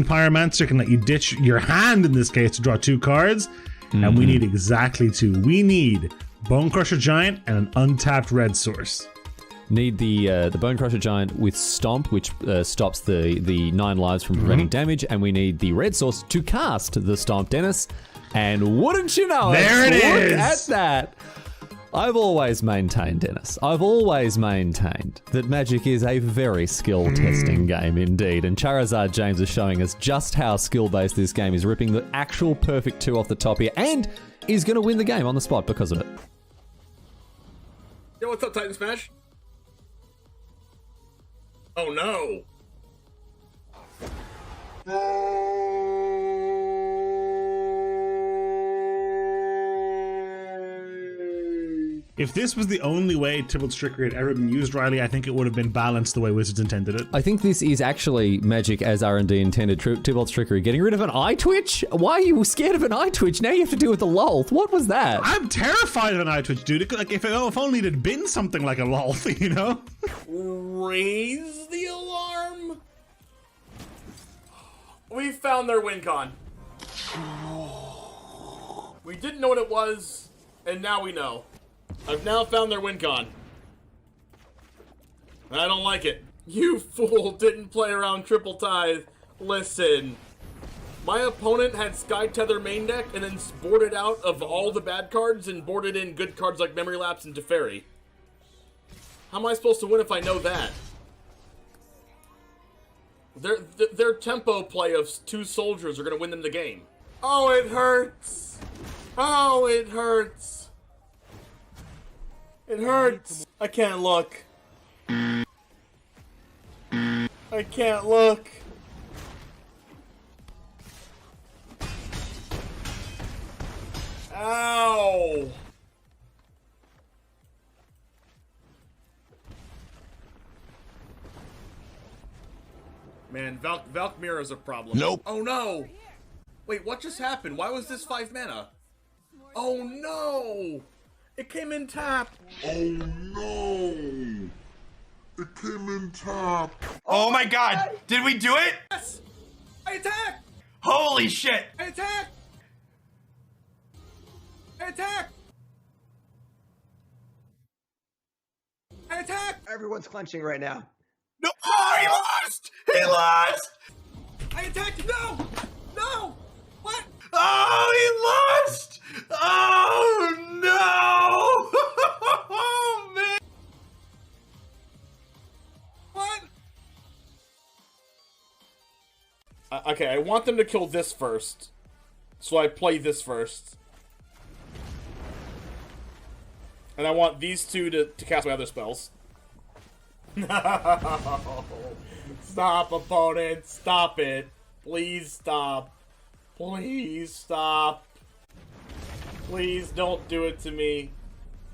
Pyromancer can let you ditch your hand in this case to draw 2 cards, and we need exactly 2. We need Bone Crusher Giant and an untapped red source. Need the Bone Crusher Giant with Stomp, which stops the 9 lives from preventing damage, and we need the red source to cast the Stomp, Dennis. And wouldn't you know there it is! Look at that! I've always maintained, Dennis, I've always maintained that Magic is a very skill-testing game indeed, and Charizard James is showing us just how skill-based this game is, ripping the actual perfect 2 off the top here, and is going to win the game on the spot because of it. Yo, what's up, Titan Smash? Oh no! If this was the only way Tybalt's Trickery had ever been used, Riley, I think it would have been balanced the way Wizards intended it. I think this is actually Magic as R&D intended. Tybalt's Trickery. Getting rid of an eye twitch? Why are you scared of an eye twitch? Now you have to deal with the lolth. What was that? I'm terrified of an eye twitch, dude. Like, if only it had been something like a lolth, you know? Raise the alarm. We found their win con. We didn't know what it was, and now we know. I've now found their win con. I don't like it. You fool didn't play around Triple Tithe. Listen. My opponent had Sky Tether main deck and then boarded out of all the bad cards and boarded in good cards like Memory Lapse and Teferi. How am I supposed to win if I know that? Their tempo play of 2 soldiers are going to win them the game. Oh, it hurts. Oh, it hurts. It hurts. I can't look. I can't look. Ow. Man, Valkmir is a problem. Nope. Oh no. Wait, what just happened? Why was this 5 mana? Oh no. It came in tap. Oh no! It came in tap. Oh my god! Did we do it? Yes! I attack! Holy shit! I attack! I attack! I attack! Everyone's clenching right now. No! Oh, he lost! He lost! I attacked! No! No! What? Oh, he lost! Oh no! Oh man! What? Okay, I want them to kill this first. So I play this first. And I want these 2 to cast my other spells. No! Stop, opponent! Stop it! Please stop. Please stop. Please don't do it to me.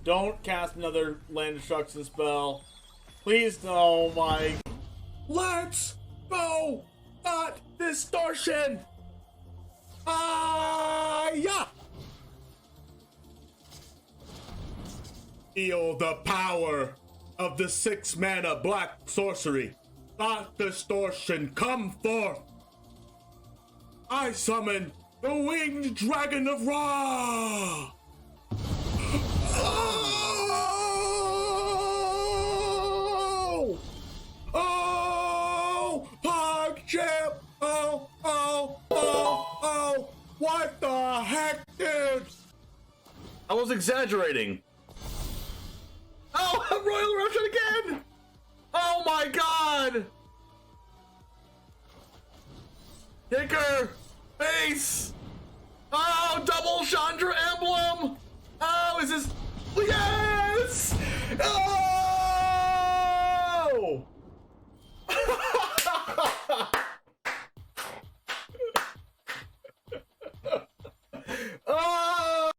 Don't cast another land destruction spell. Please, oh my. Let's go! Not distortion! Yeah! Feel the power of the 6 mana black sorcery. Not distortion, come forth! I summon the winged dragon of Ra! Oh! Oh! Pog chip! Oh! Oh! Oh! Oh! What the heck, dude? I was exaggerating. Oh! Royal Russian again! Oh my god! Kicker! Base! Oh, double Chandra emblem! Oh, is this... Yes! Oh! Oh!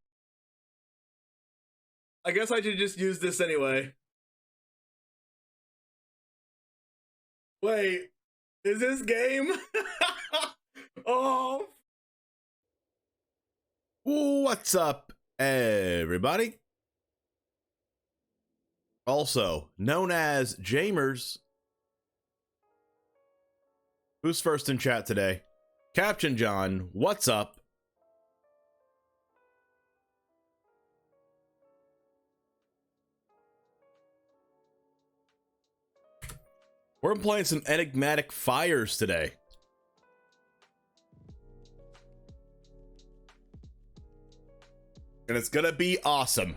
I guess I should just use this anyway. Wait, is this game? Oh. What's up, everybody? Also known as Jamers. Who's first in chat today? Captain John, what's up? We're playing some enigmatic fires today. And it's gonna be awesome.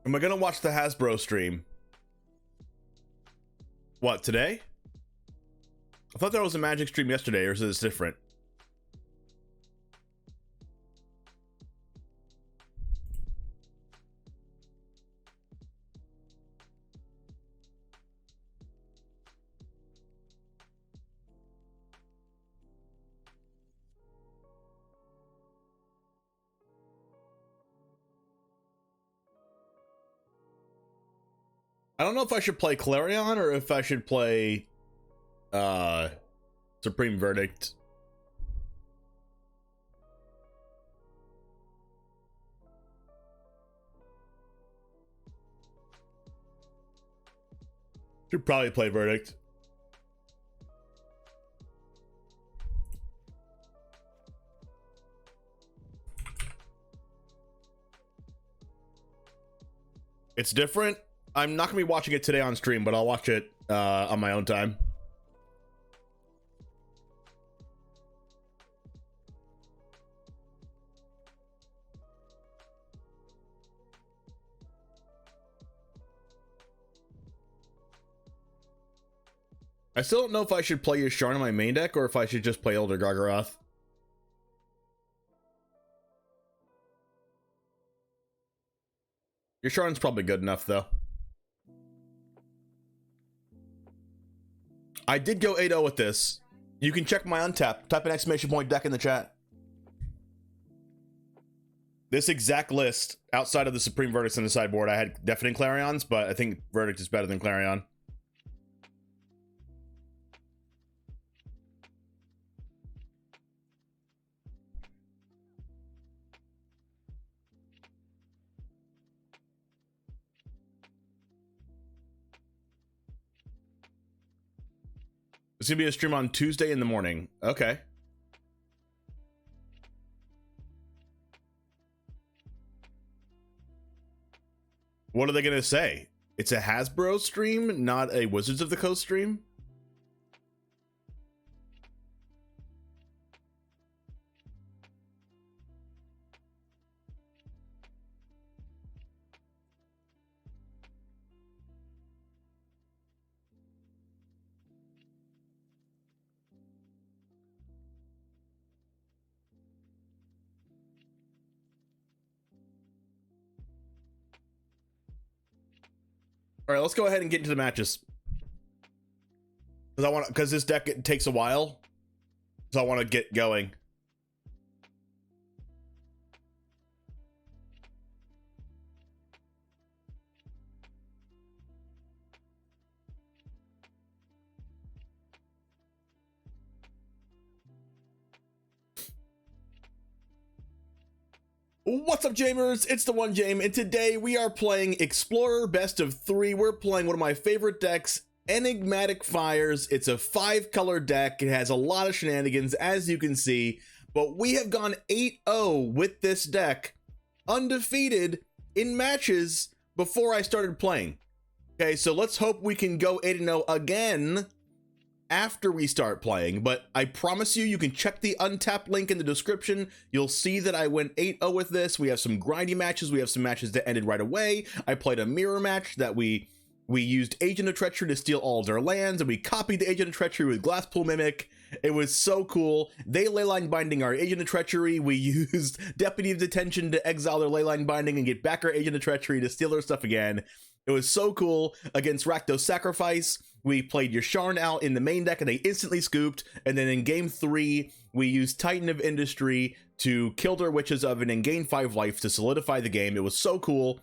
Am I gonna watch the Hasbro stream? What, today? I thought there was a Magic stream yesterday, or is this different? I don't know if I should play Clarion or if I should play Supreme Verdict. Should probably play Verdict. It's different. I'm not gonna be watching it today on stream, but I'll watch it on my own time. I still don't know if I should play Yasharn on my main deck or if I should just play Elder Gargaroth. Yasharn's probably good enough, though. I did go 8-0 with this. You can check my untap. Type an exclamation point deck in the chat. This exact list, outside of the Supreme Verdicts in the sideboard, I had Deafening Clarions, but I think Verdict is better than Clarion. It's gonna be a stream on Tuesday in the morning. Okay. What are they gonna say? It's a Hasbro stream, not a Wizards of the Coast stream? All right, let's go ahead and get into the matches. Because this deck takes a while, so I want to get going. What's up, Jamers? It's the one Jame, and today we are playing Explorer Best of 3. We're playing one of my favorite decks, Enigmatic Fires. It's a 5-color deck. It has a lot of shenanigans, as you can see, but we have gone 8-0 with this deck, undefeated in matches before I started playing. Okay, so let's hope we can go 8-0 again after we start playing, but I promise you, you can check the untapped link in the description. You'll see that I went 8-0 with this. We have some grindy matches. We have some matches that ended right away. I played a mirror match that we used Agent of Treachery to steal all of their lands, and we copied the Agent of Treachery with Glasspool Mimic. It was so cool. They leyline binding our Agent of Treachery. We used Deputy of Detention to exile their leyline binding and get back our Agent of Treachery to steal their stuff again. It was so cool. Against Rakdos Sacrifice, we played Yasharn out in the main deck and they instantly scooped. And then in game 3, we used Titan of Industry to kill their Witches Oven and gain 5 life to solidify the game. It was so cool.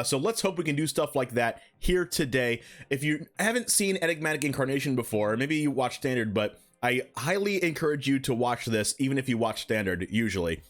So let's hope we can do stuff like that here today. If you haven't seen Enigmatic Incarnation before, maybe you watch Standard, but I highly encourage you to watch this, even if you watch Standard, usually.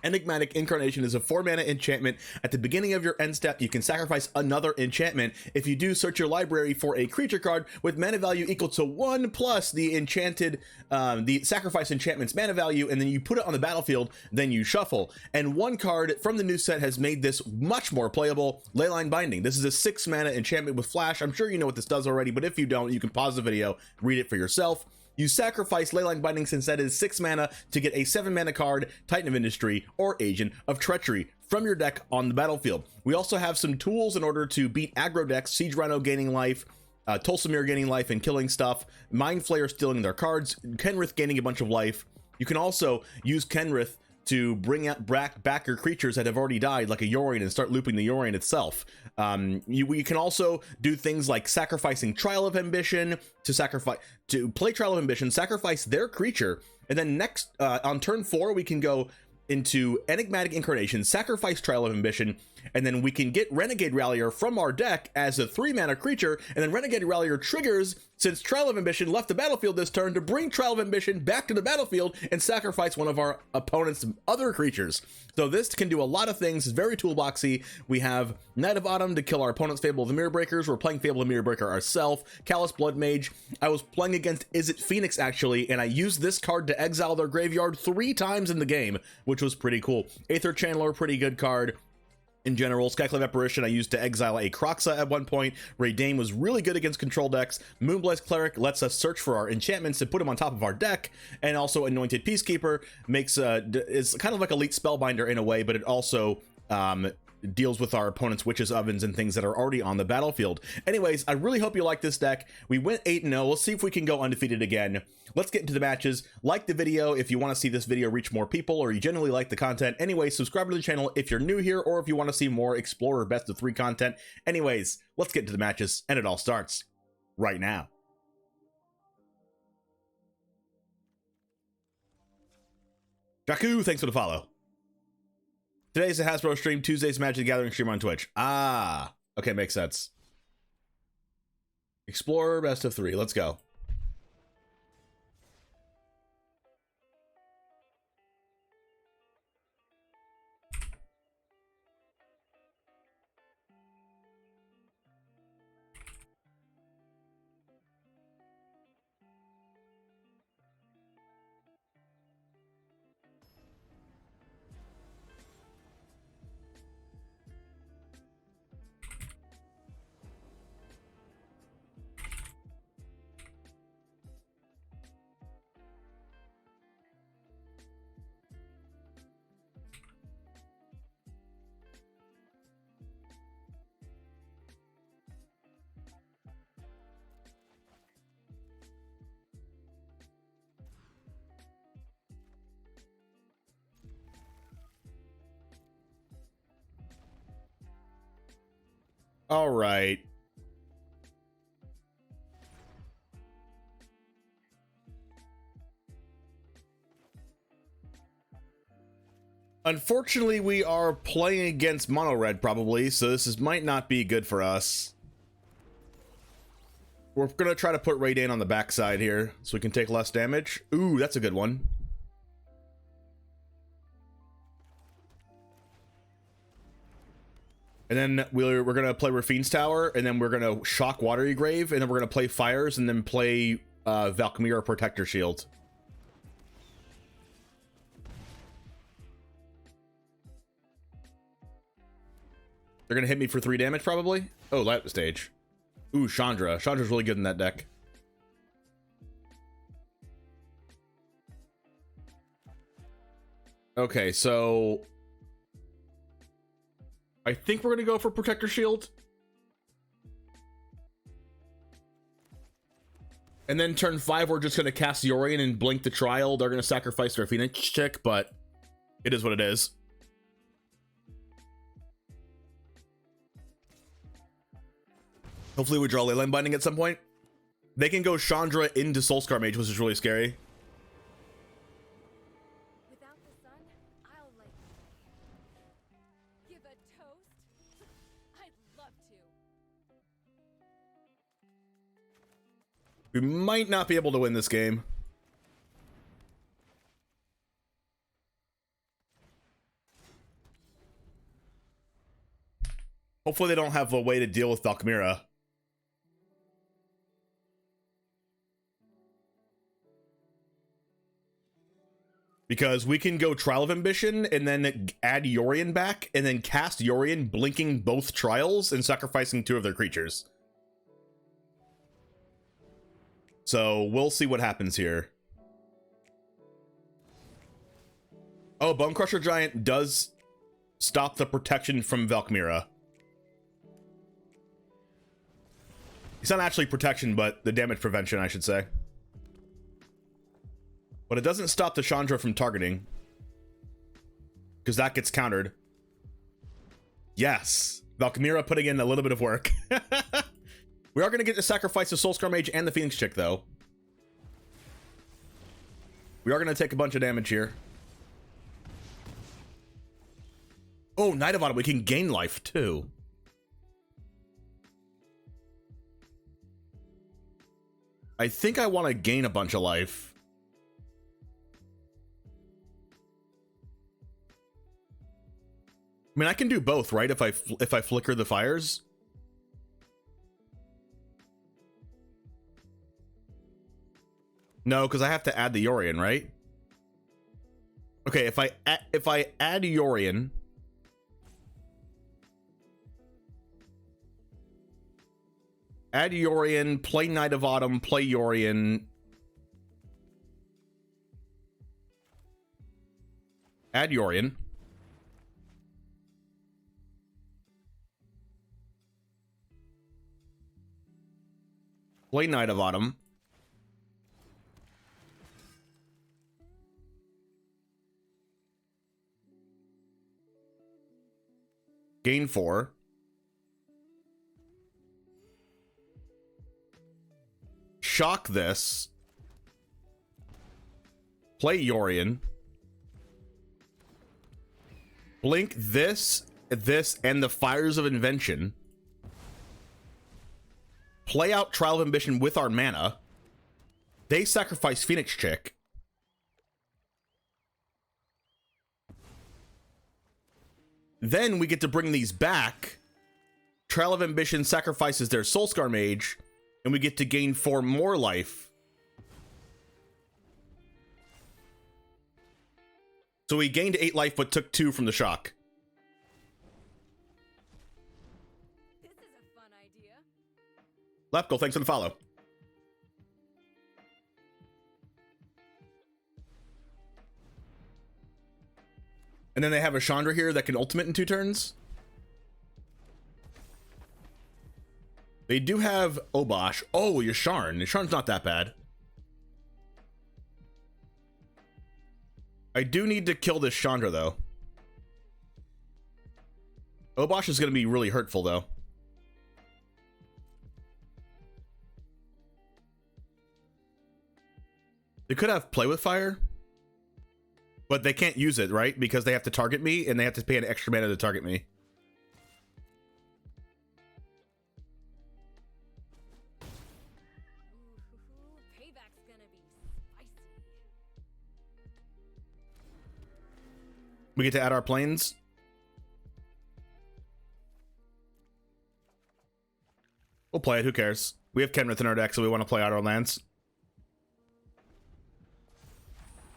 Enigmatic Incarnation is a 4-mana enchantment. At the beginning of your end step, you can sacrifice another enchantment. If you do, search your library for a creature card with mana value equal to 1 plus the sacrifice enchantment's mana value, and then you put it on the battlefield, then you shuffle. And one card from the new set has made this much more playable, Leyline Binding. This is a 6-mana enchantment with flash. I'm sure you know what this does already, but if you don't, you can pause the video, read it for yourself. You sacrifice Leyline Binding since that is 6 mana to get a 7-mana card, Titan of Industry or Agent of Treachery from your deck on the battlefield. We also have some tools in order to beat aggro decks, Siege Rhino gaining life, Tulsamir gaining life and killing stuff, Mind Flayer stealing their cards, Kenrith gaining a bunch of life. You can also use Kenrith to bring out back your creatures that have already died, like a Yorion, and start looping the Yorion itself. You can also do things like sacrificing Trial of Ambition to play Trial of Ambition, sacrifice their creature, and then next on turn 4 we can go into Enigmatic Incarnation, sacrifice Trial of Ambition, and then we can get Renegade Rallier from our deck as a 3-mana creature, and then Renegade Rallier triggers since Trial of Ambition left the battlefield this turn to bring Trial of Ambition back to the battlefield and sacrifice one of our opponent's other creatures. So this can do a lot of things. It's very toolboxy. We have Knight of Autumn to kill our opponent's Fable of the Mirror Breakers. We're playing Fable of the Mirror Breaker ourselves. Callous Blood Mage. I was playing against Is It Phoenix actually, and I used this card to exile their graveyard 3 times in the game, which was pretty cool. Aether Channeler, pretty good card. In general, Skyclave Apparition I used to exile a Kroxa at one point. Raydane was really good against control decks. Moonblaze Cleric lets us search for our enchantments and put them on top of our deck. And also Anointed Peacekeeper is kind of like Elite Spellbinder in a way, but it also deals with our opponent's Witches' Ovens and things that are already on the battlefield. Anyways, I really hope you like this deck. We went 8-0. Let's see if we can go undefeated again. Let's get into the matches. Like the video if you want to see this video reach more people, or you generally like the content. Anyways, subscribe to the channel if you're new here, or if you want to see more Explorer Best of 3 content. Anyways, let's get into the matches, and it all starts right now. Jakku, thanks for the follow. Today's a Hasbro stream, Tuesday's Magic the Gathering stream on Twitch. Ah, okay, makes sense. Explorer Best of 3, let's go. All right. Unfortunately, we are playing against mono red probably, so might not be good for us. We're gonna try to put Raydane on the backside here so we can take less damage. Ooh, that's a good one. And then we're gonna play Rafine's Tower, and then we're gonna shock Watery Grave, and then we're gonna play Fires, and then play Valkmir Protector Shield. They're gonna hit me for 3 damage probably. Oh, light stage. Ooh, Chandra. Chandra's really good in that deck. Okay, so I think we're gonna go for Protector Shield. And then turn 5, we're just gonna cast Yorion and blink the Trial. They're gonna sacrifice their Phoenix chick, but it is what it is. Hopefully we draw Leyline Binding at some point. They can go Chandra into Soulscar Mage, which is really scary. Without the sun, I'll like give a toast. I'd love to. We might not be able to win this game. Hopefully they don't have a way to deal with Valkyria. Because we can go Trial of Ambition and then add Yorion back and then cast Yorion, blinking both trials and sacrificing 2 of their creatures. So we'll see what happens here. Oh, Bone Crusher Giant does stop the protection from Valkyria. It's not actually protection, but the damage prevention, I should say. But it doesn't stop the Chandra from targeting, because that gets countered. Yes, Valkyria putting in a little bit of work. We are going to get to sacrifice the Soulscar Mage and the Phoenix Chick, though. We are going to take a bunch of damage here. Oh, Knight of Autumn, we can gain life, too. I think I want to gain a bunch of life. I mean, I can do both, right? If I flicker the fires. No, because I have to add the Yorion, right? Okay, if I add Yorion, play Knight of Autumn, play Yorion, add Yorion. Play Knight of Autumn. Gain 4. Shock this. Play Yorion. Blink this, and the Fires of Invention. Play out Trial of Ambition with our mana. They sacrifice Phoenix Chick. Then we get to bring these back. Trial of Ambition sacrifices their Soulscar Mage, and we get to gain 4 more life. So we gained 8 life, but took 2 from the shock. Lepko, thanks for the follow. And then they have a Chandra here that can ultimate in 2 turns. They do have Obosh. Oh, Yasharn. Yasharn's not that bad. I do need to kill this Chandra, though. Obosh is going to be really hurtful, though. They could have Play with Fire, but they can't use it, right? Because they have to target me, and they have to pay an extra mana to target me. Payback's gonna be spicy. We get to add our planes. We'll play it, who cares? We have Kenrith in our deck, so we want to play out our lands.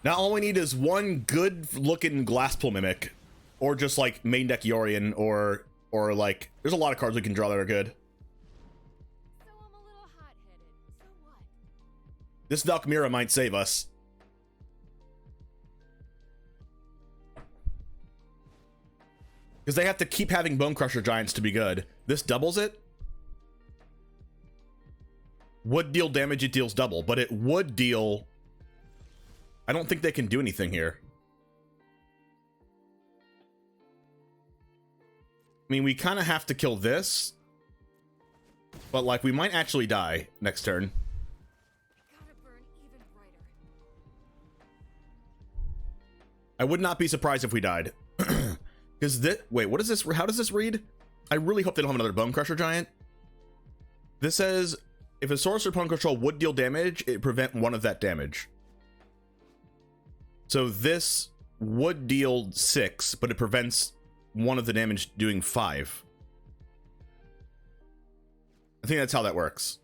Now all we need is one good-looking Glasspool Mimic, or just like main deck Yorion, or like there's a lot of cards we can draw that are good. So I'm a little hot-headed. So what? This Valkyria might save us. Because they have to keep having Bone Crusher Giants to be good. This doubles it. Would deal damage, it deals double, but it would deal... I don't think they can do anything here. I mean, we kind of have to kill this. But, like, we might actually die next turn. Gotta burn even brighter. I would not be surprised if we died. Because this... Wait, what is this? How does this read? I really hope they don't have another Bone Crusher Giant. This says, if a sorcerer opponent control would deal damage, it prevent 1 of that damage. So this would deal 6, but it prevents 1 of the damage doing 5. I think that's how that works.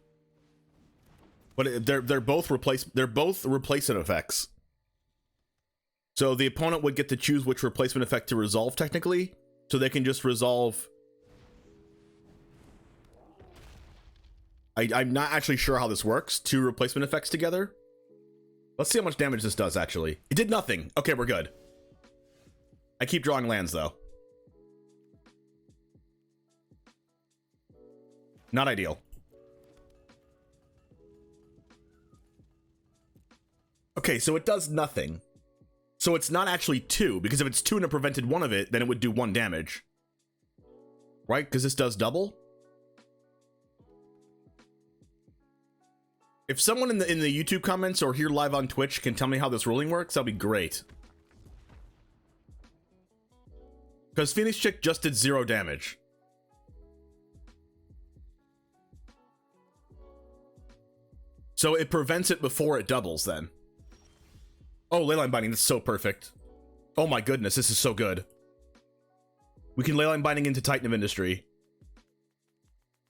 But they're both replacement effects. So the opponent would get to choose which replacement effect to resolve technically, so they can just resolve. I'm not actually sure how this works. 2 replacement effects together. Let's see how much damage this does actually. It did nothing. Okay, we're good. I keep drawing lands though. Not ideal. Okay, so it does nothing. So it's not actually 2, because if it's 2 and it prevented 1 of it, then it would do 1 damage. Right? Because this does double? If someone in the YouTube comments or here live on Twitch can tell me how this ruling works, that'll be great. Because Phoenix Chick just did 0 damage. So it prevents it before it doubles then. Oh, Leyline Binding, that's so perfect. Oh my goodness, this is so good. We can Leyline Binding into Titan of Industry.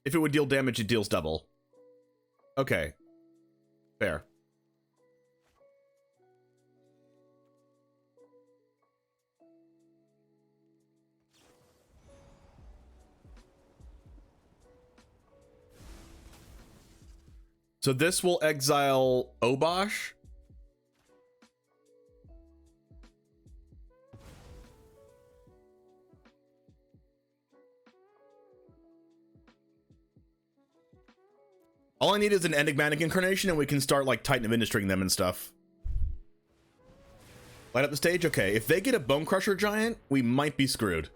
If it would deal damage, it deals double. Okay. Fair. So this will exile Obosh. All I need is an Enigmatic Incarnation and we can start like Titan of Industrying them and stuff. Light up the stage? Okay, if they get a Bone Crusher Giant, we might be screwed.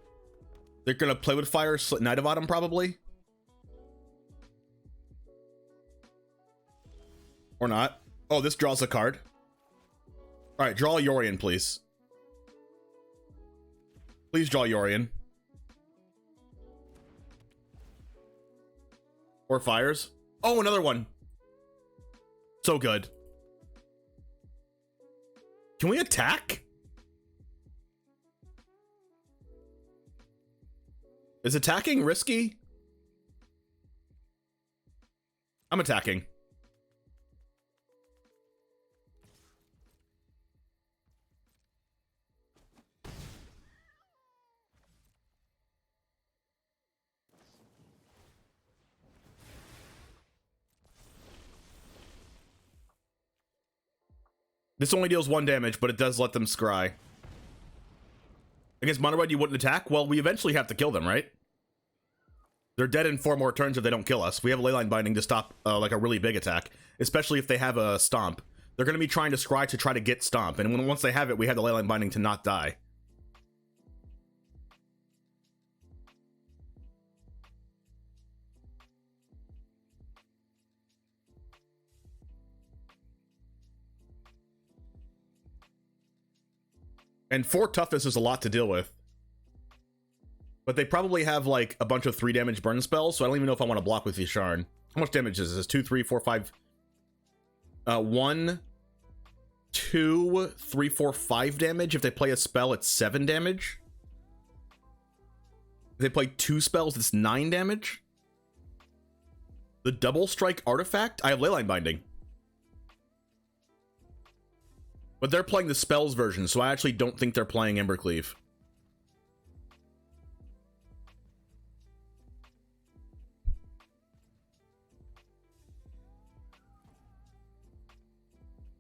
They're gonna play with fire, Night of Autumn probably. Or not. Oh, this draws a card. Alright, draw Yorion, please. Please draw Yorion. Or fires. Oh, another one. So good. Can we attack? Is attacking risky? I'm attacking. This only deals 1 damage, but it does let them scry. Against Mono Red, you wouldn't attack? Well, we eventually have to kill them, right? They're dead in 4 more turns if they don't kill us. We have a Leyline Binding to stop like a really big attack, especially if they have a Stomp. They're going to be trying to scry to try to get Stomp, and once they have it, we have the Leyline Binding to not die. And 4 toughness is a lot to deal with. But they probably have like a bunch of 3 damage burn spells, so I don't even know if I want to block with Yisharn. How much damage is this? 2, 3, 4, 5. 1, 2, 3, 4, 5 damage. If they play a spell, it's 7 damage. If they play 2 spells, it's 9 damage. The double strike artifact? I have Leyline Binding. But they're playing the spells version, so I actually don't think they're playing Embercleave.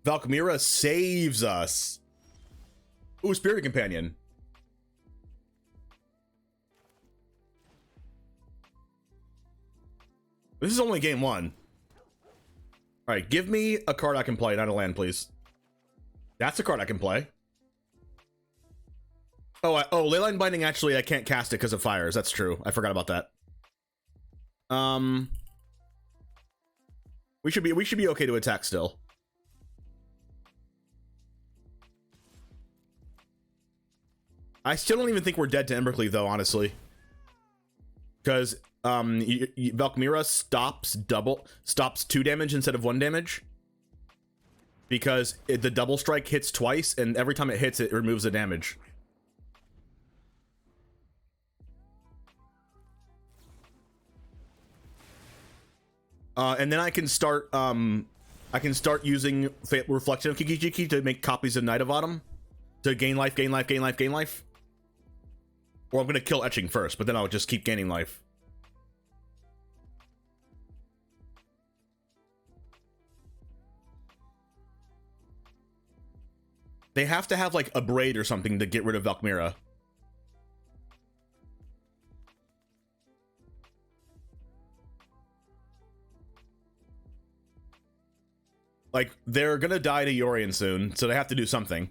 Valkmira saves us. Ooh, Spirit Companion. This is only game 1. Alright, give me a card I can play, not a land, please. That's a card I can play. Oh, Leyline Binding, actually, I can't cast it because of fires. That's true. I forgot about that. We should be okay to attack still. I still don't even think we're dead to Embercleave, though, honestly. Because Valkmira stops 2 damage instead of 1 damage. Because the double strike hits twice, and every time it hits, it removes the damage. And then I can start using Reflection of Kiki to make copies of Night of Autumn to gain life, gain life, gain life, gain life. Or I'm gonna kill Etching first, but then I'll just keep gaining life. They have to have like a braid or something to get rid of Valkmira. Like, they're gonna die to Yorion soon, so they have to do something.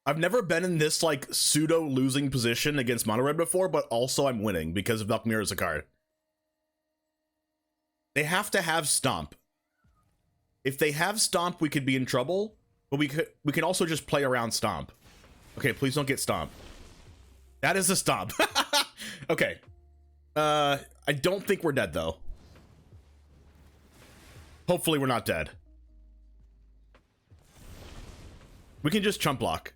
I've never been in this, like, pseudo-losing position against Mono Red before, but also I'm winning because of Valkmira as a card. They have to have Stomp. If they have Stomp, we could be in trouble, but we can also just play around Stomp. Okay, please don't get Stomp. That is a Stomp. Okay. I don't think we're dead, though. Hopefully we're not dead. We can just chump block.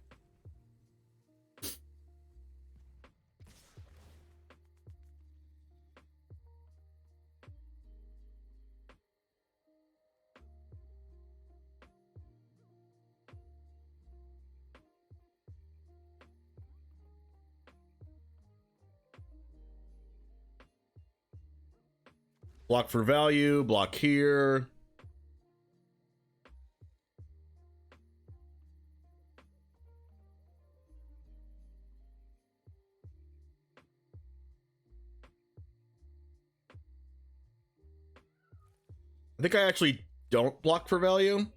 Block for value, block here. I think I actually don't block for value.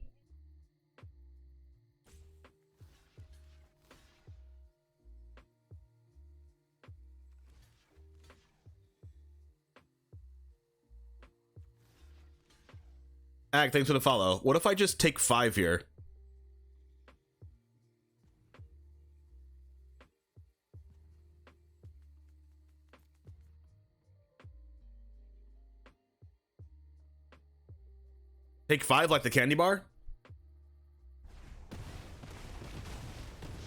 Ag, thanks for the follow. What if I just take 5 here? Take 5 like the candy bar?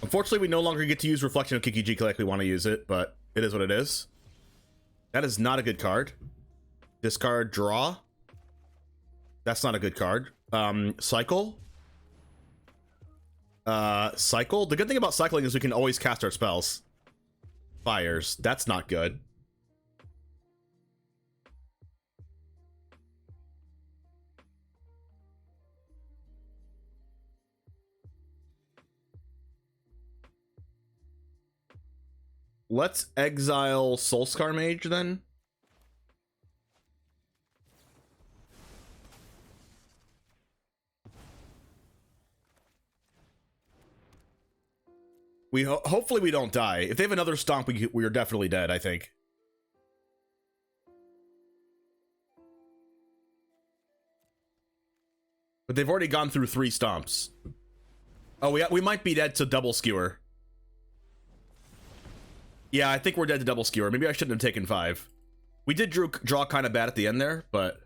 Unfortunately, we no longer get to use Reflection of Kiki like we want to use it, but it is what it is. That is not a good card. Discard, draw. That's not a good card. Cycle. Cycle. The good thing about cycling is we can always cast our spells. Fires. That's not good. Let's exile Soulscar Mage then. Hopefully we don't die. If they have another Stomp, we are definitely dead, I think. But they've already gone through 3 Stomps. Oh, we might be dead to double Skewer. Yeah, I think we're dead to double Skewer. Maybe I shouldn't have taken 5. We did draw kind of bad at the end there, but...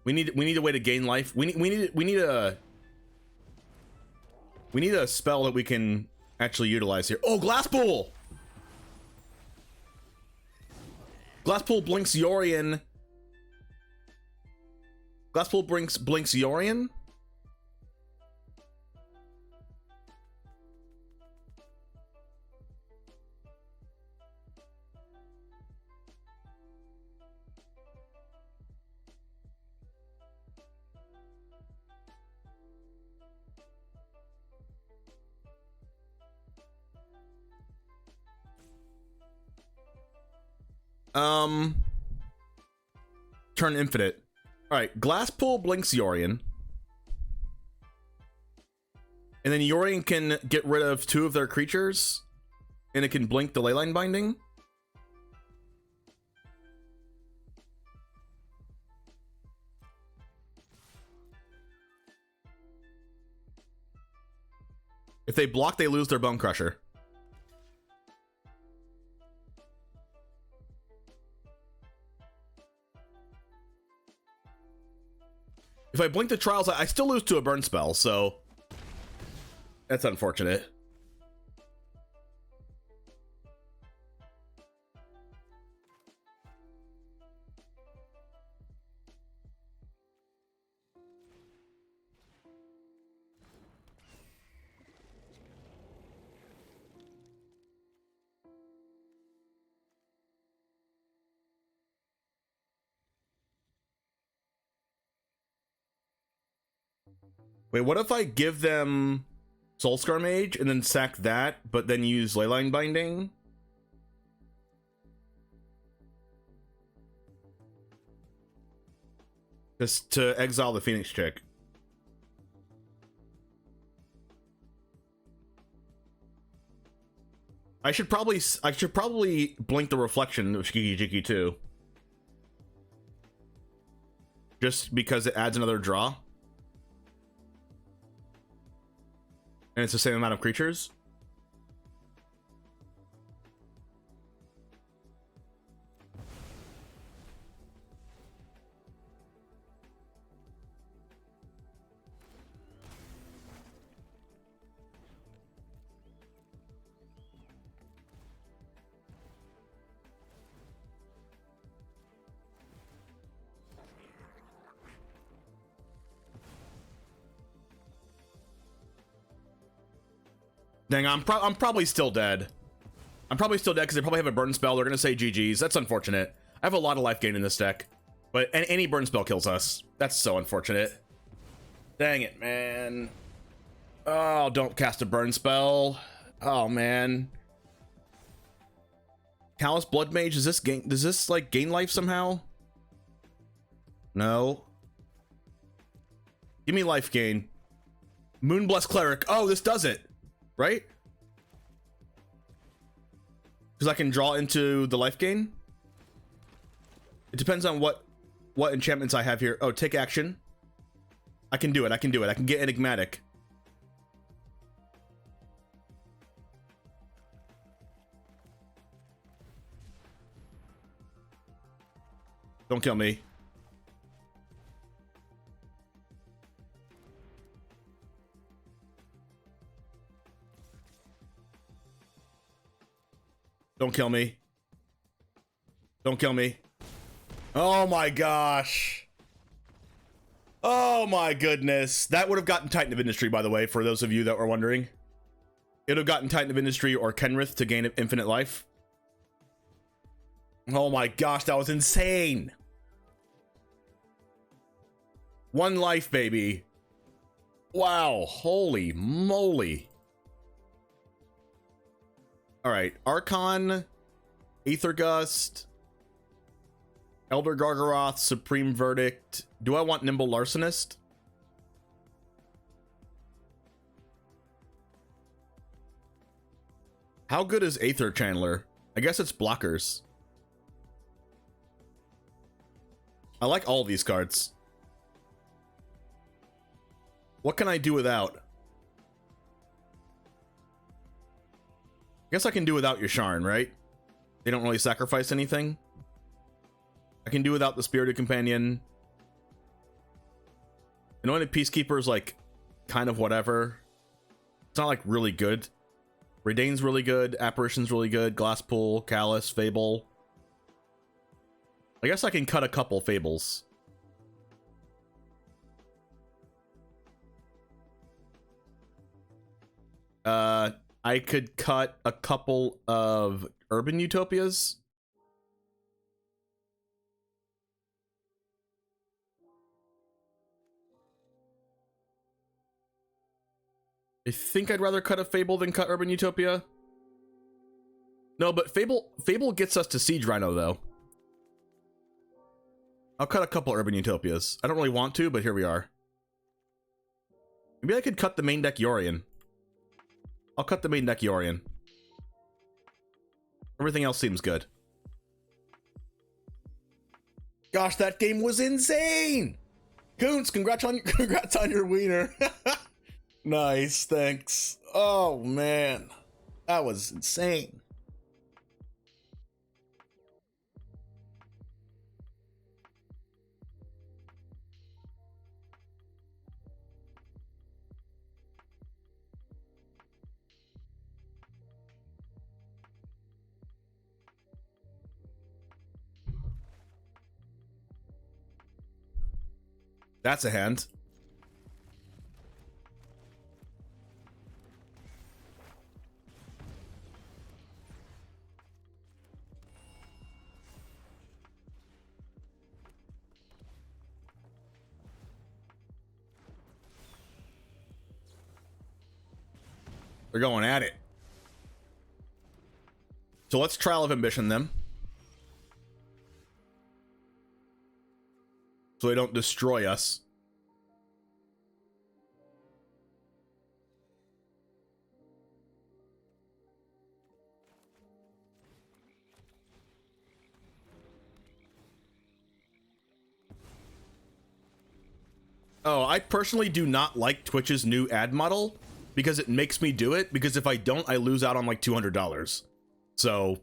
We need a way to gain life. We need a spell that we can actually utilize here. Oh, Glass Pool! Glass Pool blinks Yorion. Glass Pool blinks Yorion? Turn infinite. Alright, Glass Pool blinks Yorion. And then Yorion can get rid of 2 of their creatures. And it can blink the Leyline Binding. If they block, they lose their Bone Crusher. If I blink the trials, I still lose to a burn spell, so that's unfortunate. Wait, what if I give them Soulscar Mage and then sack that, but then use Leyline Binding? Just to exile the Phoenix chick. I should probably blink the reflection of Shiki Jiki too. Just because it adds another draw. And it's the same amount of creatures. Dang, I'm probably still dead. I'm probably still dead because they probably have a burn spell. They're gonna say GG's. That's unfortunate. I have a lot of life gain in this deck, but any burn spell kills us. That's so unfortunate. Dang it, man. Oh, don't cast a burn spell. Oh man. Callous Blood Mage, does this like gain life somehow? No. Give me life gain. Moonblessed Cleric. Oh, this does it. Right? Because I can draw into the life gain. It depends on what enchantments I have here. Oh, take action. I can do it. I can do it. I can get enigmatic. Don't kill me. Don't kill me. Don't kill me. Oh my gosh. Oh my goodness. That would have gotten Titan of Industry, by the way, for those of you that were wondering. It would have gotten Titan of Industry or Kenrith to gain infinite life. Oh my gosh, that was insane. One life, baby. Wow, holy moly. All right, Archon, Aether Gust, Elder Gargaroth, Supreme Verdict. Do I want Nimble Larcenist? How good is Aether Channeler? I guess it's blockers. I like all these cards. What can I do without? I guess I can do without Yasharn, right? They don't really sacrifice anything. I can do without the Spirited Companion. Anointed Peacekeeper is like kind of whatever. It's not like really good. Redain's really good. Apparition's really good. Glasspool, Callous, Fable. I guess I can cut a couple Fables. I could cut a couple of Urban Utopias. I think I'd rather cut a Fable than cut Urban Utopia. No, but Fable gets us to Siege Rhino, though. I'll cut a couple Urban Utopias. I don't really want to, but here we are. Maybe I could cut the main deck Yorion. I'll cut the main deck Yorion. Everything else seems good. Gosh, that game was insane! Coons, congrats on your wiener. Nice, thanks. Oh man, that was insane. That's a hand. They're going at it. So let's Trial of Ambition them. So they don't destroy us. Oh, I personally do not like Twitch's new ad model because it makes me do it, because if I don't, I lose out on like $200. So,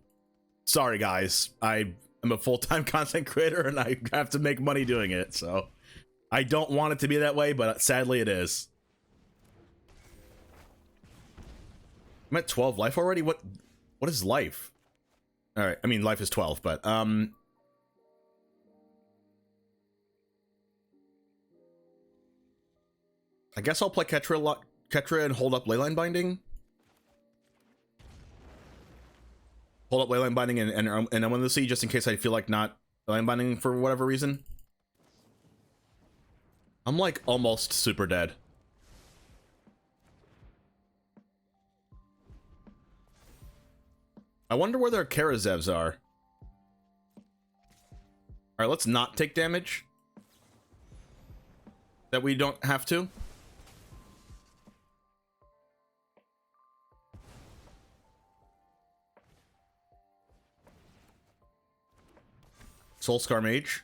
sorry guys, I am a full-time content creator and I have to make money doing it, so I don't want it to be that way, but sadly it is. I'm at 12 life already? What is life? Alright, I mean life is 12, but I guess I'll play Ketra and hold up Leyline Binding. Hold up Leyline Binding and I'm going to see just in case I feel like not Leyline Binding for whatever reason. I'm like almost super dead. I wonder where their Karazevs are. Alright, let's not take damage. That we don't have to. Soulscar Mage.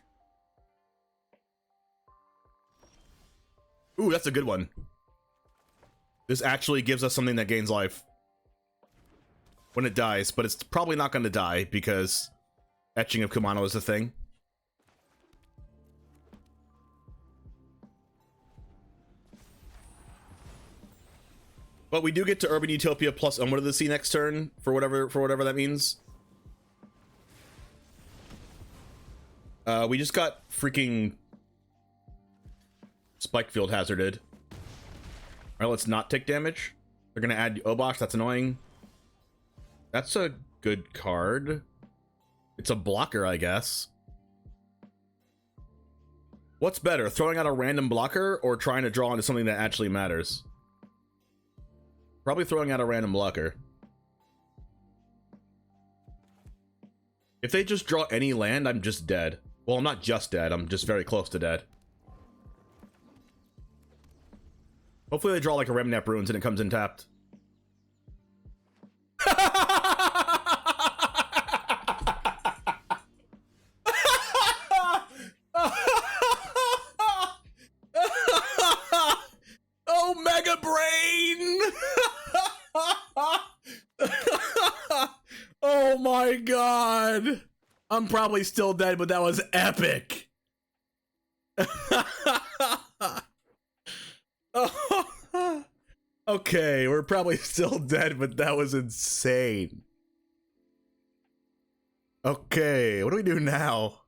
Ooh, that's a good one. This actually gives us something that gains life when it dies, but it's probably not going to die because Etching of Kumano is a thing. But we do get to Urban Utopia plus Onward of the Sea next turn for whatever that means. We just got freaking Spike Field hazarded. Alright, let's not take damage. They're gonna add Obosh, that's annoying. That's a good card. It's a blocker, I guess. What's better, throwing out a random blocker or trying to draw into something that actually matters? Probably throwing out a random blocker. If they just draw any land, I'm just dead. Well, I'm not just dead, I'm just very close to dead. Hopefully they draw like a Remnant Ruins and it comes in tapped. Oh, Mega Brain! Oh my god! I'm probably still dead, but that was epic! Okay, we're probably still dead, but that was insane. Okay, what do we do now?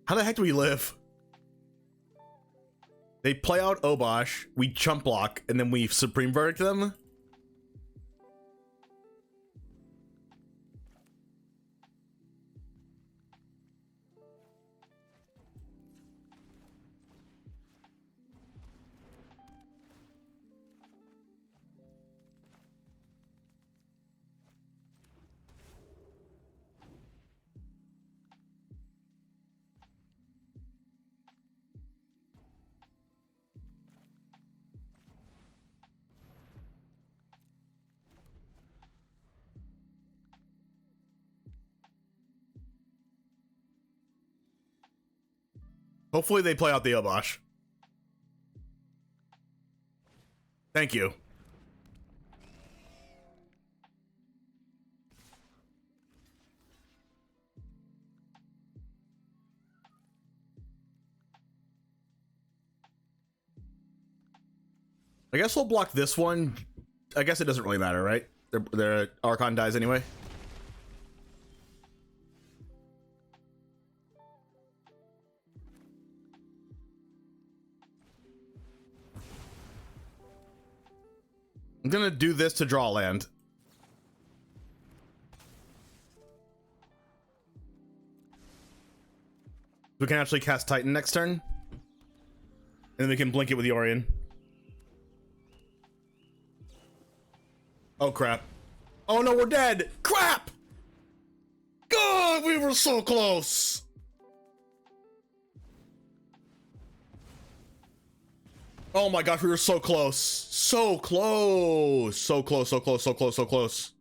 How the heck do we live? They play out Obosh, we chump block, and then we Supreme Verdict them? Hopefully they play out the Obosh. Thank you. I guess we'll block this one I guess it doesn't really matter, right? Their Archon dies anyway. I'm gonna do this to draw land. We can actually cast Titan next turn. And then we can blink it with Yorion. Oh crap. Oh no, we're dead! Crap! God, we were so close! Oh my gosh, we were so close. So close. So close, so close, so close, so close.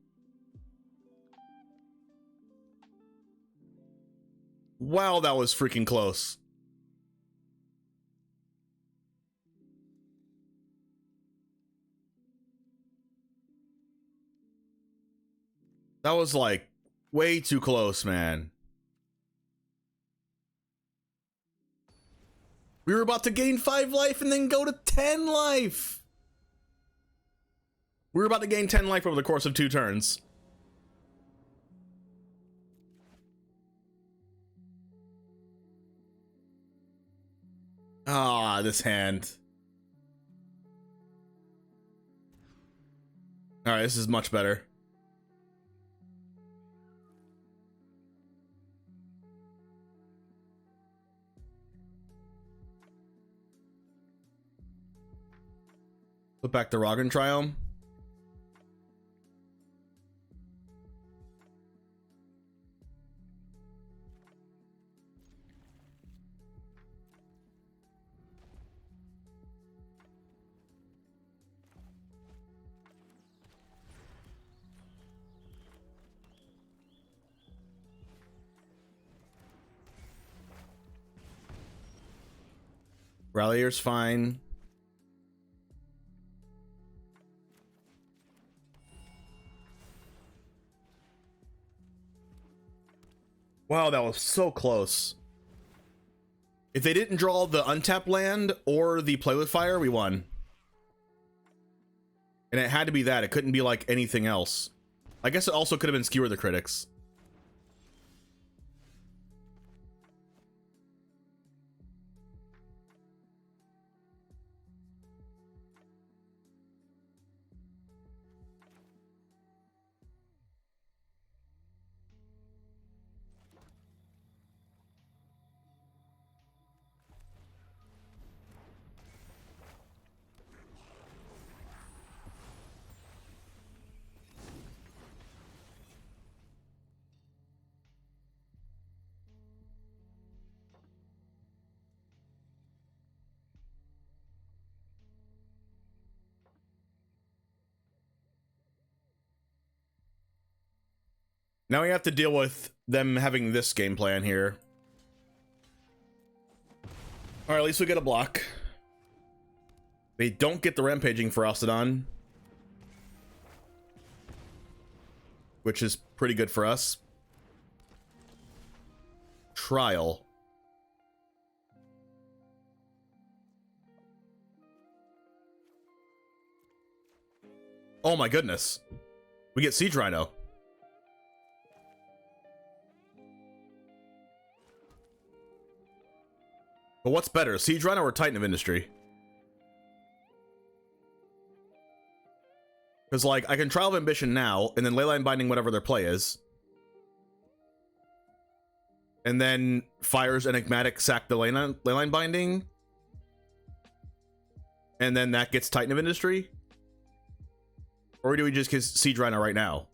Wow, that was freaking close. That was like way too close, man. We were about to gain 5 life and then go to 10 life. We were about to gain 10 life over the course of 2 turns. Ah, this hand. All right, this is much better. Put back the Rogan Triome. Rallier's fine. Wow, that was so close. If they didn't draw the untapped land or the play with fire, we won. And it had to be that. It couldn't be like anything else. I guess it also could have been Skewer the Critics. Now we have to deal with them having this game plan here. All right, at least we get a block. They don't get the Rampaging for Ferocidon, which is pretty good for us. Trial. Oh my goodness. We get Siege Rhino. But what's better, Siege Rhino or Titan of Industry? Because, like, I can Trial of Ambition now, and then Leyline Binding whatever their play is. And then fires Enigmatic, sack the Leyline Binding. And then that gets Titan of Industry? Or do we just get Siege Rhino right now?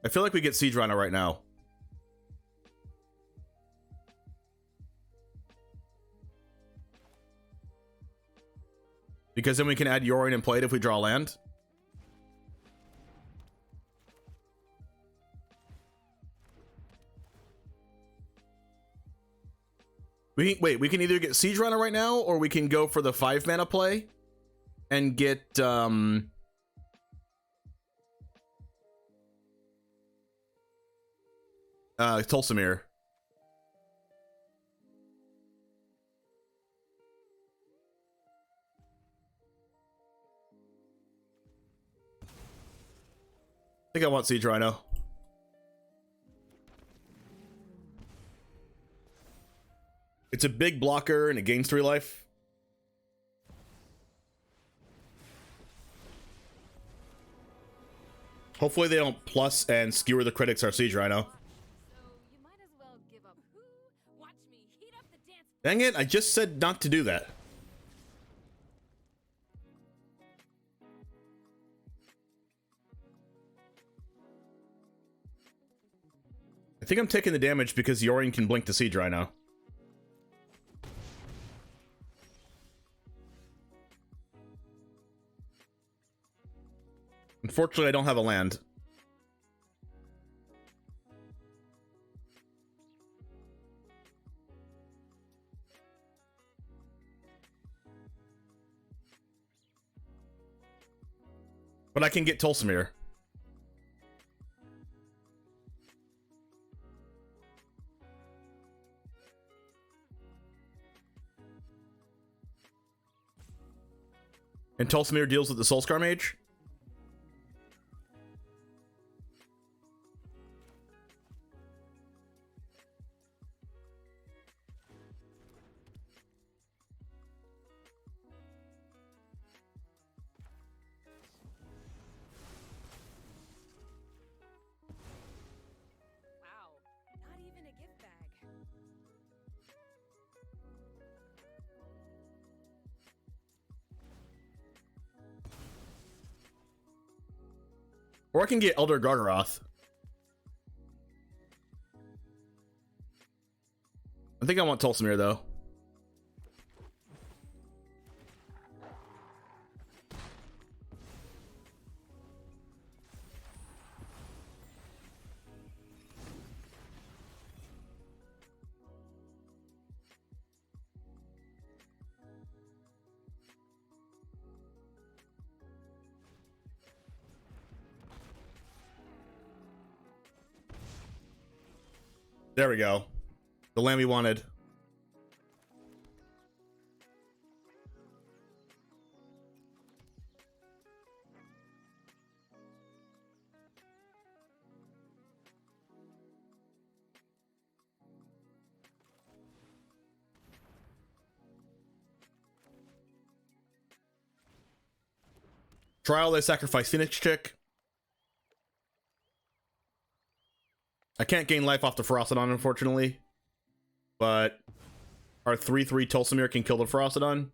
I feel like we get Siege Rhino right now. Because then we can add Yorion and play it if we draw land. Wait, we can either get Siege Rhino right now, or we can go for the 5 mana play and get Tulsamir. think I want Siege Rhino. It's a big blocker and it gains 3 life. Hopefully they don't plus and skewer the critics our Siege Rhino. So you might as well give up. Watch me heat up the dance. Dang it, I just said not to do that. I think I'm taking the damage because Yorian can blink the Siege Rhino. Unfortunately, I don't have a land. But I can get Tolsimir. And Tolsimir deals with the Soulscar Mage? Wow, not even a gift bag. Or I can get Elder Gargaroth. I think I want Tolsimir, though. There we go. The land we wanted. Trial, they sacrifice Phoenix Chick. I can't gain life off the Ferocidon, unfortunately. But our 3/3 Tolsimir can kill the Ferocidon.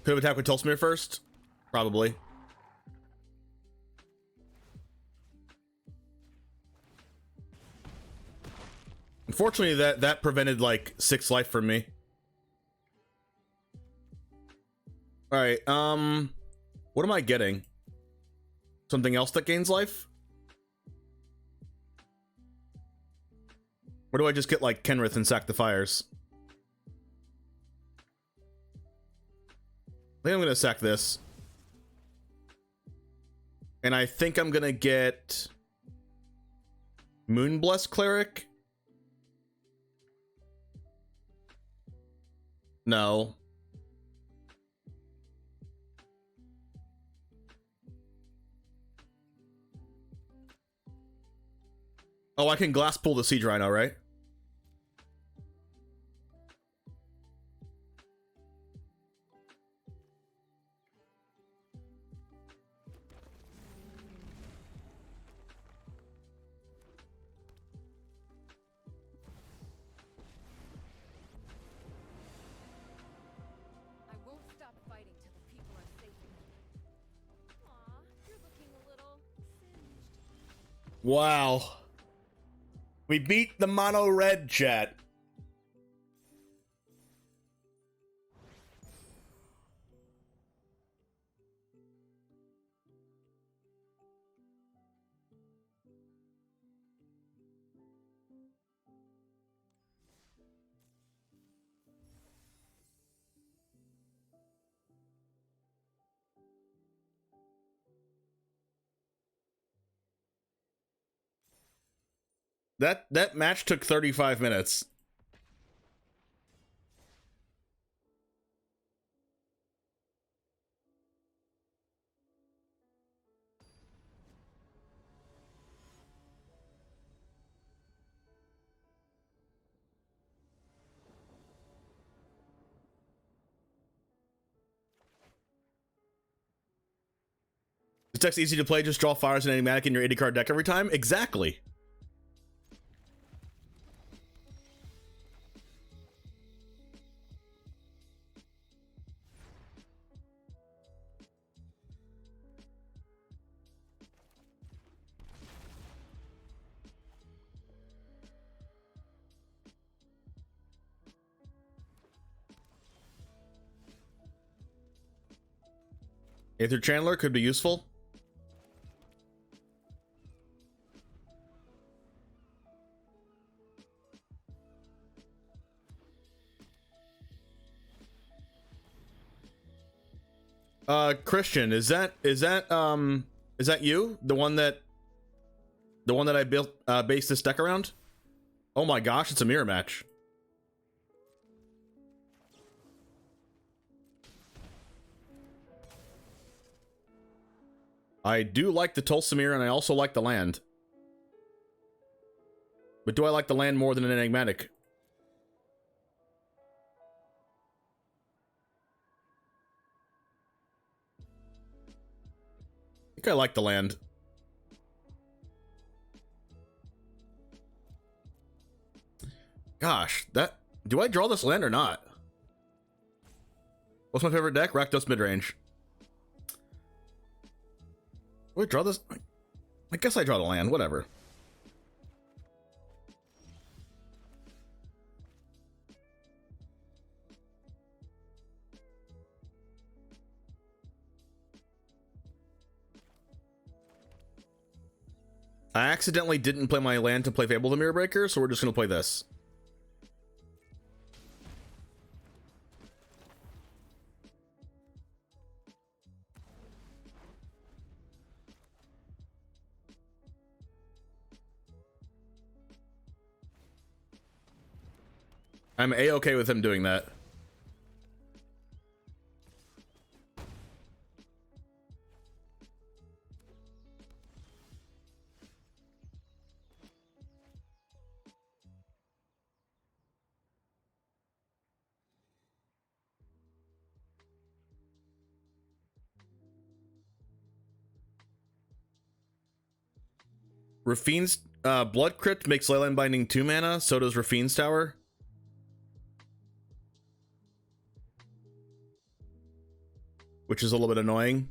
Could have attacked with Tolsimir first? Probably. Unfortunately, that prevented like 6 life from me. Alright, what am I getting? Something else that gains life? Or do I just get like Kenrith and sack the fires? I think I'm gonna sack this. And I think I'm gonna get Moonblessed Cleric. No. Oh, I can glass pull the Siege Rhino, right? I won't stop fighting till the people are safe again. Aw, you're looking a little singed. Wow. We beat the mono red, chat. That match took 35 minutes. This deck's easy to play, just draw fires and enigmatic in your 80 card deck every time. Exactly. Aether Chandler could be useful. Christian, is that you? The one that I built based this deck around? Oh my gosh, it's a mirror match. I do like the Tulsamir and I also like the land. But do I like the land more than an enigmatic? I think I like the land. Gosh, do I draw this land or not? What's my favorite deck? Rakdos midrange. Do I draw this? I guess I draw the land, whatever. I accidentally didn't play my land to play Fable the Mirror Breaker, so we're just going to play this. I'm A-okay with him doing that. Rafine's Blood Crypt makes Leyline Binding 2 mana, so does Rafine's Tower. Which is a little bit annoying.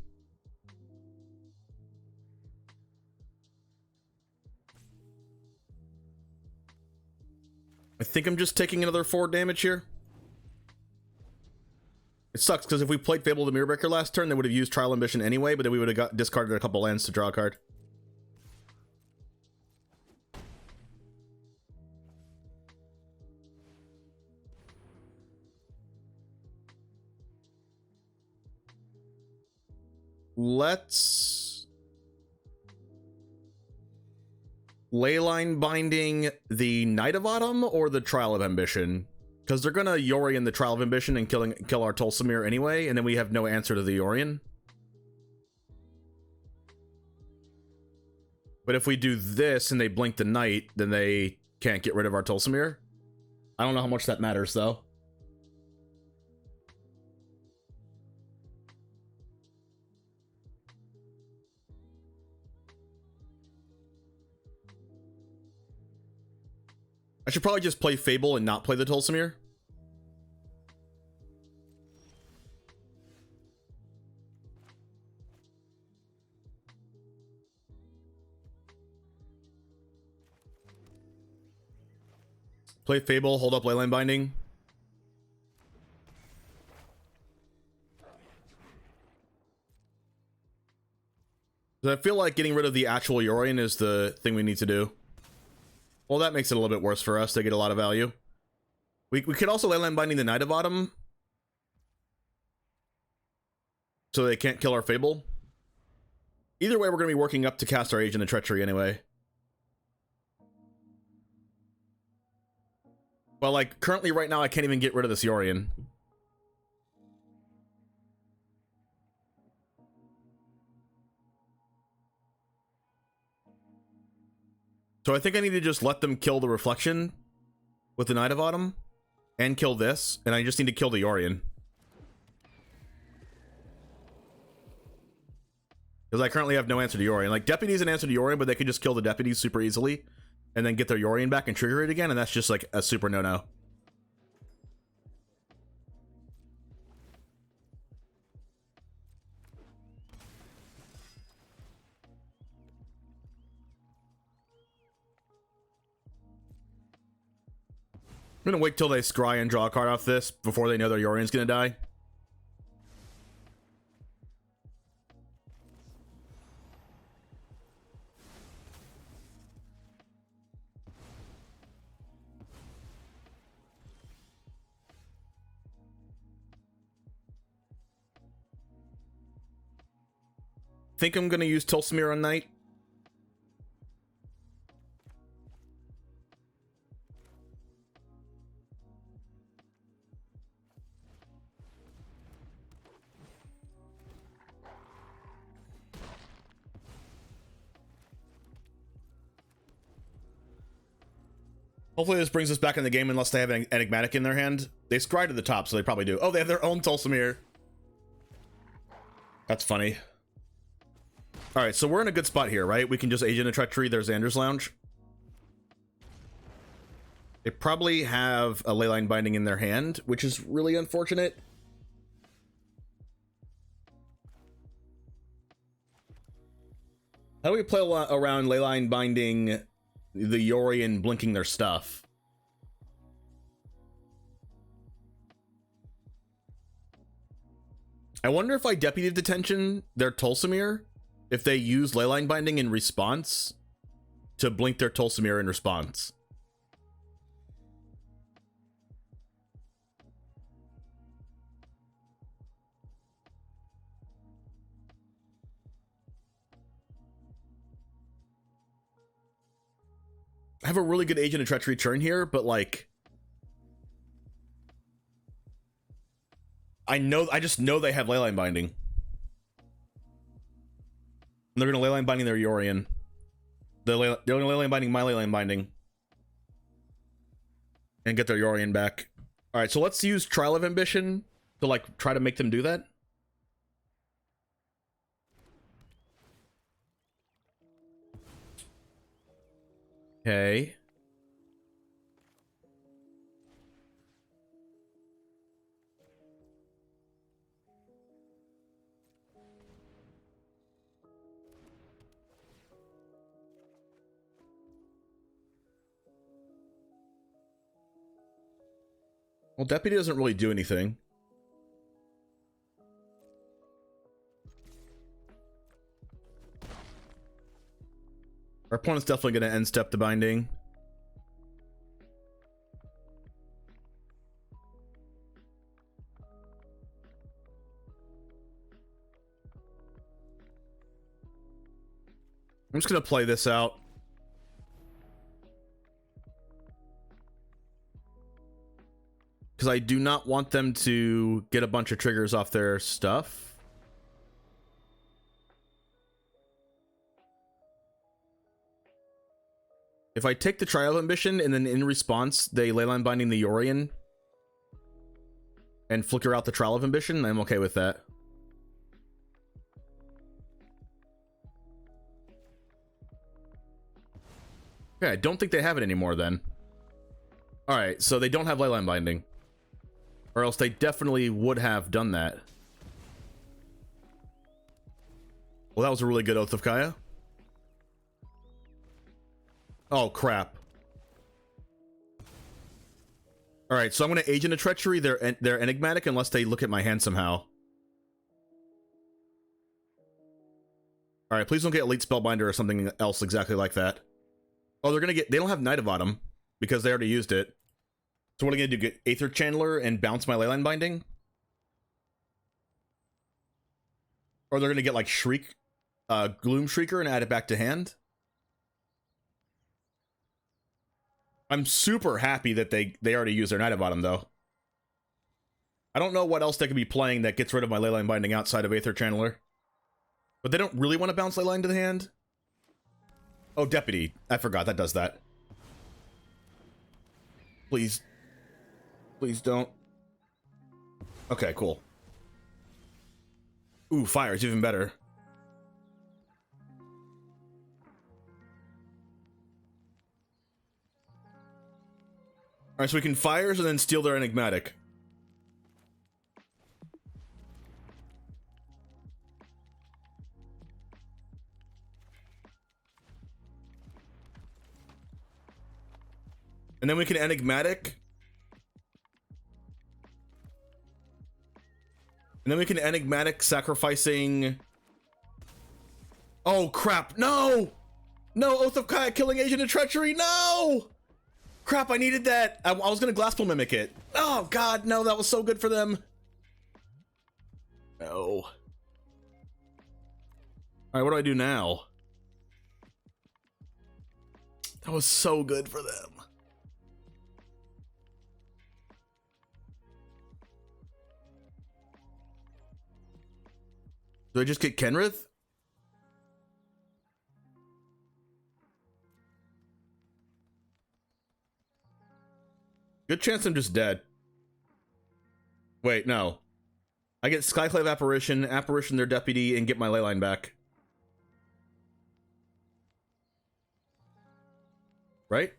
I think I'm just taking another 4 damage here. It sucks, because if we played Fable the Mirrorbreaker last turn, they would have used Trial Ambition anyway, but then we would have discarded a couple lands to draw a card. Let's Leyline Binding the Night of Autumn or the Trial of Ambition, because they're gonna Yorion the Trial of Ambition and kill our Tulsamir anyway, and then we have no answer to the Yorion. But if we do this and they blink the night, then they can't get rid of our Tulsamir. I don't know how much that matters though. I should probably just play Fable and not play the Tulsamir. Play Fable, hold up Leyline Binding. I feel like getting rid of the actual Yorion is the thing we need to do. Well, that makes it a little bit worse for us. They get a lot of value. We could also Leyline Binding the Night of Autumn, so they can't kill our Fable. Either way, we're going to be working up to cast our Agent of Treachery anyway. Well, like, currently right now, I can't even get rid of this Yorion. So I think I need to just let them kill the Reflection with the Knight of Autumn and kill this, and I just need to kill the Yorion. Because I currently have no answer to Yorion. Like, Deputy's an answer to Yorion, but they could just kill the Deputies super easily and then get their Yorion back and trigger it again, and that's just like a super no-no. I'm gonna wait till they scry and draw a card off this before they know their Yorion's gonna die. Think I'm gonna use Tulsimir on Knight. Hopefully this brings us back in the game unless they have an Enigmatic in their hand. They scry to the top, so they probably do. Oh, they have their own Tulsimir. That's funny. Alright, so we're in a good spot here, right? We can just Agent of Treachery. There's Xander's Lounge. They probably have a Leyline Binding in their hand, which is really unfortunate. How do we play around Leyline Binding the Yorion blinking their stuff? I wonder if I Deputy Detention their Tulsimir, if they use Leyline Binding in response to blink their Tulsimir in response. I have a really good Agent of Treachery turn here, but like, I just know they have Leyline Binding. And they're gonna Leyline Binding their Yorion. They're gonna Leyline Binding my Leyline Binding. And get their Yorion back. Alright, so let's use Trial of Ambition to like try to make them do that. Okay. Well, Deputy doesn't really do anything. Our opponent's definitely going to end step the binding. I'm just going to play this out. Because I do not want them to get a bunch of triggers off their stuff. If I take the Trial Ambition and then in response they Leyline Binding the Yorion and flicker out the Trial of Ambition, I'm okay with that. Okay, I don't think they have it anymore then. Alright, so they don't have Leyline Binding. Or else they definitely would have done that. Well, that was a really good Oath of Kaya. Oh, crap. Alright, so I'm going to Agent of Treachery. They're enigmatic unless they look at my hand somehow. Alright, please don't get Elite Spellbinder or something else exactly like that. Oh, they're going to get... They don't have Knight of Autumn because they already used it. So what are they going to do? Get Aether Channeler and bounce my Leyline Binding? Or they're going to get like Shriek, Gloom Shrieker and add it back to hand? I'm super happy that they already used their Knight of Autumn, though. I don't know what else they could be playing that gets rid of my Leyline Binding outside of Aether Channeler. But they don't really want to bounce Leyline to the hand. Oh, Deputy. I forgot that does that. Please. Please don't. Okay, cool. Ooh, fire is even better. Alright, so we can fires and then steal their Enigmatic. And then we can Enigmatic. And then we can Enigmatic sacrificing... Oh, crap. No! No, Oath of Kaya killing Agent of Treachery. No! Crap, I needed that. I was going to Glasspool Mimic it. Oh, God, no, that was so good for them. No. All right, what do I do now? That was so good for them. Do I just get Kenrith? Good chance I'm just dead. Wait, no. I get Skyclave Apparition, Apparition their Deputy, and get my Leyline back. Right?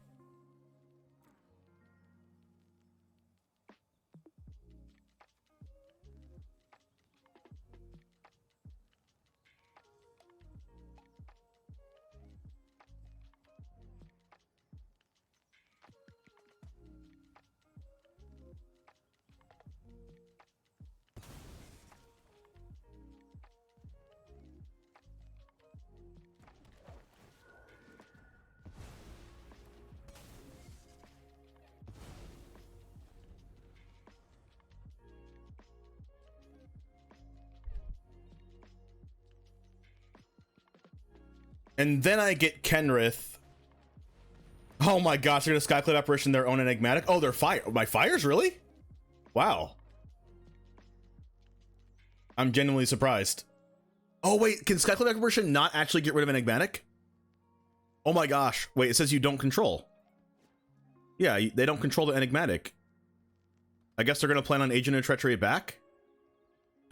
And then I get Kenrith. Oh my gosh, they're gonna Skyclave Apparition their own Enigmatic. Oh, they're fire. My fires, really? Wow. I'm genuinely surprised. Oh wait, can Skyclave Apparition not actually get rid of Enigmatic? Oh my gosh. Wait, it says you don't control. Yeah, they don't control the Enigmatic. I guess they're gonna plan on Agent of Treachery back?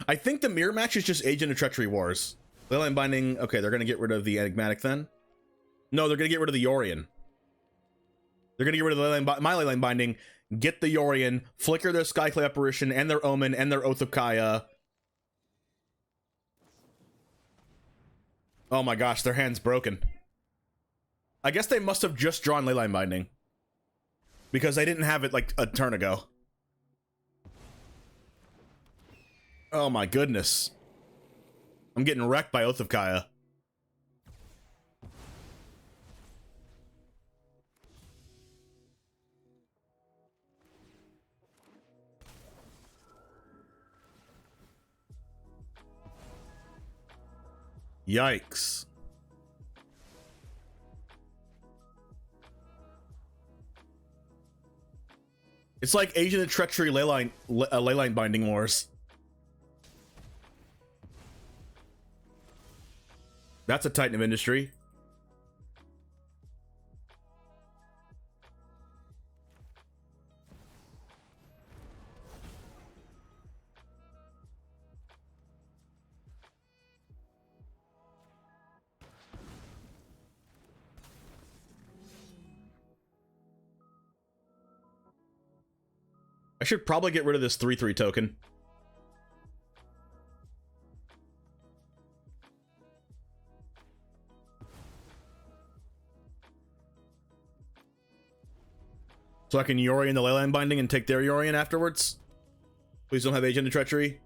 I think the mirror match is just Agent of Treachery Wars. Leyline Binding, okay, they're gonna get rid of the Enigmatic then? No, they're gonna get rid of the Yorion. They're gonna get rid of the my Leyline Binding, get the Yorion, flicker their Skyclave Apparition and their Omen and their Oath of Kaya. Oh my gosh, their hand's broken. I guess they must have just drawn Leyline Binding. Because I didn't have it like a turn ago. Oh my goodness. I'm getting wrecked by Oath of Kaya. Yikes. It's like Agent of Treachery Leyline Binding Wars. That's a Titan of Industry. I should probably get rid of this 3/3 token. So I can Yorion the Leyline Binding and take their Yorion afterwards? Please don't have Agent of Treachery.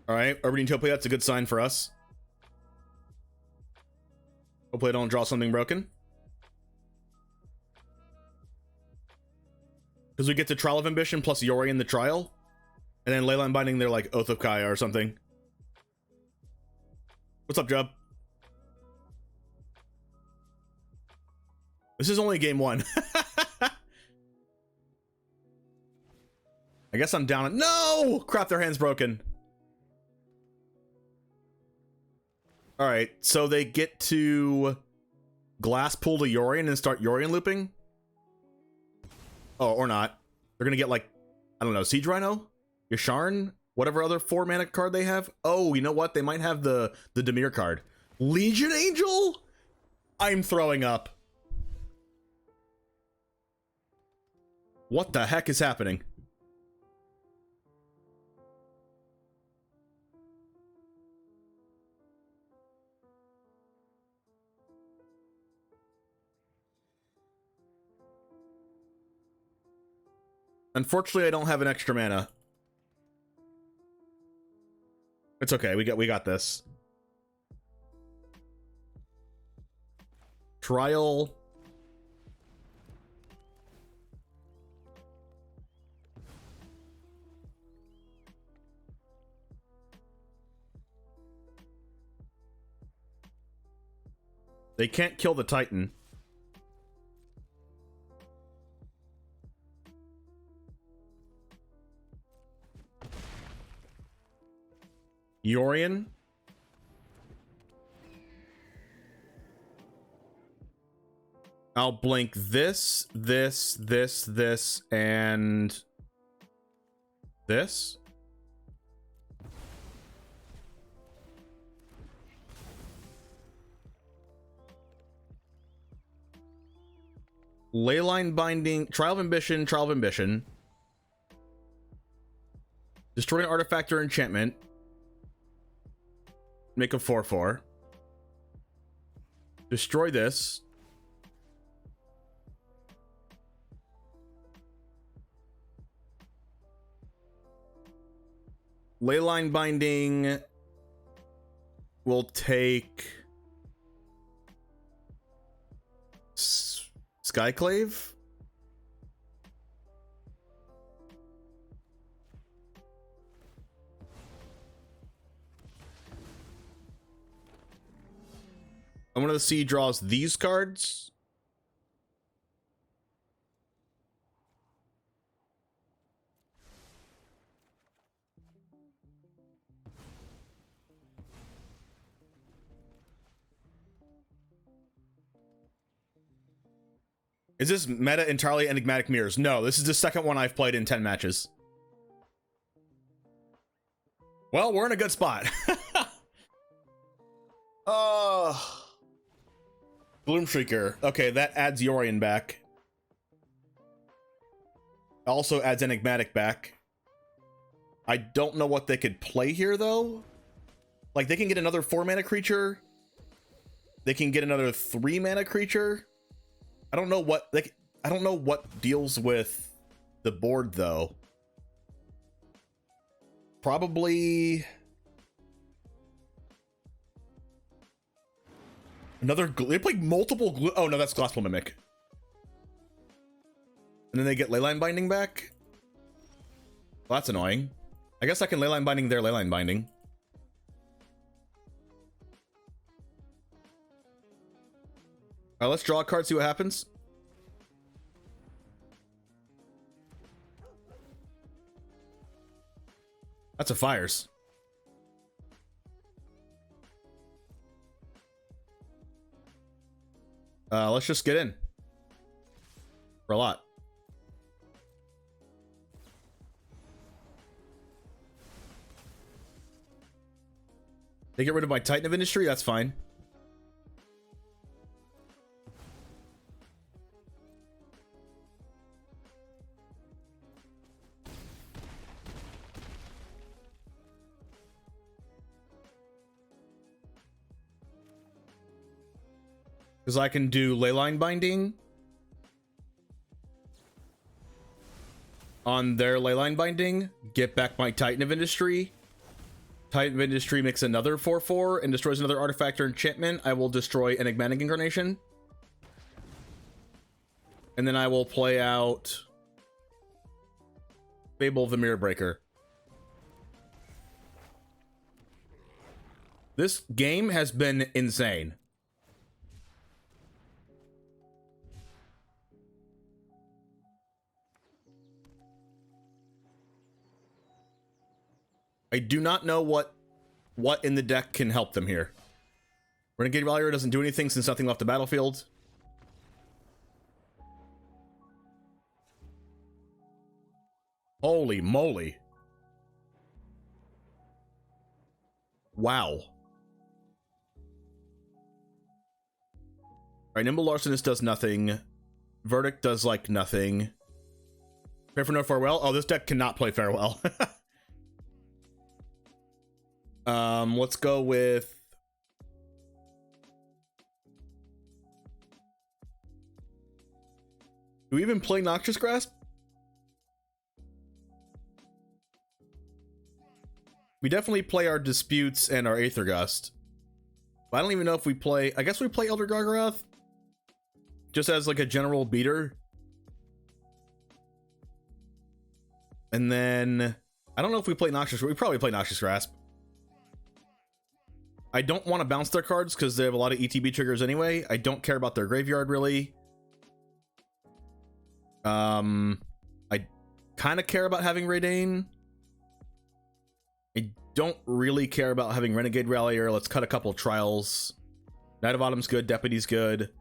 Alright, Orbiting Utopia, that's a good sign for us. Hopefully I don't draw something broken. Because we get to Trial of Ambition plus Yorion the Trial. And then Leyline Binding their like Oath of Kaya or something. What's up, Jub? This is only game 1. I guess I'm down. No! Crap, their hand's broken. Alright, so they get to glass pull to Yorion and start Yorion looping? Oh, or not. They're gonna get, like, I don't know, Siege Rhino? Yasharn? Whatever other 4-mana card they have? Oh, you know what? They might have the Dimir card. Legion Angel? I'm throwing up. What the heck is happening? Unfortunately, I don't have an extra mana. It's okay. We got this. Trial. They can't kill the Titan. Yorion. I'll blink this, and this. Leyline Binding, Trial of Ambition, Trial of Ambition. Destroy an artifact or enchantment. Make a 4/4. Destroy this. Leyline Binding will take Skyclave. I'm gonna see draws these cards. Is this meta entirely Enigmatic Mirrors? No, this is the second one I've played in 10 matches. Well, we're in a good spot. Gloomshrieker. Okay, that adds Yorion back. Also adds Enigmatic back. I don't know what they could play here, though. Like, they can get another 4-mana creature. They can get another 3-mana creature. I don't know what I don't know what deals with the board, though. Probably another. They play multiple. Oh no, that's Glasspool Mimic. And then they get Leyline Binding back. Well, that's annoying. I guess I can Leyline Binding their Leyline Binding. Alright, let's draw a card, see what happens. That's a Fires. Let's just get in. For a lot. They get rid of my Titan of Industry, that's fine. Because I can do Leyline Binding on their Leyline Binding, get back my Titan of Industry. Titan of Industry makes another 4/4 and destroys another artifact or enchantment. I will destroy Enigmatic Incarnation. And then I will play out Fable of the Mirror Breaker. This game has been insane. I do not know what in the deck can help them here. Renegade Rallier doesn't do anything since nothing left the battlefield. Holy moly. Wow. Alright, Nimble Larcenist does nothing. Verdict does, like, nothing. Pray for no farewell. Oh, this deck cannot play farewell. Let's go with... Do we even play Noxious Grasp? We definitely play our Disputes and our Aether Gust. But I don't even know if we play... I guess we play Elder Gargaroth? Just as, like, a general beater. And then... I don't know if we play Noxious... We probably play Noxious Grasp. I don't want to bounce their cards because they have a lot of ETB triggers anyway. I don't care about their graveyard, really. I kind of care about having Raidane. I don't really care about having Renegade Rallier. Let's cut a couple trials. Knight of Autumn's good. Deputy's good.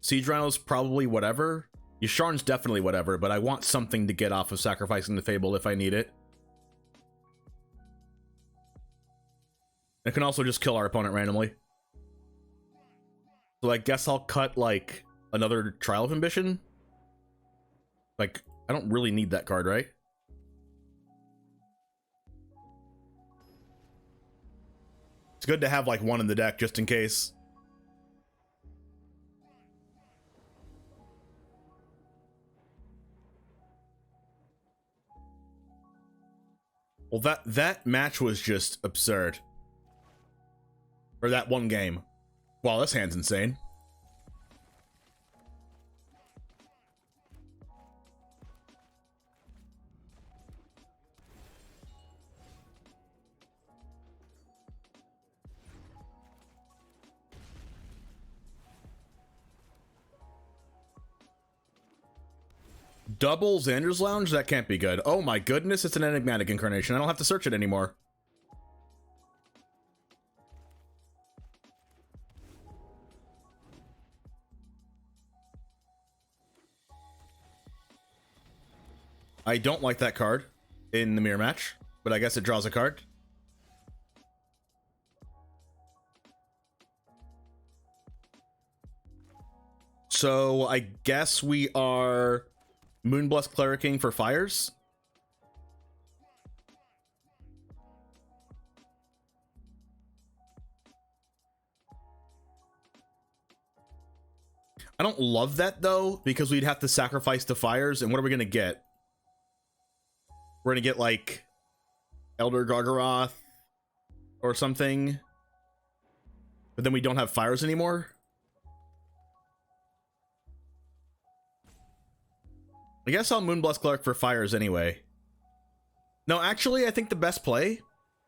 Siege Rhino's probably whatever. Yasharn's definitely whatever, but I want something to get off of sacrificing the Fable if I need it. It can also just kill our opponent randomly. So I guess I'll cut, like, another Trial of Ambition. Like, I don't really need that card, right? It's good to have, like, one in the deck just in case. Well, that match was just absurd. Or that one game. Wow, this hand's insane. Double Xander's Lounge? That can't be good. Oh my goodness, it's an enigmatic incarnation. I don't have to search it anymore. I don't like that card in the mirror match, but I guess it draws a card. So I guess we are Moonblessed Clericing for fires. I don't love that though, because we'd have to sacrifice the fires, and what are we gonna get? We're gonna get like Elder Gargaroth or something, but then we don't have fires anymore. I guess I'll Moonblessed Cleric for fires anyway. No, actually, I think the best play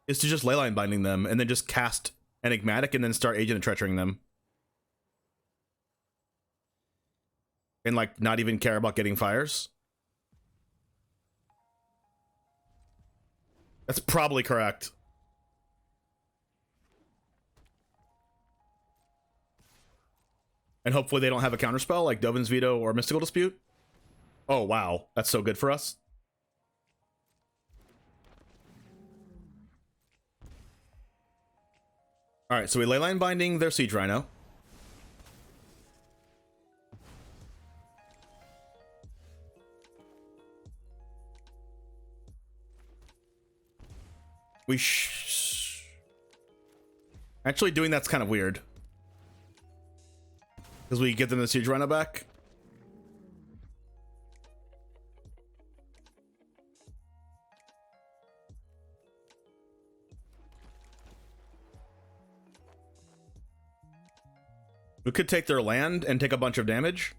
is to just Leyline Binding them and then just cast Enigmatic and then start Agent of Treacherying them. And, like, not even care about getting fires. That's probably correct. And hopefully they don't have a counterspell like Dovin's Veto or Mystical Dispute. Oh, wow. That's so good for us. Alright, so we Leyline Binding their Siege Rhino. Actually, doing that's kind of weird. Because we get them the Siege Rhino back. We could take their land and take a bunch of damage.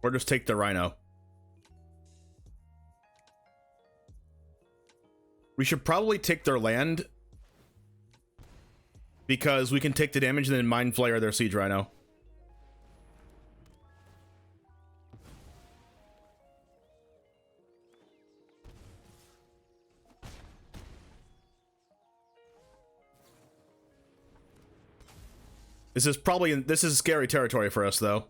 Or just take the Rhino. We should probably take their land, because we can take the damage and then Mind Flayer their Siege Rhino. This is scary territory for us, though.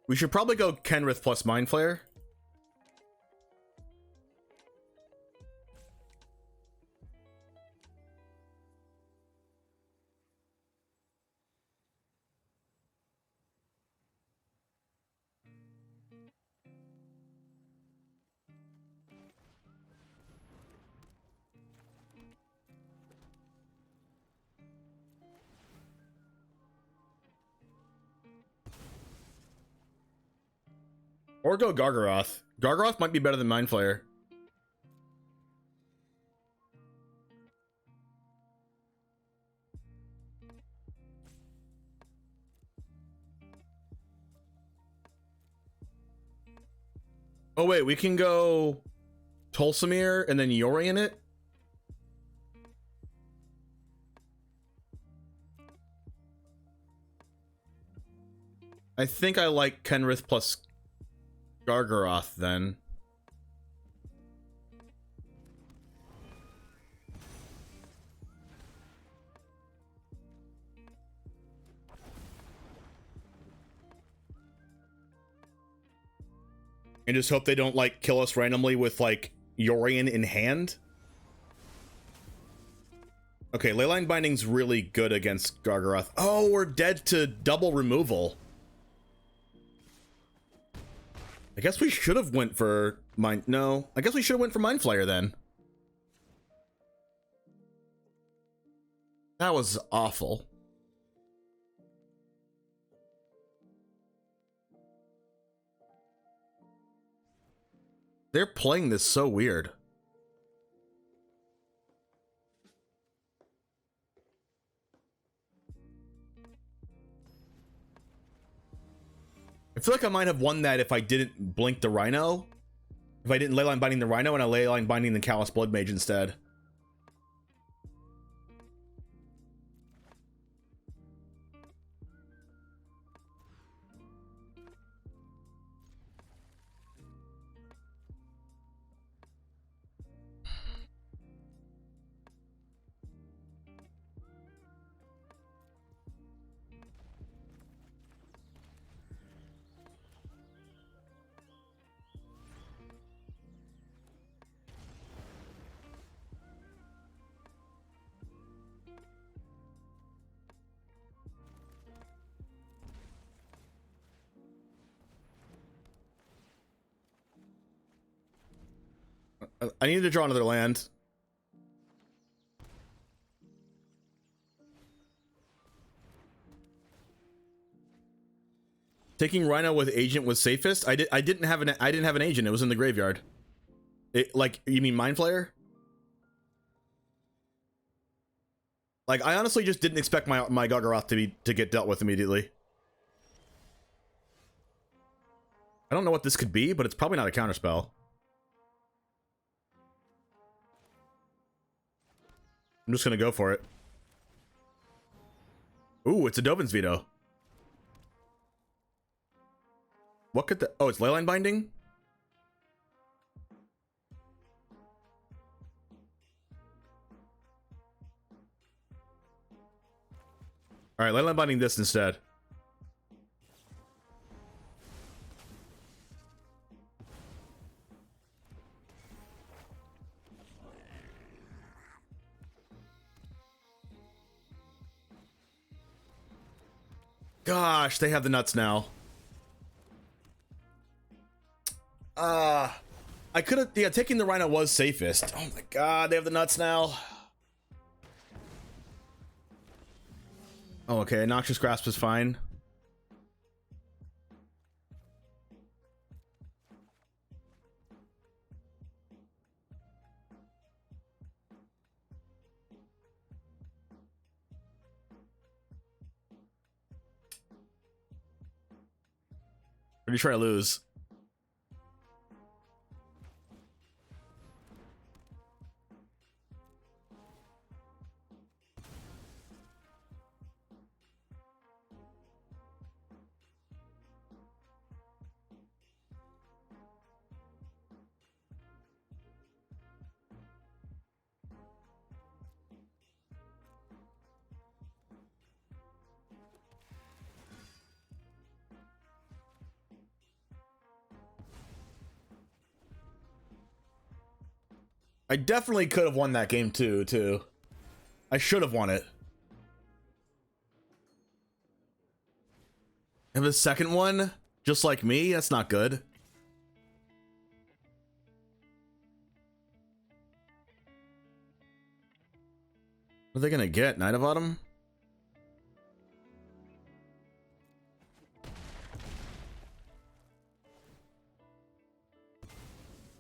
We should probably go Kenrith plus Mind Flayer. Or go Gargaroth. Gargaroth might be better than Mind Flayer. Oh wait, we can go Tolsimir and then Yori in it? I think I like Kenrith plus Gargaroth then. And just hope they don't like kill us randomly with like Yorion in hand. Okay, Leyline Binding's really good against Gargaroth. Oh, we're dead to double removal. I guess we should have went for Mind... No. I guess we should have went for Mind Flayer then. That was awful. They're playing this so weird. I feel like I might have won that if I didn't blink the Rhino. If I didn't Leyline Binding the Rhino and I Leyline Binding the Callous Blood Mage instead. I need to draw another land. Taking Rhino with Agent was safest. I didn't have an agent. It was in the graveyard. Like, you mean Mind Flayer? Like, I honestly just didn't expect my Gargaroth to get dealt with immediately. I don't know what this could be, but it's probably not a counterspell. I'm just gonna go for it. Ooh, it's a Dovin's Veto. What could the... Oh, it's Leyline Binding? Alright, Leyline Binding this instead. Gosh, they have the nuts now. I could have... Yeah, taking the Rhino was safest. Oh my god, they have the nuts now. Oh, okay, Noxious Grasp is fine. you try to lose? I definitely could have won that game too. I should have won it. And the second one, just like me, that's not good. What are they gonna get? Knight of Autumn?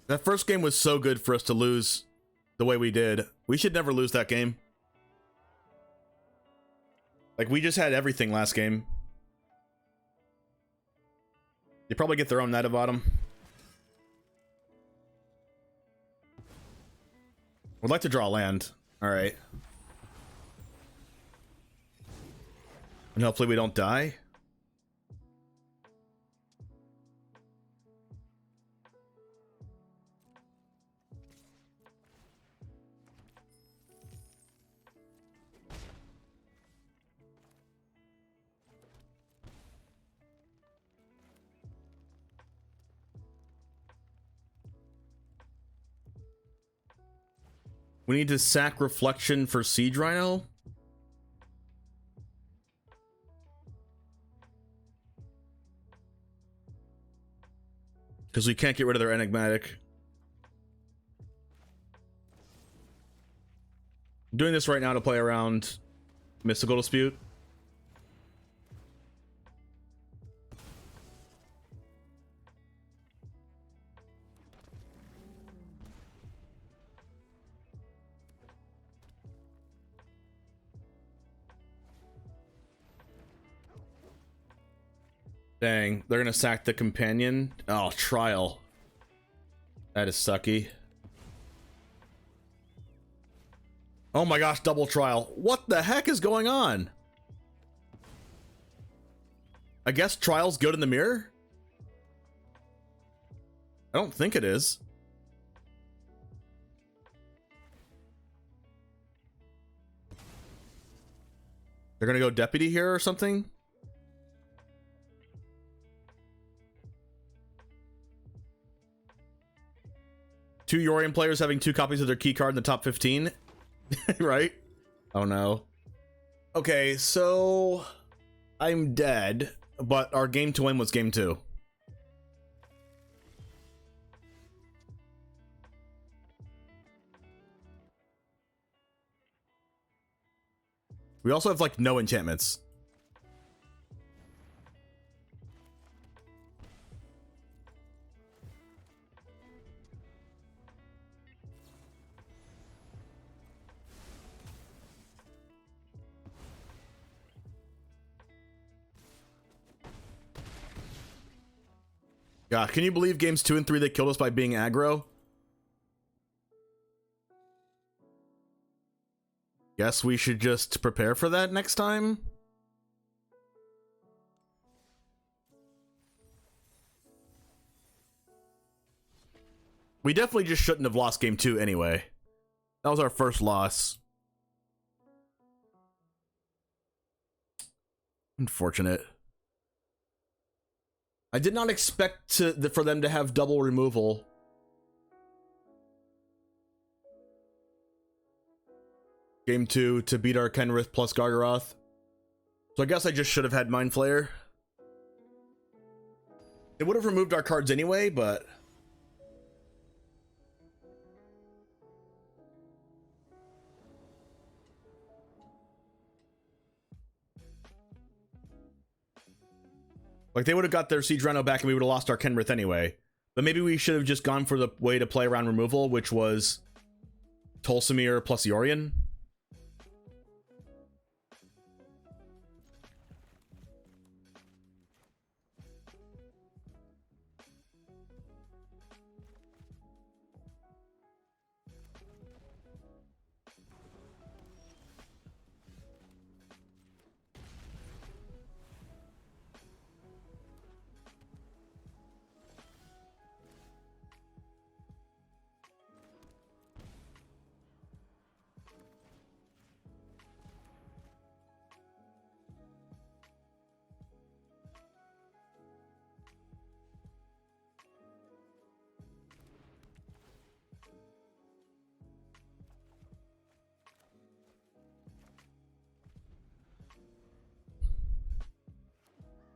That first game was so good for us to lose the way we did. We should never lose that game. Like, we just had everything last game. They probably get their own Knight of Autumn. Would like to draw land. Alright. And hopefully we don't die. We need to sack Reflection for Siege Rhino. Because we can't get rid of their Enigmatic. I'm doing this right now to play around Mystical Dispute. Dang, they're gonna sack the companion. Oh, trial. That is sucky. Oh my gosh, double trial. What the heck is going on? I guess trial's good in the mirror? I don't think it is. They're gonna go deputy here or something? Two Yorion players having 2 copies of their key card in the top 15. Right? Oh no. Okay, so I'm dead, but our game to win was game 2. We also have like no enchantments. God, can you believe games 2 and 3 they killed us by being aggro? Guess we should just prepare for that next time? We definitely just shouldn't have lost game 2 anyway. That was our first loss. Unfortunate. I did not expect for them to have double removal. Game 2 to beat our Kenrith plus Gargaroth. So I guess I just should have had Mind Flayer. It would have removed our cards anyway, but... like, they would have got their Siege Rhino back and we would have lost our Kenrith anyway. But maybe we should have just gone for the way to play around removal, which was Tolsimir plus Yorion.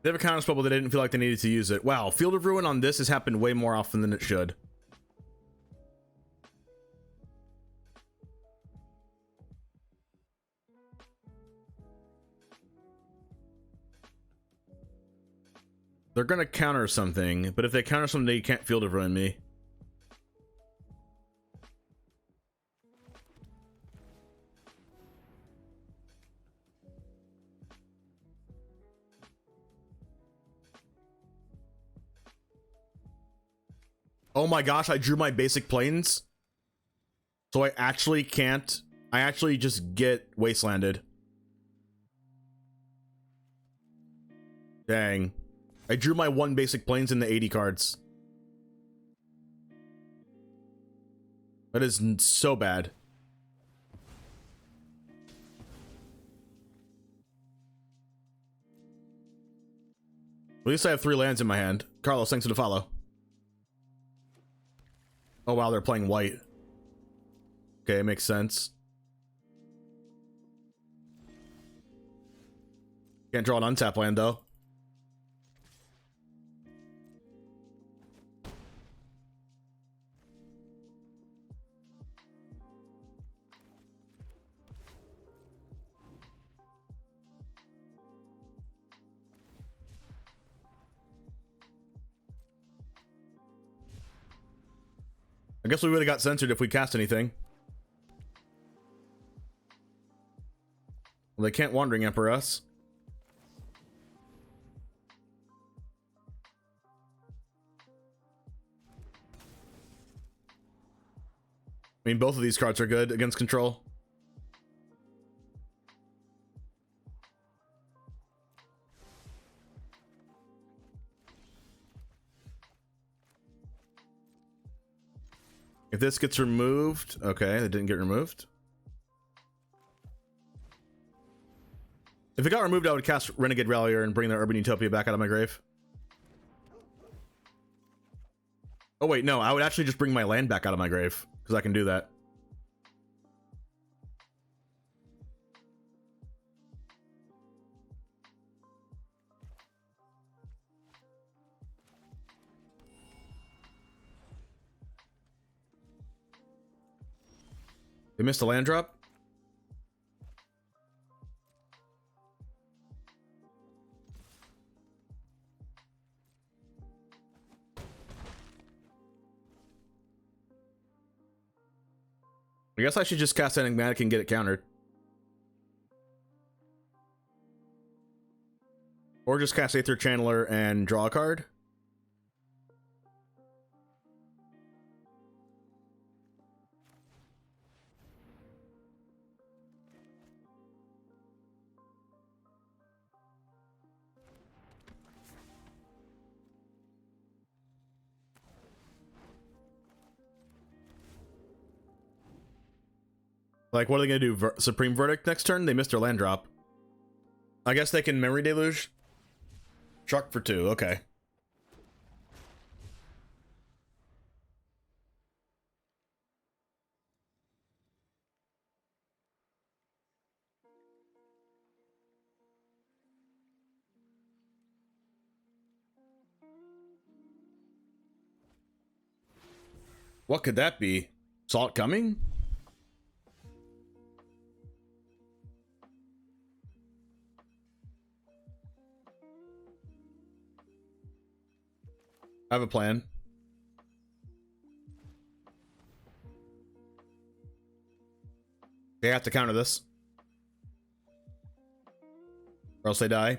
They have a counter spell, but they didn't feel like they needed to use it. Wow, Field of Ruin on this has happened way more often than it should. They're gonna counter something, but if they counter something, you can't Field of Ruin me. Oh my gosh, I drew my basic planes. So I actually can't. I actually just get wastelanded. Dang. I drew my 1 basic planes in the 80 cards. That is so bad. At least I have 3 lands in my hand. Carlos, thanks for the follow. Oh wow, they're playing white. Okay, it makes sense. Can't draw an untap land though. I guess we would have got censored if we cast anything. Well, they can't Wandering Emperor us. I mean, both of these cards are good against control. If this gets removed, okay, it didn't get removed. If it got removed, I would cast Renegade Rallier and bring the Urban Utopia back out of my grave. Oh wait, no, I would actually just bring my land back out of my grave, because I can do that. They missed a land drop. I guess I should just cast Enigmatic and get it countered. Or just cast Aether Channeler and draw a card. Like, what are they gonna do? Supreme Verdict next turn? They missed their land drop. I guess they can Memory Deluge. Truck for 2, okay. What could that be? Saw it coming? I have a plan. They have to counter this, or else they die.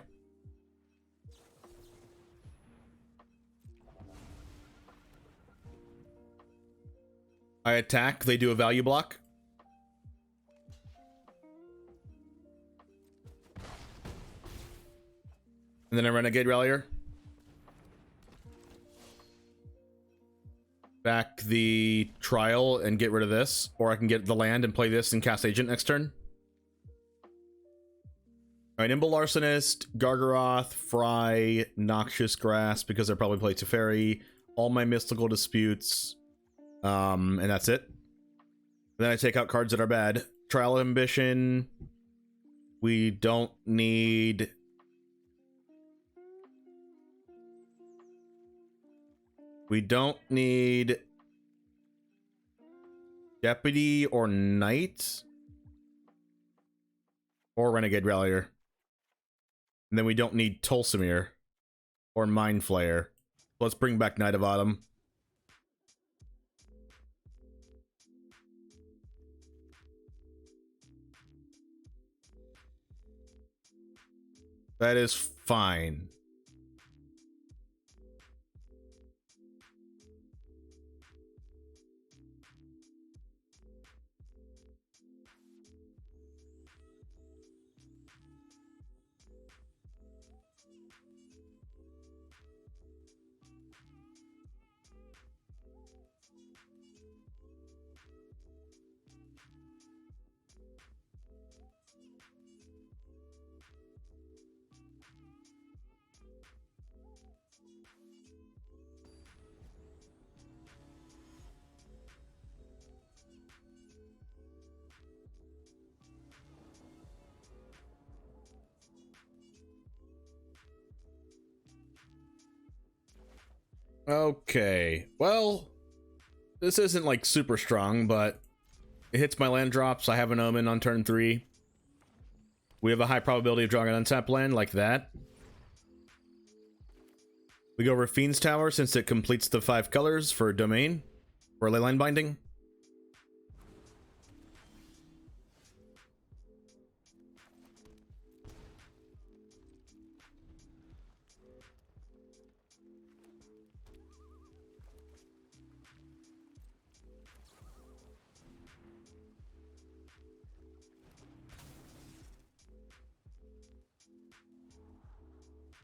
I attack, they do a value block. And then I Renegade Rallier. Back the Trial and get rid of this, or I can get the land and play this and cast Agent next turn. Alright, Nimble Arsonist, Gargaroth, Fry, Noxious Grass, because I probably play Teferi, all my Mystical Disputes, and that's it. Then I take out cards that are bad. Trial of Ambition. We don't need We don't need Deputy or Knight or Renegade Rallier. And then we don't need Tulsimir or Mind Flayer. Let's bring back Knight of Autumn. That is fine. Okay, well, this isn't like super strong, but it hits my land drops. I have an Omen on turn 3. We have a high probability of drawing an untapped land like that. We go over Fiend's Tower since it completes the 5 colors for Domain or Leyline Binding.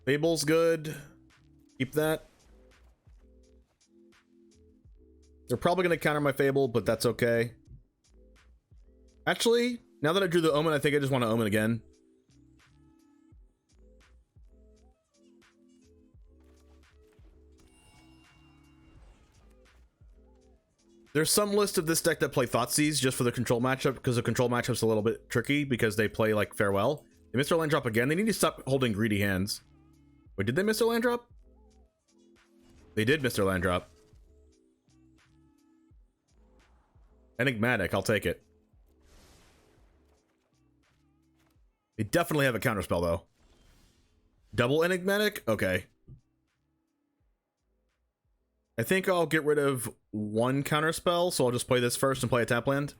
Fable's good. Keep that. They're probably going to counter my Fable, but that's okay. Actually, now that I drew the Omen, I think I just want to Omen again. There's some list of this deck that play Thoughtseize just for the control matchup, because the control matchup's a little bit tricky because they play like Farewell. They missed their land drop again. They need to stop holding greedy hands. Wait, did they miss their land drop? They did miss their land drop. Enigmatic, I'll take it. They definitely have a counterspell, though. Double Enigmatic? Okay. I think I'll get rid of one counterspell, so I'll just play this first and play a tap land.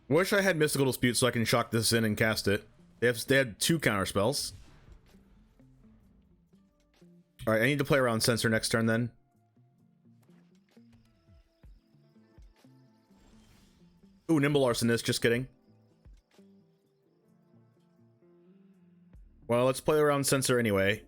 Wish I had Mystical Dispute so I can shock this in and cast it. They had 2 counterspells. Alright, I need to play around Censor next turn then. Ooh, Nimble Arsonist, just kidding. Well, let's play around Censor anyway.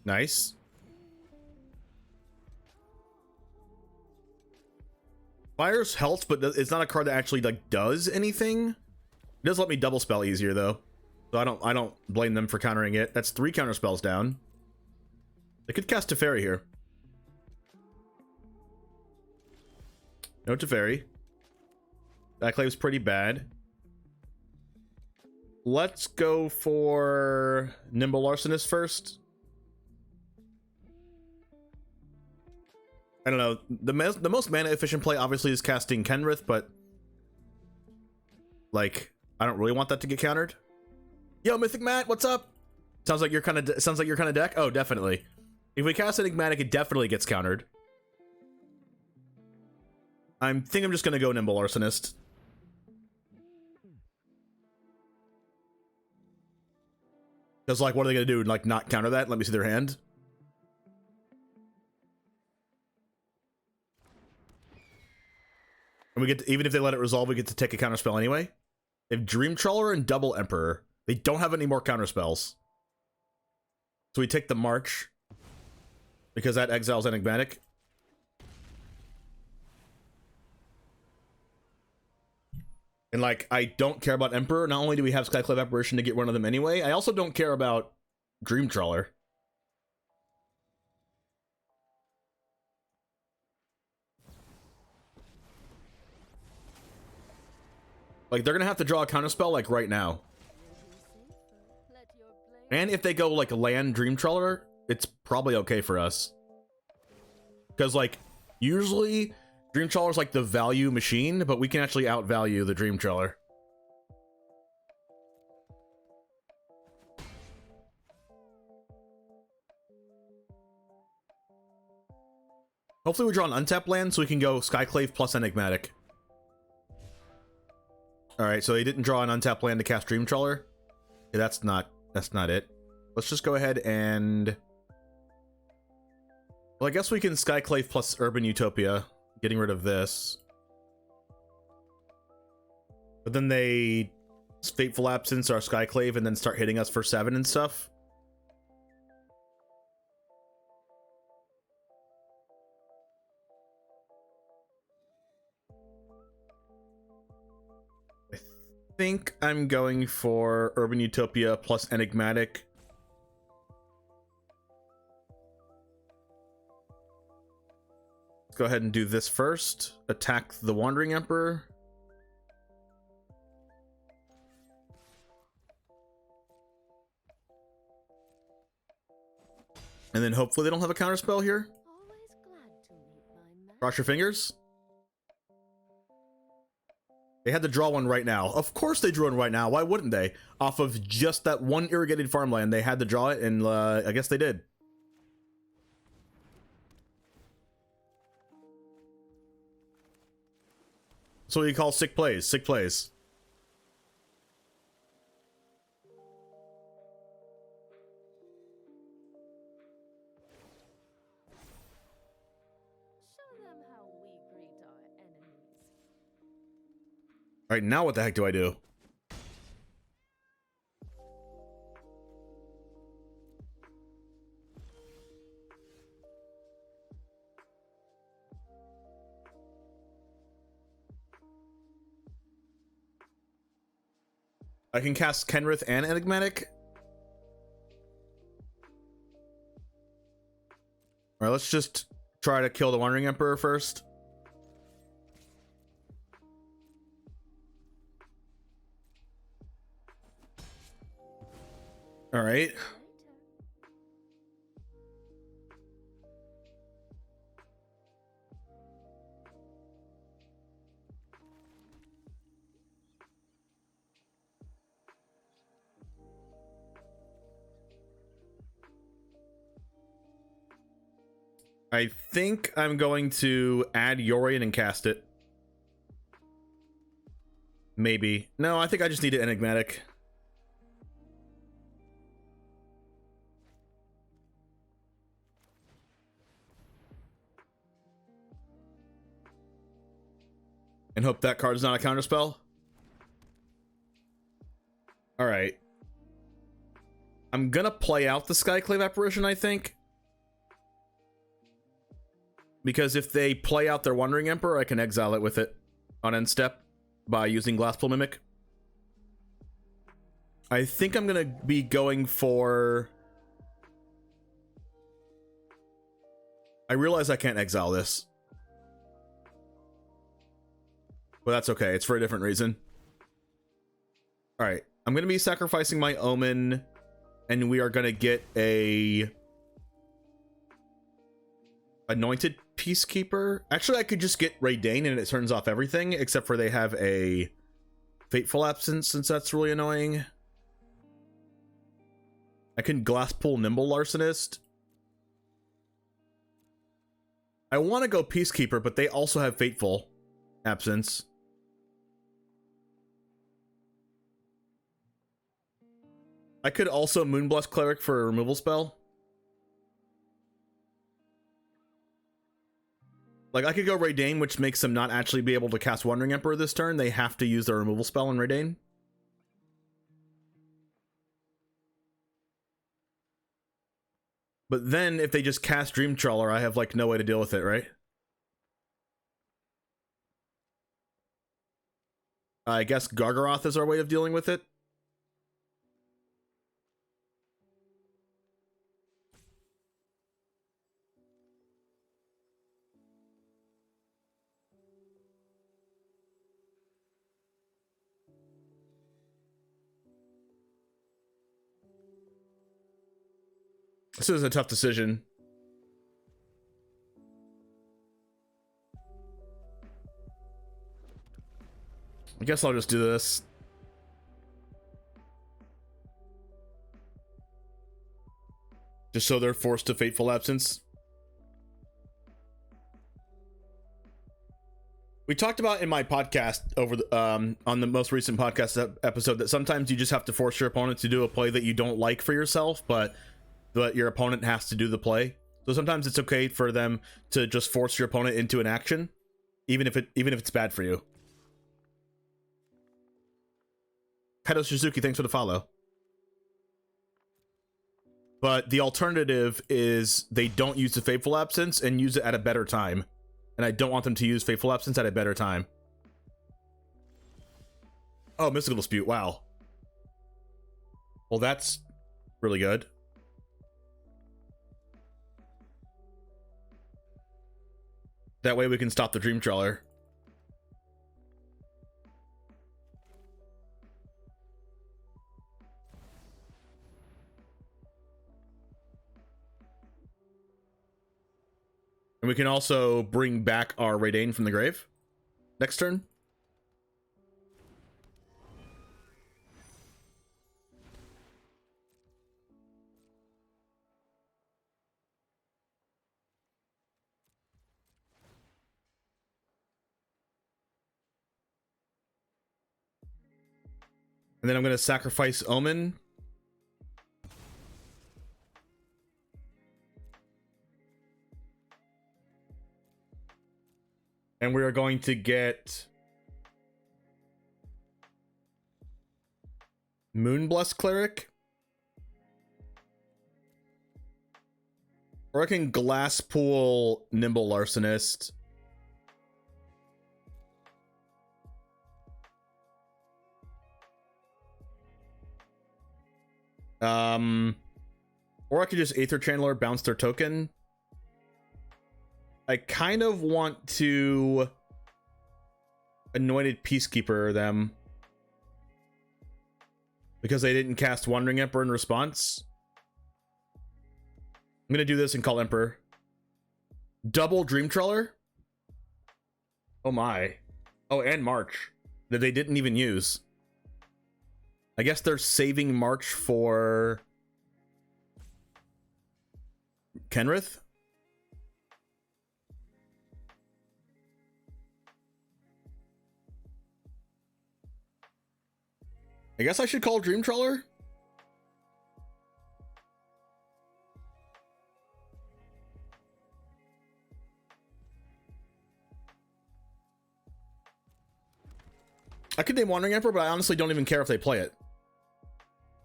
Nice. Fire's helps, but it's not a card that actually like does anything. It does let me double spell easier though, so I don't blame them for countering it. That's 3 counter spells down. They could cast Teferi here. No Teferi. That claim's pretty bad. Let's go for Nimble Arsonist first. I don't know. The most mana efficient play obviously is casting Kenrith, but like I don't really want that to get countered. Yo, Mythic Matt, what's up? Sounds like your kind of deck. Oh, definitely. If we cast Enigmatic, it definitely gets countered. I think I'm just gonna go Nimble Arsonist. Because like, what are they gonna do? Like, not counter that? Let me see their hand. And we get to, even if they let it resolve, we get to take a counterspell anyway. They have Dream Trawler and Double Emperor. They don't have any more counterspells. So we take the March. because that exiles Enigmatic. And like, I don't care about Emperor. Not only do we have Skyclave Apparition to get one of them anyway, I also don't care about Dream Trawler. Like, they're gonna have to draw a counterspell like right now. Let your blade And if they go like land Dream Trawler, it's probably okay for us. Because like, usually Dream Trawler's like the value machine, but we can actually outvalue the Dream Trawler. Hopefully we draw an untapped land so we can go Skyclave plus Enigmatic. Alright, so they didn't draw an untapped land to cast Dream Trawler. Yeah, that's not it. Let's just go ahead and... Well, I guess we can Skyclave plus Urban Utopia, getting rid of this. But then they Fateful Absence our Skyclave and then start hitting us for 7 and stuff. I think I'm going for Urban Utopia plus Enigmatic. Let's go ahead and do this first. Attack the Wandering Emperor. And then hopefully they don't have a counterspell here. always glad to meet my man. Cross your fingers. They had to draw one right now. Of course they drew one right now. Why wouldn't they? Off of just that one irrigated farmland, they had to draw it, and I guess they did. So what you call sick plays. Sick plays. Show them how we greet our enemies. All right, now what the heck do I do? I can cast Kenrith and Enigmatic. All right, let's just try to kill the Wandering Emperor first. All right. I think I'm going to add Yorion and cast it. Maybe. No, I think I just need an Enigmatic. And hope that card is not a counterspell. Alright. I'm gonna play out the Skyclave Apparition, I think. Because if they play out their Wandering Emperor, I can exile it with it on end step by using Glasspool Mimic. I think I'm gonna be going for... I realize I can't exile this. But that's okay, it's for a different reason. Alright, I'm gonna be sacrificing my Omen, and we are gonna get a... Anointed Peacekeeper. Actually, I could just get Raydane and it turns off everything, except for they have a Fateful Absence, since that's really annoying. I can Glasspool Nimble Larcenist. I want to go Peacekeeper, but they also have Fateful Absence. I could also Moonblast Cleric for a removal spell. Like, I could go Raydane, which makes them not actually be able to cast Wandering Emperor this turn. They have to use their removal spell on Raydane. But then if they just cast Dream Trawler, I have like no way to deal with it, right? I guess Gargaroth is our way of dealing with it. This is a tough decision. I guess I'll just do this. Just so they're forced to Fateful Absence. We talked about in my podcast over the, on the most recent podcast episode that sometimes you just have to force your opponent to do a play that you don't like for yourself, but your opponent has to do the play. So sometimes it's okay for them to just force your opponent into an action, even if it's bad for you. Kaito Suzuki, thanks for the follow. But the alternative is they don't use the Fateful Absence and use it at a better time. And I don't want them to use Fateful Absence at a better time. Oh, Mystical Dispute, wow. Well, that's really good. That way we can stop the Dream Trawler. And we can also bring back our Raidane from the grave next turn. And then I'm going to sacrifice Omen. And we are going to get Moonbless Cleric. Or I can Glasspool Nimble Larcenist. Or I could just Aether Channeler, bounce their token. I kind of want to Anointed Peacekeeper them because they didn't cast Wandering Emperor in response. I'm gonna do this and call Emperor. Double Dream Trawler. Oh my. Oh, and March that they didn't even use. I guess they're saving March for Kenrith. I guess I should call Dream Trawler. I could name Wandering Emperor, but I honestly don't even care if they play it.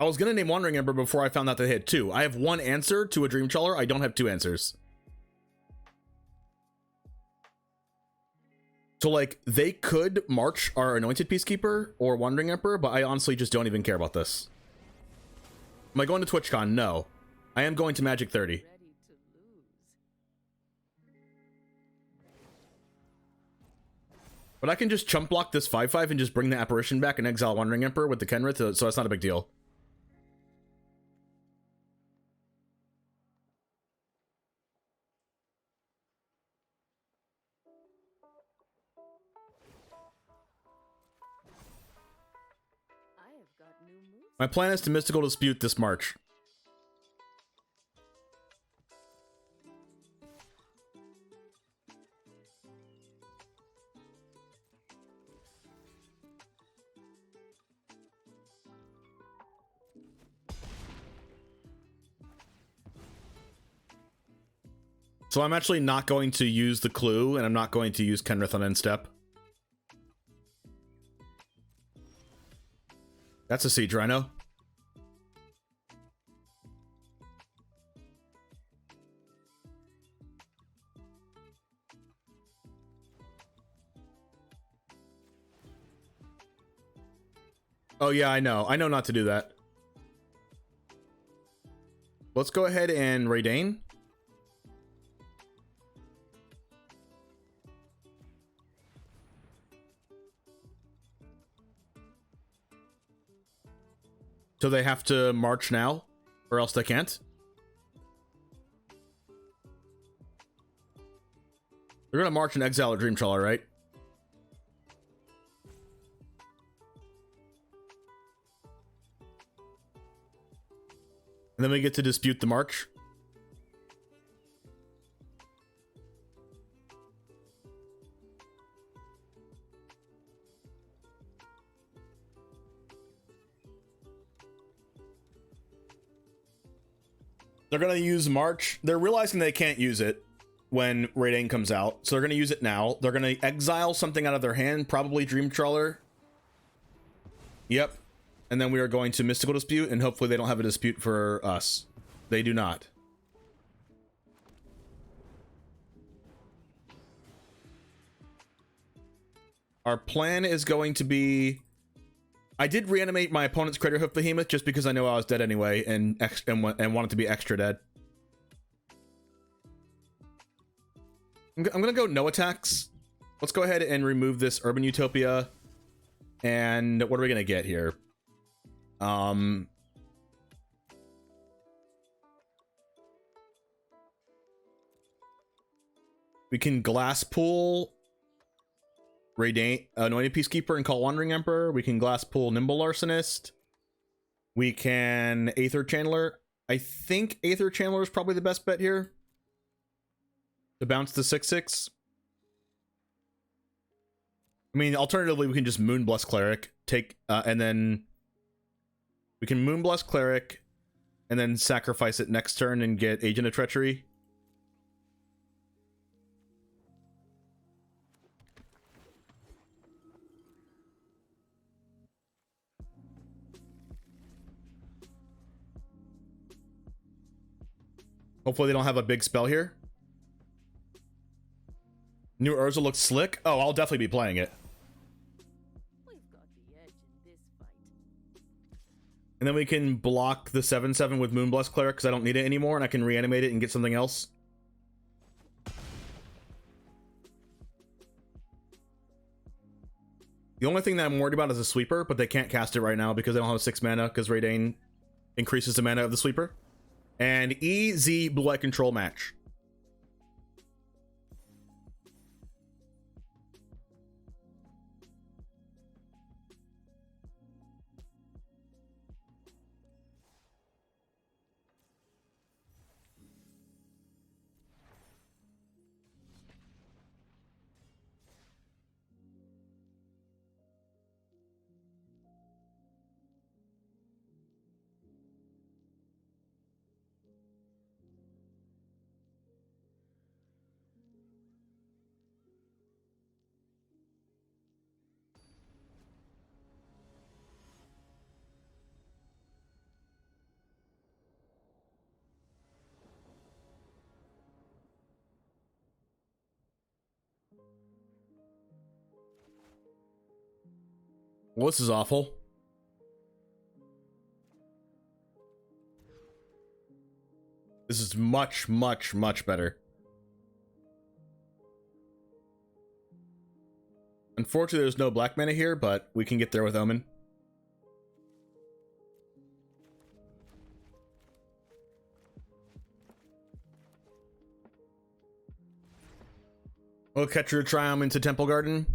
I was gonna name Wandering Emperor before I found out they had two. I have one answer to a Dream Trawler. I don't have two answers. So, like, they could March our Anointed Peacekeeper or Wandering Emperor, but I honestly just don't even care about this. Am I going to TwitchCon? No. I am going to Magic 30. But I can just chump block this 5/5 and just bring the Apparition back and exile Wandering Emperor with the Kenrith, so that's not a big deal. My plan is to Mystical Dispute this March. So I'm actually not going to use the clue, and I'm not going to use Kenrith on end step. That's a Siege Rhino. Oh yeah, I know not to do that. Let's go ahead and Raidane. So they have to march now, or else they can't. They're gonna march and exile a Dream Trawler, right? And then we get to dispute the march. They're going to use March. They're realizing they can't use it when Raidane comes out, so they're going to use it now. They're going to exile something out of their hand, probably Dream Trawler. Yep. And then we are going to Mystical Dispute, and hopefully they don't have a dispute for us. They do not. Our plan is going to be... I did reanimate my opponent's Crater Hoof Behemoth just because I know I was dead anyway and wanted to be extra dead. I'm gonna go no attacks. Let's go ahead and remove this Urban Utopia. And what are we gonna get here? We can Glass Pool Raidane, Anointed Peacekeeper, and call Wandering Emperor. We can Glass Pool Nimble Larcenist. We can Aether Channeler. I think Aether Channeler is probably the best bet here to bounce the 6/6. I mean, alternatively, we can just Moonbless Cleric, and then we can Moonbless Cleric, and then sacrifice it next turn and get Agent of Treachery. Hopefully they don't have a big spell here. New Urza looks slick. Oh, I'll definitely be playing it. We've got the edge in this fight. And then we can block the 7/7 with Moonbless Cleric because I don't need it anymore, and I can reanimate it and get something else. The only thing that I'm worried about is a sweeper, but they can't cast it right now because they don't have 6 mana because Raidane increases the mana of the sweeper. And EZ Blue Eye Control match. Well, this is awful. This is much, much, much better. Unfortunately, there's no black mana here, but we can get there with Omen. We'll catch your Triumph into Temple Garden.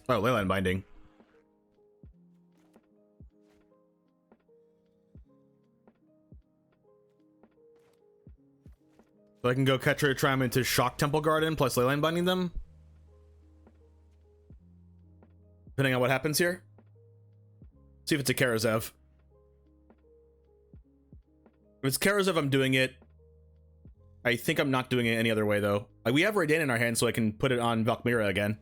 Oh, Leyline Binding. So I can go catch her Triumph into Shock Temple Garden plus Leyline Binding them. Depending on what happens here. See if it's a Karazev. If it's Karazev, I'm doing it. I think I'm not doing it any other way, though. Like, we have Raidane in our hand, so I can put it on Valkmira again.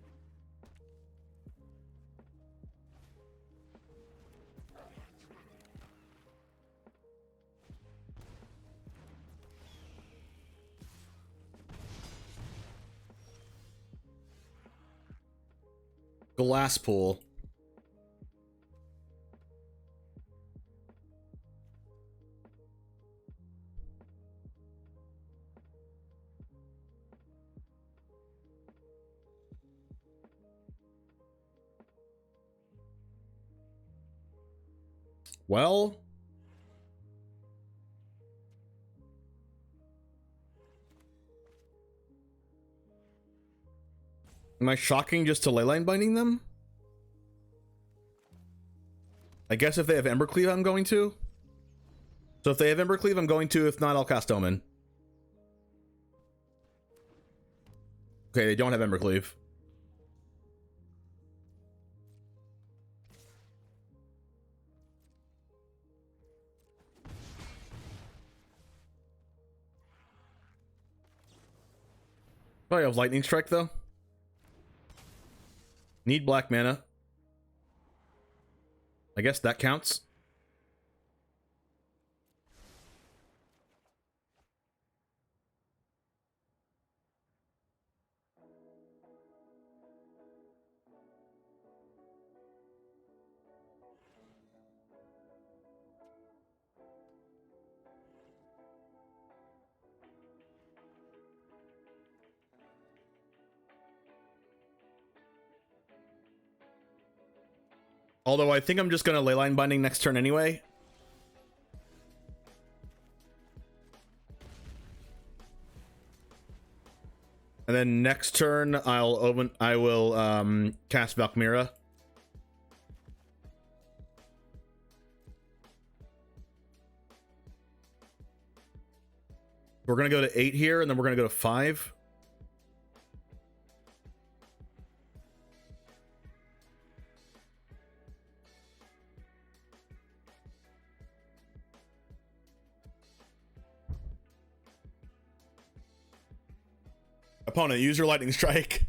Glass pool. Well, am I shocking just to leyline binding them? I guess if they have Embercleave, I'm going to. So if they have Embercleave, I'm going to. If not, I'll cast Omen. Okay, they don't have Embercleave. Oh, I have Lightning Strike, though. Need black mana. I guess that counts. Although I think I'm just going to Leyline Binding next turn anyway. And then next turn I will cast Valkmira. We're going to go to 8 here, and then we're going to go to 5. Opponent, use your Lightning Strike.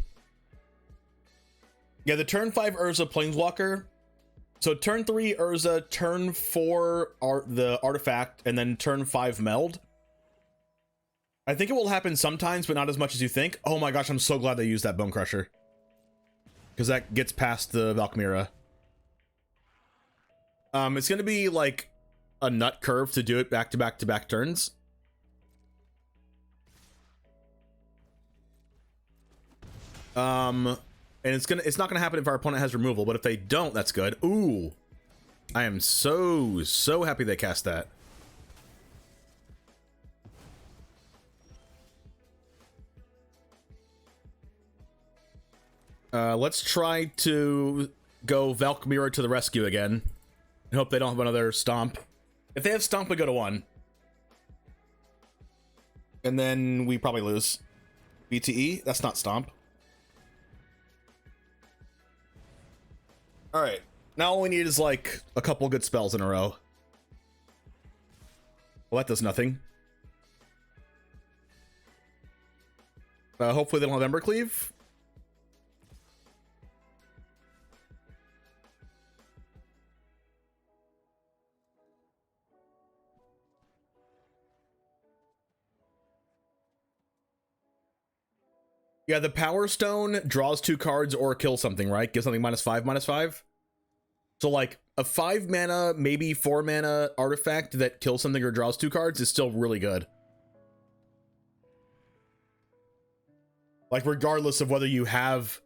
Yeah, the turn 5 Urza Planeswalker. So turn 3 Urza, turn 4 the Artifact, and then turn 5 Meld. I think it will happen sometimes, but not as much as you think. Oh my gosh, I'm so glad they used that Bone Crusher. Because that gets past the Valkmira. It's going to be like a nut curve to do it back to back to back turns. And it's not gonna happen if our opponent has removal, but if they don't, that's good. Ooh, I am so happy they cast that. Let's try to go Valkmira to the rescue again. I hope they don't have another Stomp. If they have Stomp, we go to 1. And then we probably lose. BTE, that's not Stomp. Alright, now all we need is like a couple good spells in a row. Well, that does nothing. Hopefully they don't have Embercleave. Yeah, the Power Stone draws 2 cards or kills something, right? Gives something -5/-5. So like a 5 mana, maybe 4 mana artifact that kills something or draws 2 cards is still really good. Like regardless of whether you have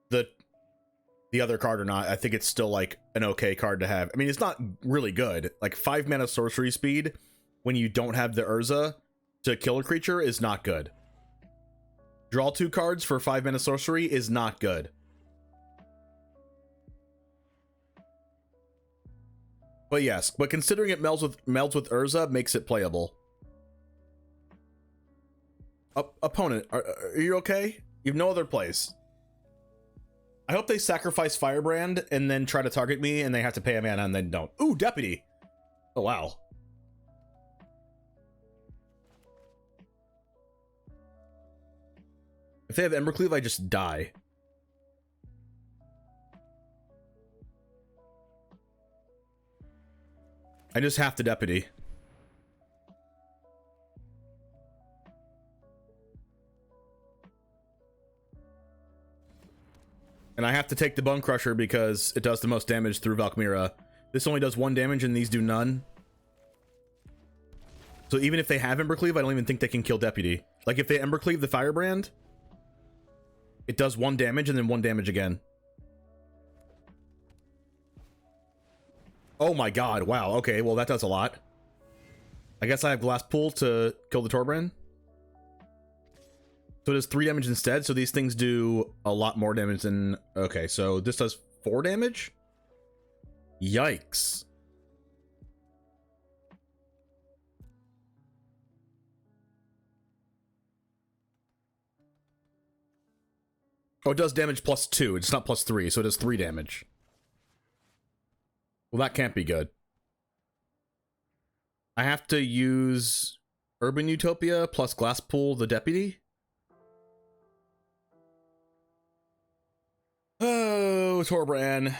the other card or not, I think it's still like an okay card to have. I mean, it's not really good. Like 5 mana sorcery speed when you don't have the Urza to kill a creature is not good. Draw 2 cards for 5 mana sorcery is not good. But yes, but considering it melds with Urza makes it playable. Opponent, are you okay? You have no other plays. I hope they sacrifice Firebrand and then try to target me and they have to pay a mana and then don't. Ooh, Deputy. Oh, wow. If they have Embercleave, I just die. I just have to Deputy. And I have to take the Bone Crusher because it does the most damage through Valkmira. This only does 1 damage and these do none. So even if they have Embercleave, I don't even think they can kill Deputy. Like if they Embercleave the Firebrand, it does 1 damage and then 1 damage again. Oh my god, wow, okay, well that does a lot. I guess I have Glass Pool to kill the Torbrand. So it does 3 damage instead, so these things do a lot more damage than... Okay, so this does 4 damage? Yikes. Oh, it does damage plus 2, it's not plus 3, so it does 3 damage. Well, that can't be good. I have to use Urban Utopia plus Glasspool the Deputy. Oh, Torbrand.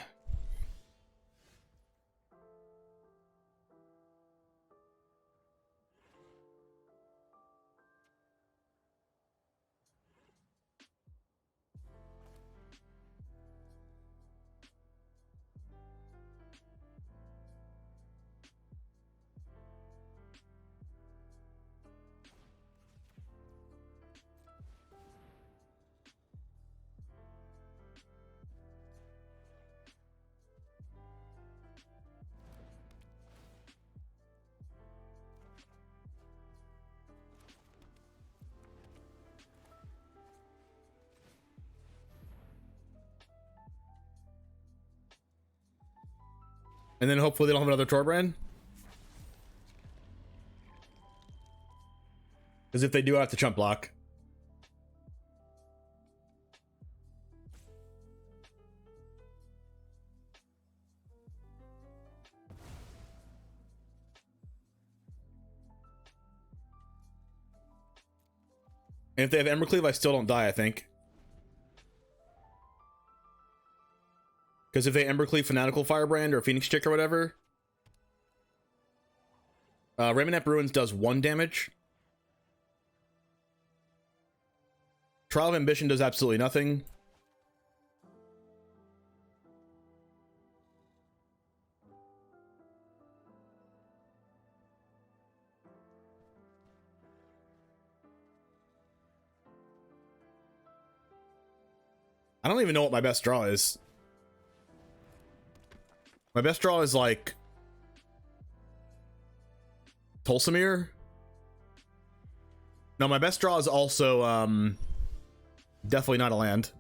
And then hopefully they don't have another Torbrand. Because if they do, I have to chump block. And if they have Embercleave, I still don't die, I think. Because if they Embercleave Fanatical Firebrand or Phoenix Chick or whatever, Ramonap Ruins does 1 damage. Trial of Ambition does absolutely nothing. I don't even know what my best draw is. My best draw is like Tolsimir. No, my best draw is also definitely not a land.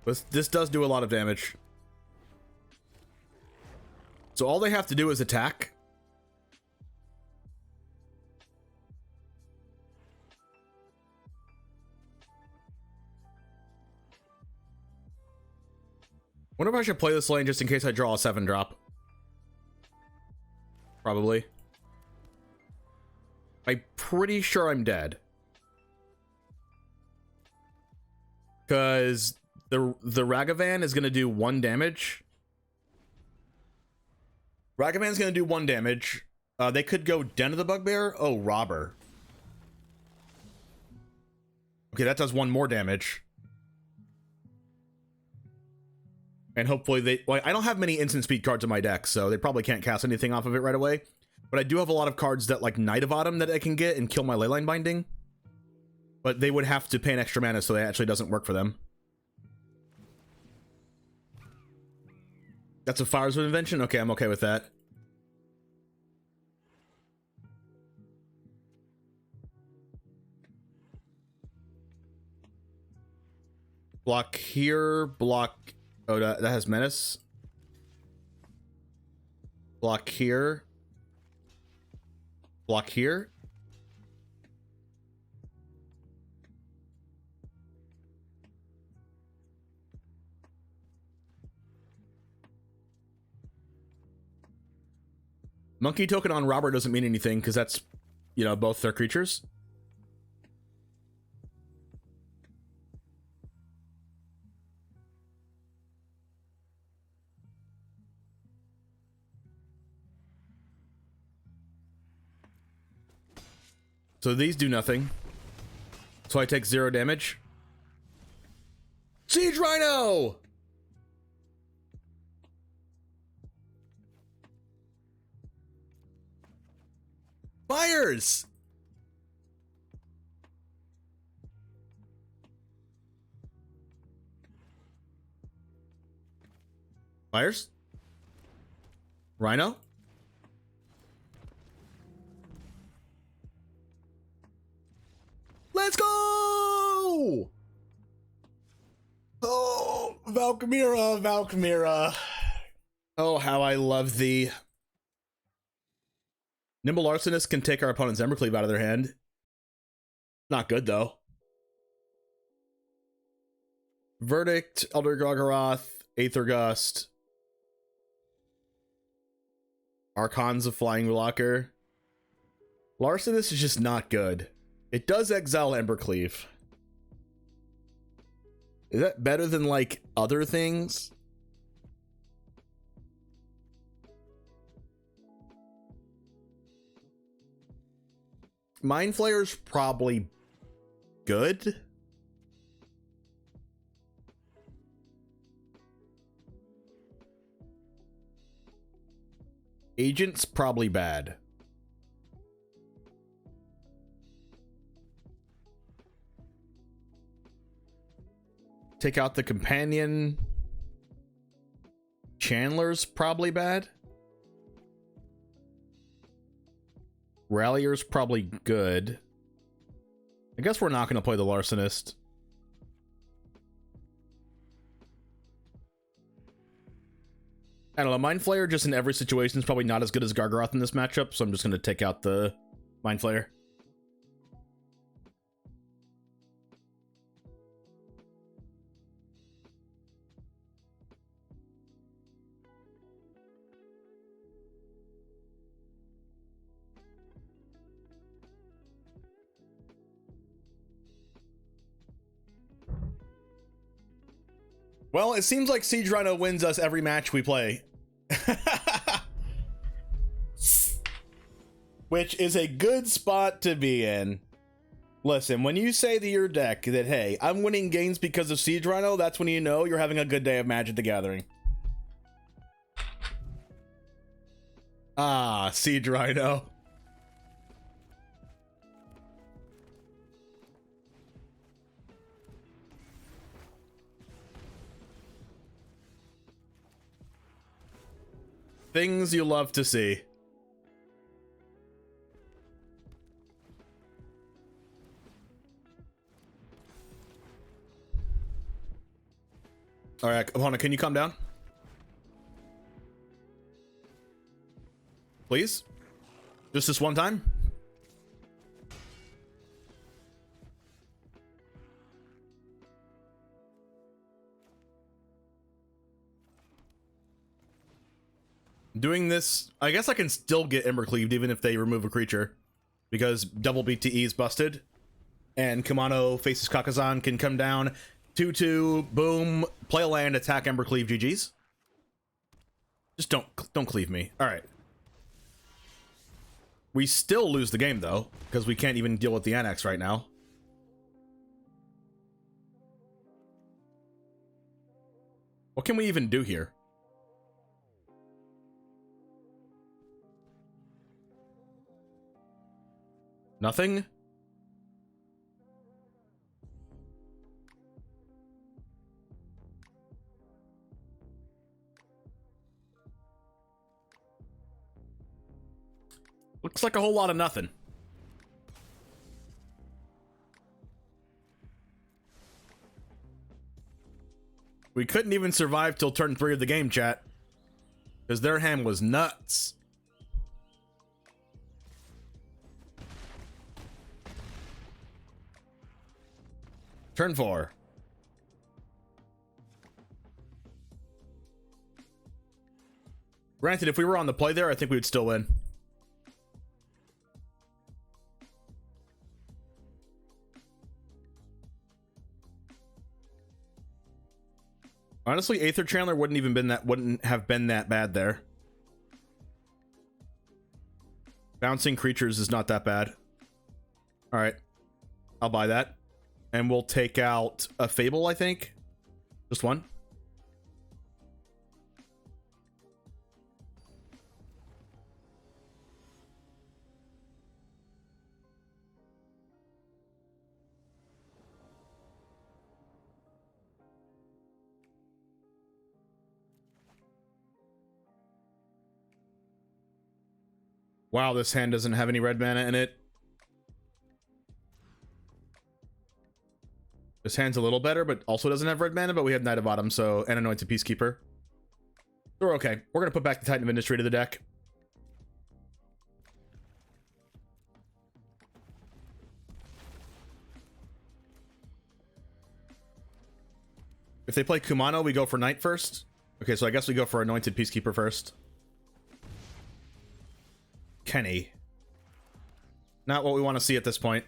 But this does do a lot of damage. So all they have to do is attack. Wonder if I should play this lane just in case I draw a 7-drop. Probably. I'm pretty sure I'm dead. Because the Ragavan is going to do 1 damage. Ragavan's going to do 1 damage. They could go Den of the Bugbear. Oh, Robber. Okay, that does 1 more damage. And hopefully they... Well, I don't have many instant speed cards in my deck, so they probably can't cast anything off of it right away. But I do have a lot of cards that, like, Knight of Autumn that I can get and kill my Leyline Binding. But they would have to pay an extra mana, so it actually doesn't work for them. That's a Fires of Invention? Okay, I'm okay with that. Block here, block... Oh, that has Menace. Block here. Block here. Monkey token on Robber doesn't mean anything because that's, you know, both their creatures. So these do nothing. So I take 0 damage. Siege Rhino! Fires! Fires? Rhino? Let's go! Oh, Valkyra, Valkyra. Oh, how I love thee. Nimble Arsonist can take our opponent's Embercleave out of their hand. Not good, though. Verdict, Elder Gargaroth, Aether Gust. Archons of Flying Blocker. Larcenist is just not good. It does exile Embercleave. Is that better than, like, other things? Mind Flayer's probably good. Agent's probably bad. Take out the companion. Chandler's probably bad. Rallier's probably good. I guess we're not going to play the Larcenist. I don't know, Mind Flayer just in every situation is probably not as good as Gargaroth in this matchup, so I'm just going to take out the Mind Flayer. Well, it seems like Siege Rhino wins us every match we play. Which is a good spot to be in. Listen, when you say to your deck that, hey, I'm winning games because of Siege Rhino, that's when you know you're having a good day of Magic the Gathering. Ah, Siege Rhino. Things you love to see. All right, opponent, can you calm down? Please? Just this one time? Doing this, I guess I can still get Embercleaved even if they remove a creature, because double BTE is busted, and Kamano faces Kakazan can come down 2/2, boom, play a land, attack Embercleave, GG's. Just don't cleave me. All right. We still lose the game though, because we can't even deal with the annex right now. What can we even do here? Nothing? Looks like a whole lot of nothing. We couldn't even survive till turn 3 of the game, chat. Because their hand was nuts. Turn 4. Granted, if we were on the play there, I think we would still win. Honestly, Aether Chandler wouldn't have been that bad there. Bouncing creatures is not that bad. All right. I'll buy that. And we'll take out a Fable, I think. Just one. Wow, this hand doesn't have any red mana in it. This hand's a little better, but also doesn't have red mana, but we have Knight of Autumn, so, and Anointed Peacekeeper. So we're okay. We're gonna put back the Titan of Industry to the deck. If they play Kumano, we go for Knight first. Okay, so I guess we go for Anointed Peacekeeper first. Kenny. Not what we want to see at this point.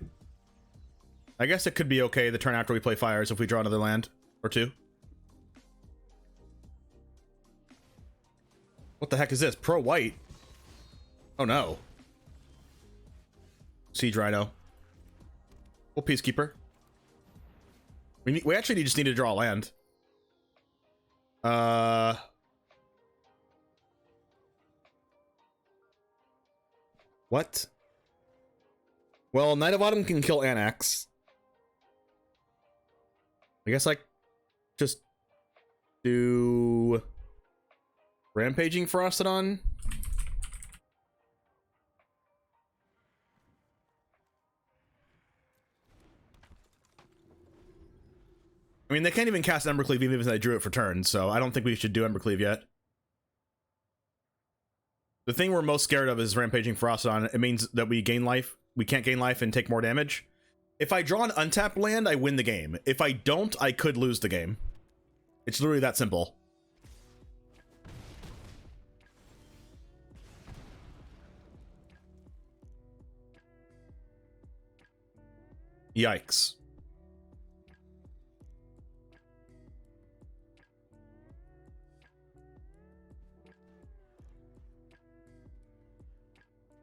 I guess it could be okay the turn after we play Fires if we draw another land or two. What the heck is this? Pro white? Oh no. Siege Rhino. Well, Peacekeeper. We actually just need to draw a land. What? Well, Knight of Autumn can kill Annex. I guess I just do Rampaging Frostodon. I mean, they can't even cast Embercleave even if I drew it for turn, so I don't think we should do Embercleave yet. The thing we're most scared of is Rampaging Frostodon. It means that we gain life. We can't gain life and take more damage. If I draw an untapped land, I win the game. If I don't, I could lose the game. It's literally that simple. Yikes.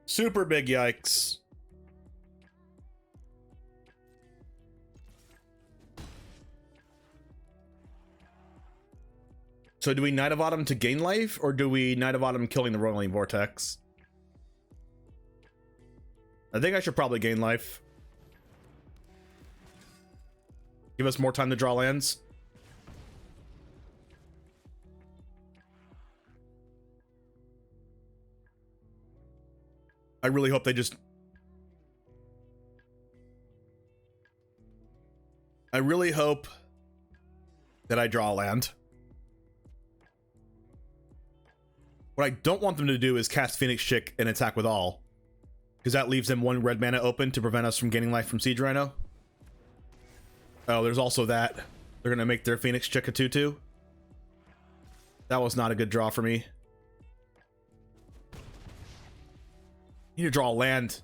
Super big yikes. So do we Knight of Autumn to gain life, or do we Knight of Autumn killing the Rolling Vortex? I think I should probably gain life. Give us more time to draw lands. I really hope they just... I really hope that I draw a land. What I don't want them to do is cast Phoenix Chick and attack with all, because that leaves them one red mana open to prevent us from gaining life from Siege Rhino. Oh, there's also that. They're gonna make their Phoenix Chick a 2/2. That was not a good draw for me. Need to draw a land.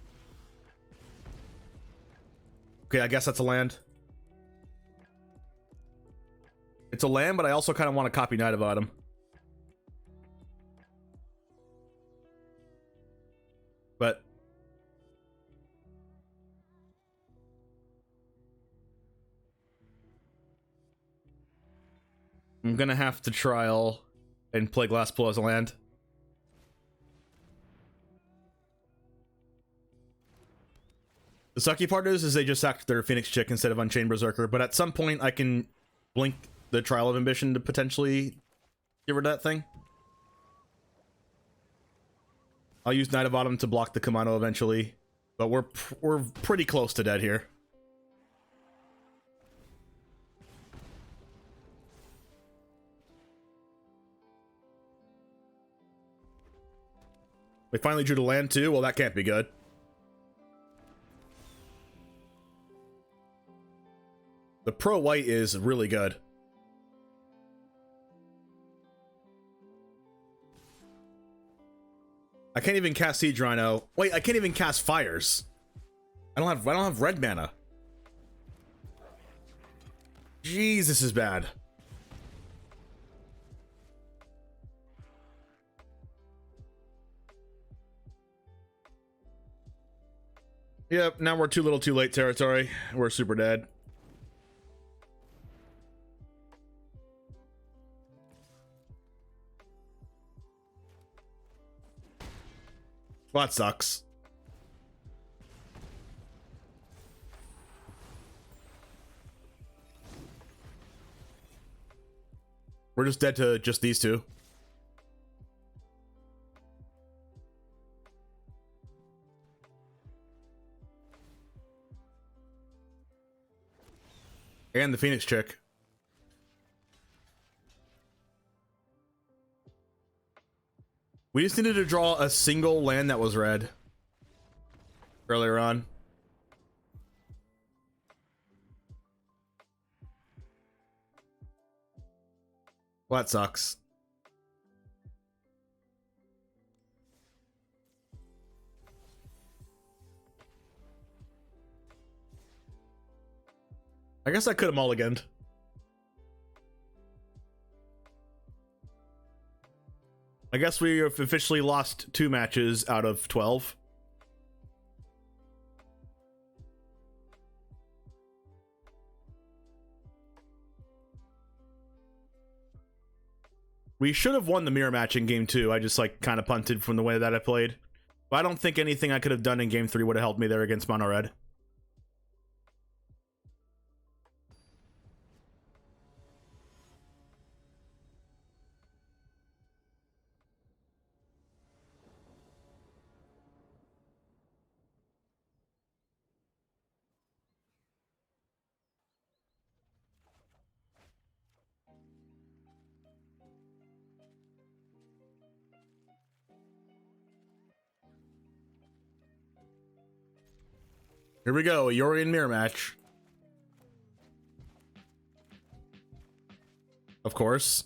Okay, I guess that's a land. It's a land, but I also kind of want to copy Knight of Autumn. But I'm gonna have to trial and play Glass Pool as a land. The sucky part is they just sacked their Phoenix Chick instead of Unchained Berserker, but at some point I can blink the Trial of Ambition to potentially get rid of that thing. I'll use Knight of Autumn to block the Kumano eventually, but we're pretty close to dead here. We finally drew the land too? Well, that can't be good. The pro white is really good. I can't even cast Siege Rhino. Wait, I can't even cast Fires. I don't have red mana. Jeez, this is bad. Yep, now we're too little too late territory. We're super dead. Well, that sucks. We're just dead to just these two. And the Phoenix chick. We just needed to draw a single land that was red earlier on. Well, that sucks. I guess I could have mulliganed. I guess we have officially lost 2 matches out of 12. We should have won the mirror match in game 2. I just like kind of punted from the way that I played. But I don't think anything I could have done in game 3 would have helped me there against mono red. Here we go, a Yorian mirror match. Of course.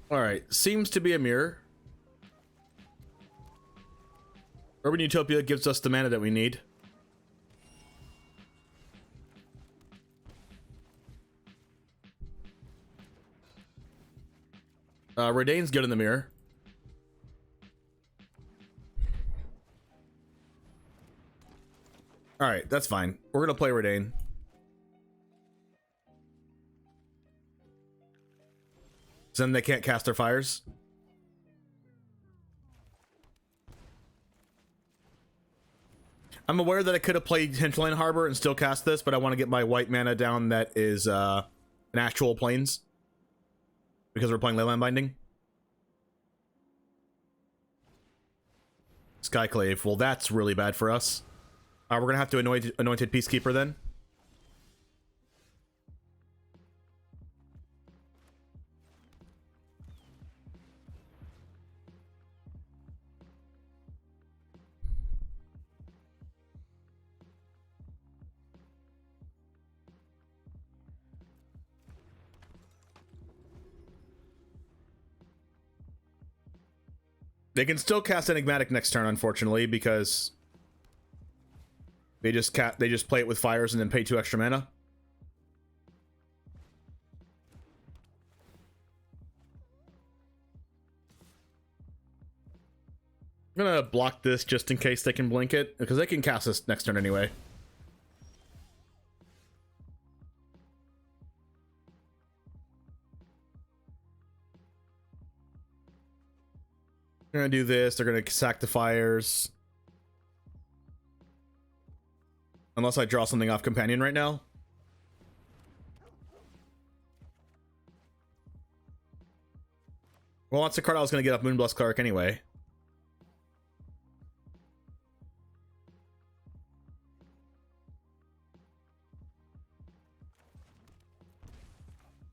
Alright, seems to be a mirror. Urban Utopia gives us the mana that we need. Redain's good in the mirror. Alright, that's fine. We're gonna play Redain. So then they can't cast their fires. I'm aware that I could have played Hinterland Harbor and still cast this, but I want to get my white mana down that is an actual plains. Because we're playing Leyline Binding. Skyclave. Well, that's really bad for us. We're going to have to Anointed Peacekeeper then. They can still cast Enigmatic next turn, unfortunately, because they just play it with fires and then pay 2 extra mana. I'm gonna block this just in case they can blink it, because they can cast this next turn anyway. They're gonna do this. They're gonna sack the fires. Unless I draw something off Companion right now. Well, that's the card I was gonna get off Moonblast Cleric anyway.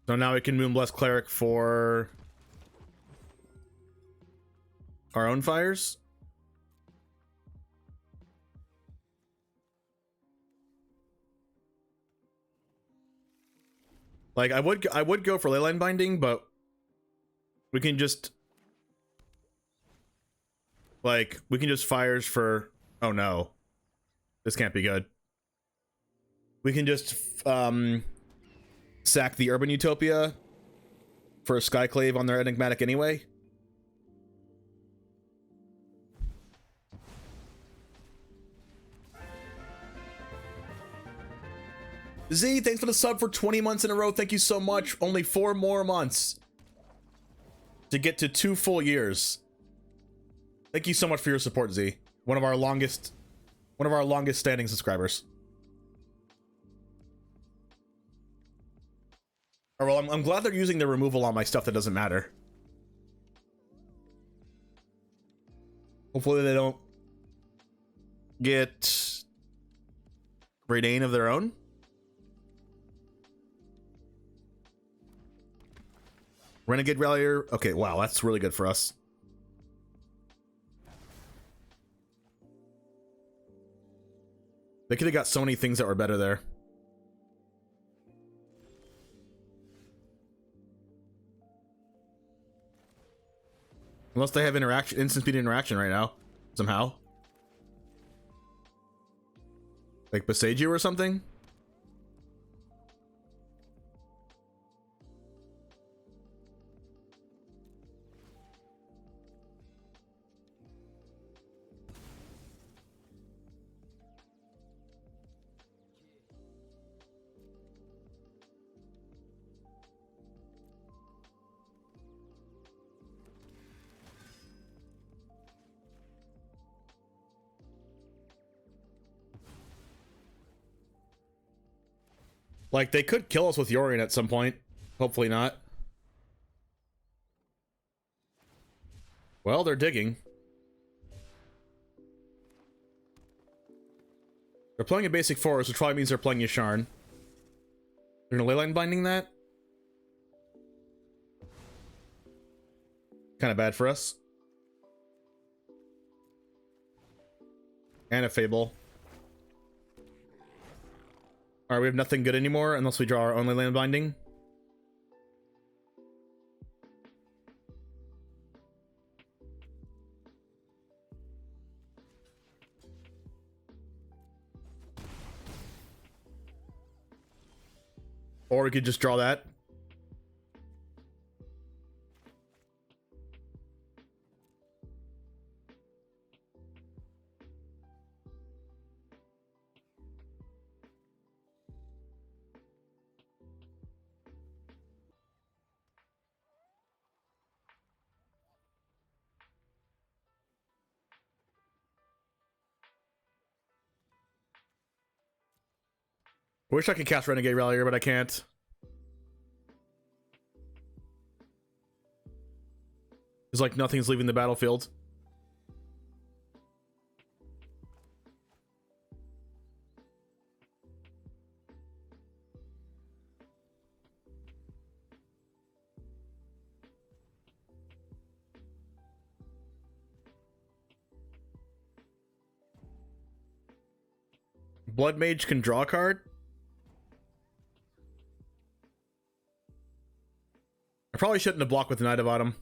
So now we can Moonblast Cleric for our own fires. Like, I would go for leyline binding, but we can just fires for, oh no, this can't be good. We can just sack the Urban Utopia for a Skyclave on their Enigmatic anyway. Z, thanks for the sub for 20 months in a row. Thank you so much. Only 4 more months to get to 2 full years. Thank you so much for your support, Z. One of our longest standing subscribers. Oh, well, I'm glad they're using the removal on my stuff that doesn't matter. Hopefully they don't get Redain of their own. Renegade Rallier. Okay, wow, that's really good for us. They could have got so many things that were better there. Unless they have interaction, instant speed interaction right now, somehow. Like Besage you or something? Like, they could kill us with Yorion at some point. Hopefully not. Well, they're digging. They're playing a basic forest, which probably means they're playing Yasharn. They're gonna leyline binding that? Kind of bad for us. And a Fable. Alright, we have nothing good anymore unless we draw our own leyline binding. Or we could just draw that. I wish I could cast Renegade Rallier, but I can't. It's like nothing's leaving the battlefield. Blood Mage can draw a card? I probably shouldn't have blocked with the Knight of Autumn.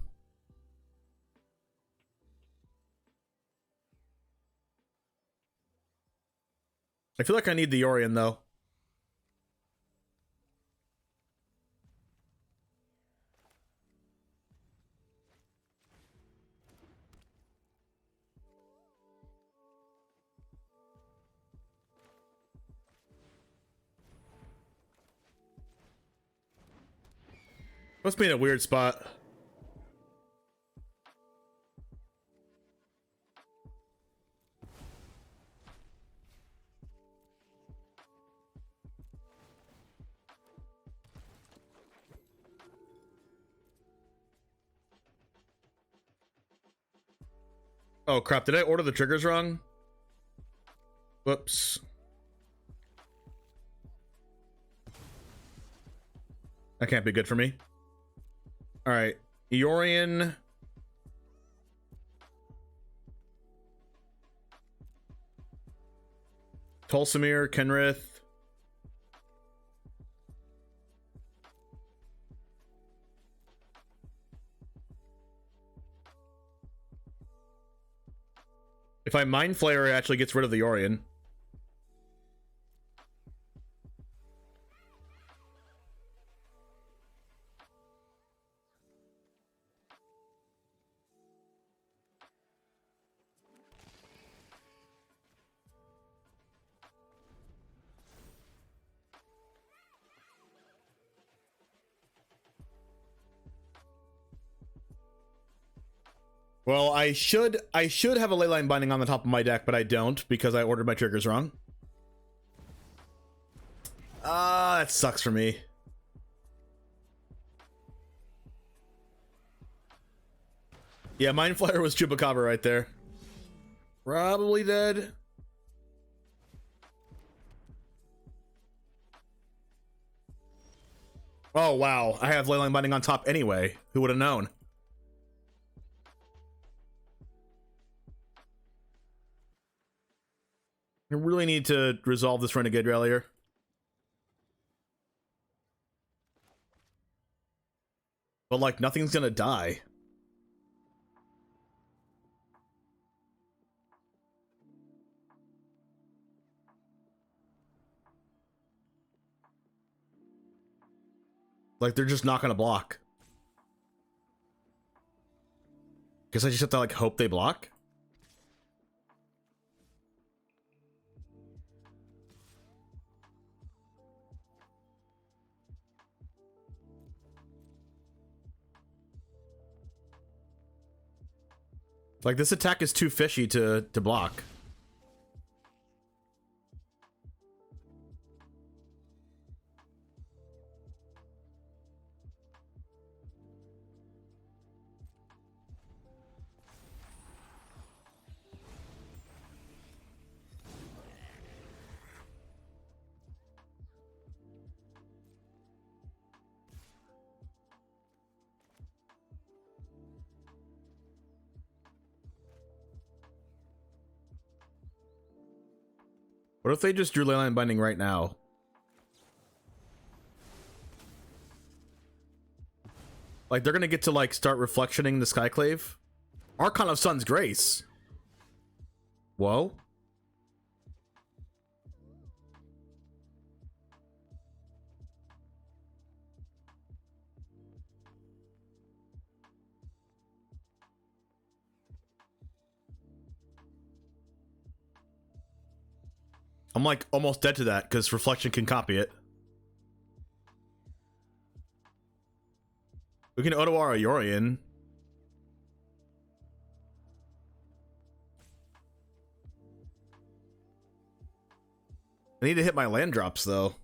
I feel like I need the Yorion, though. Must be in a weird spot. Oh crap, did I order the triggers wrong? Whoops. That can't be good for me. Alright, Yorion. Tulsamir, Kenrith. If I Mind Flayer, it actually gets rid of the Orion. Well, I should have a Leyline Binding on the top of my deck, but I don't because I ordered my triggers wrong. Ah, that sucks for me. Yeah, Mind Flayer was Chupacabra right there. Probably dead. Oh, wow. I have Leyline Binding on top anyway. Who would have known? I really need to resolve this Renegade Rallier. But, like, nothing's gonna die. Like, they're just not gonna block. Guess I just have to, like, hope they block? Like, this attack is too fishy to block. What if they just drew Leyline Binding right now? Like, they're gonna get to, like, start reflectioning the Skyclave? Archon of Sun's Grace. Whoa. I'm like almost dead to that because reflection can copy it. We can Otawara Yorion. I need to hit my land drops though.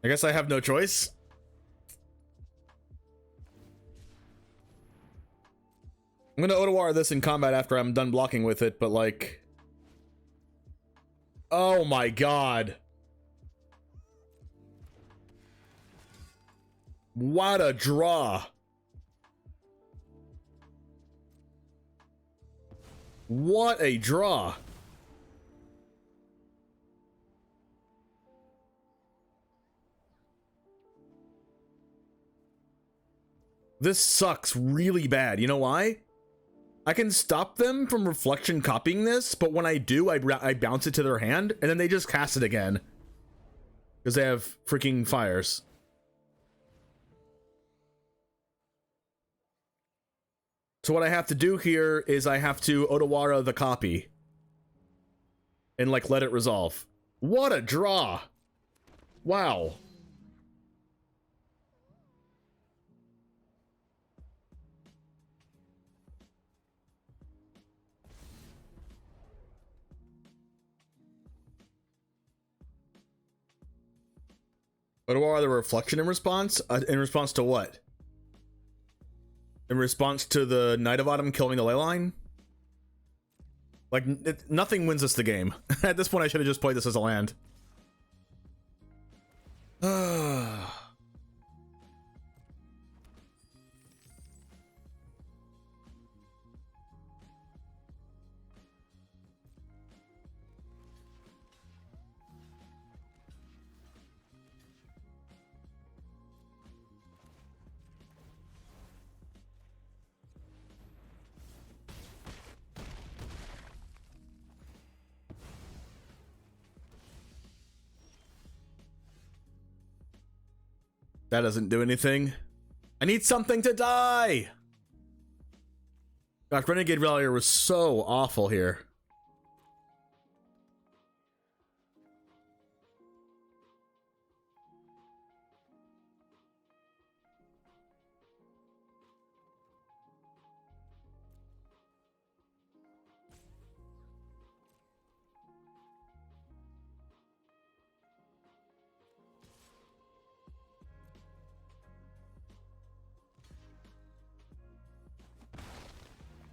I guess I have no choice. I'm gonna Otawara this in combat after I'm done blocking with it, but like... Oh my god. What a draw. What a draw. This sucks really bad. You know why? I can stop them from reflection copying this, but when I do, I bounce it to their hand, and then they just cast it again. Because they have freaking fires. So what I have to do here is I have to Otawara the copy. And, like, let it resolve. What a draw! Wow. Otawara the reflection in response? In response to what? In response to the Knight of Autumn killing the Leyline? Like, nothing wins us the game. At this point, I should have just played this as a land. That doesn't do anything. I need something to die! Gosh, Renegade Rallier was so awful here.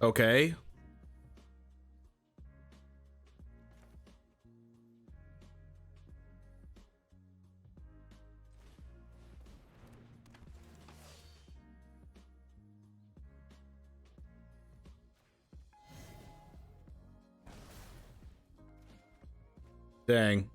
Okay. Dang.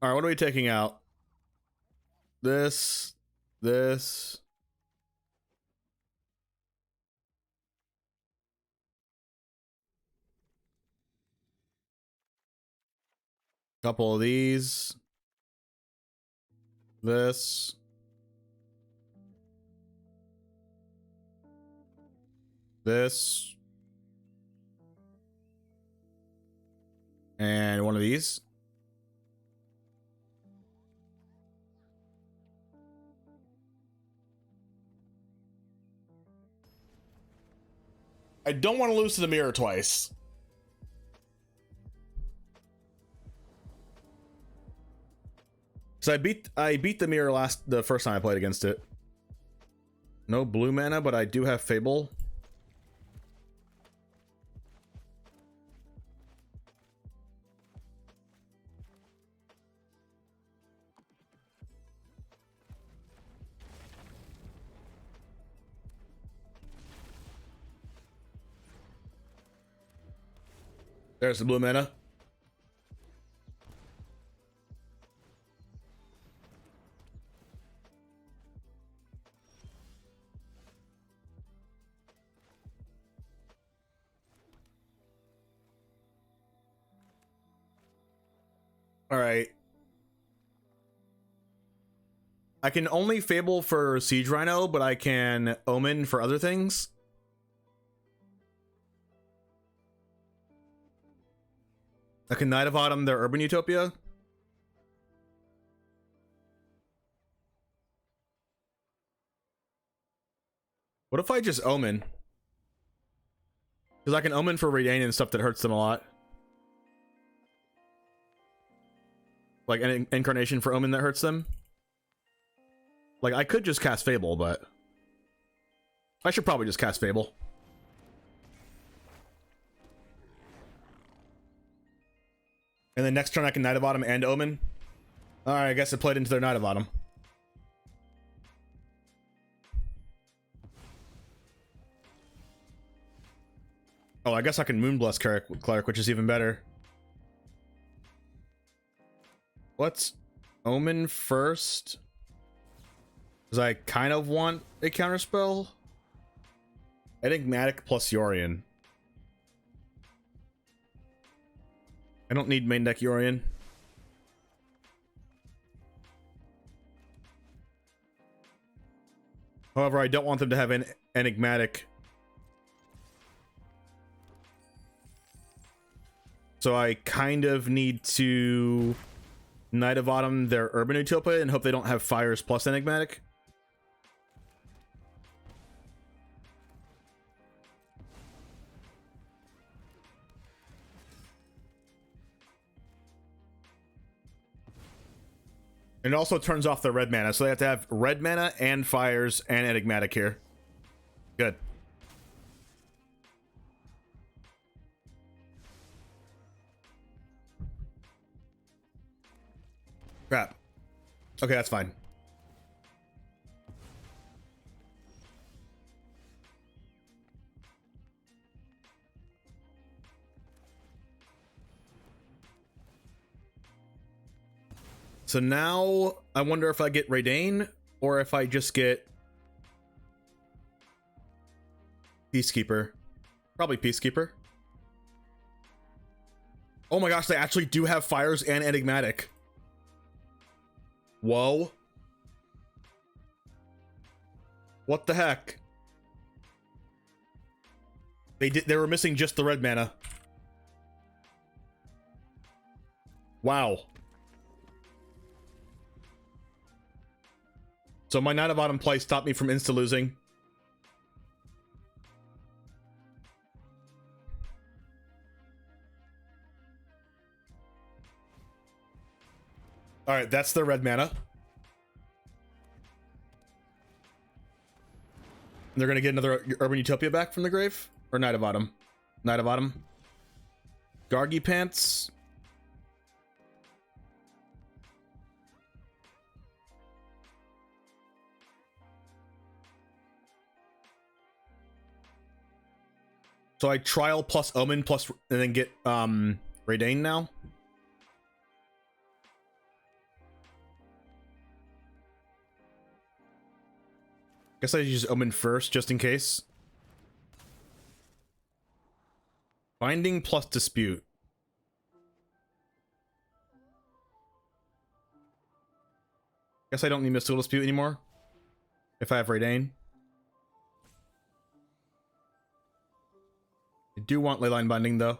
All right, what are we taking out? This. Couple of these. This. This. And one of these. I don't want to lose to the mirror twice. So I beat the mirror the first time I played against it. No blue mana, but I do have Fable. There's the blue mana. All right. I can only Fable for Siege Rhino, but I can Omen for other things. I can Knight of Autumn their Urban Utopia. What if I just Omen? Because I can Omen for Redain and stuff that hurts them a lot. Like an Incarnation for Omen that hurts them. Like, I could just cast Fable, but I should probably just cast Fable. And then next turn I can Knight of Autumn and Omen. Alright, I guess it played into their Knight of Autumn. Oh, I guess I can Moonbless Cleric, which is even better. Let's Omen first. Because I kind of want a counterspell. Enigmatic plus Yorion. I don't need main deck Yorion. However, I don't want them to have an Enigmatic. So I kind of need to Knight of Autumn their Urban Utopia and hope they don't have Fires plus Enigmatic. And it also turns off the red mana, so they have to have red mana and Fires and Enigmatic here. Good. Crap. Okay, that's fine. So now I wonder if I get Raidane or if I just get Peacekeeper. Probably Peacekeeper. Oh my gosh, they actually do have fires and enigmatic. Whoa. What the heck? They were missing just the red mana. Wow. So my Knight of Autumn play stopped me from insta-losing. Alright, that's the red mana. They're gonna get another Urban Utopia back from the grave? Or Knight of Autumn? Knight of Autumn. Gargi Pants. So I trial plus Omen plus and then get Raidane now. Guess I use Omen first just in case. Binding plus Dispute. Guess I don't need Mystical Dispute anymore if I have Raidane. I do want Leyline Binding though.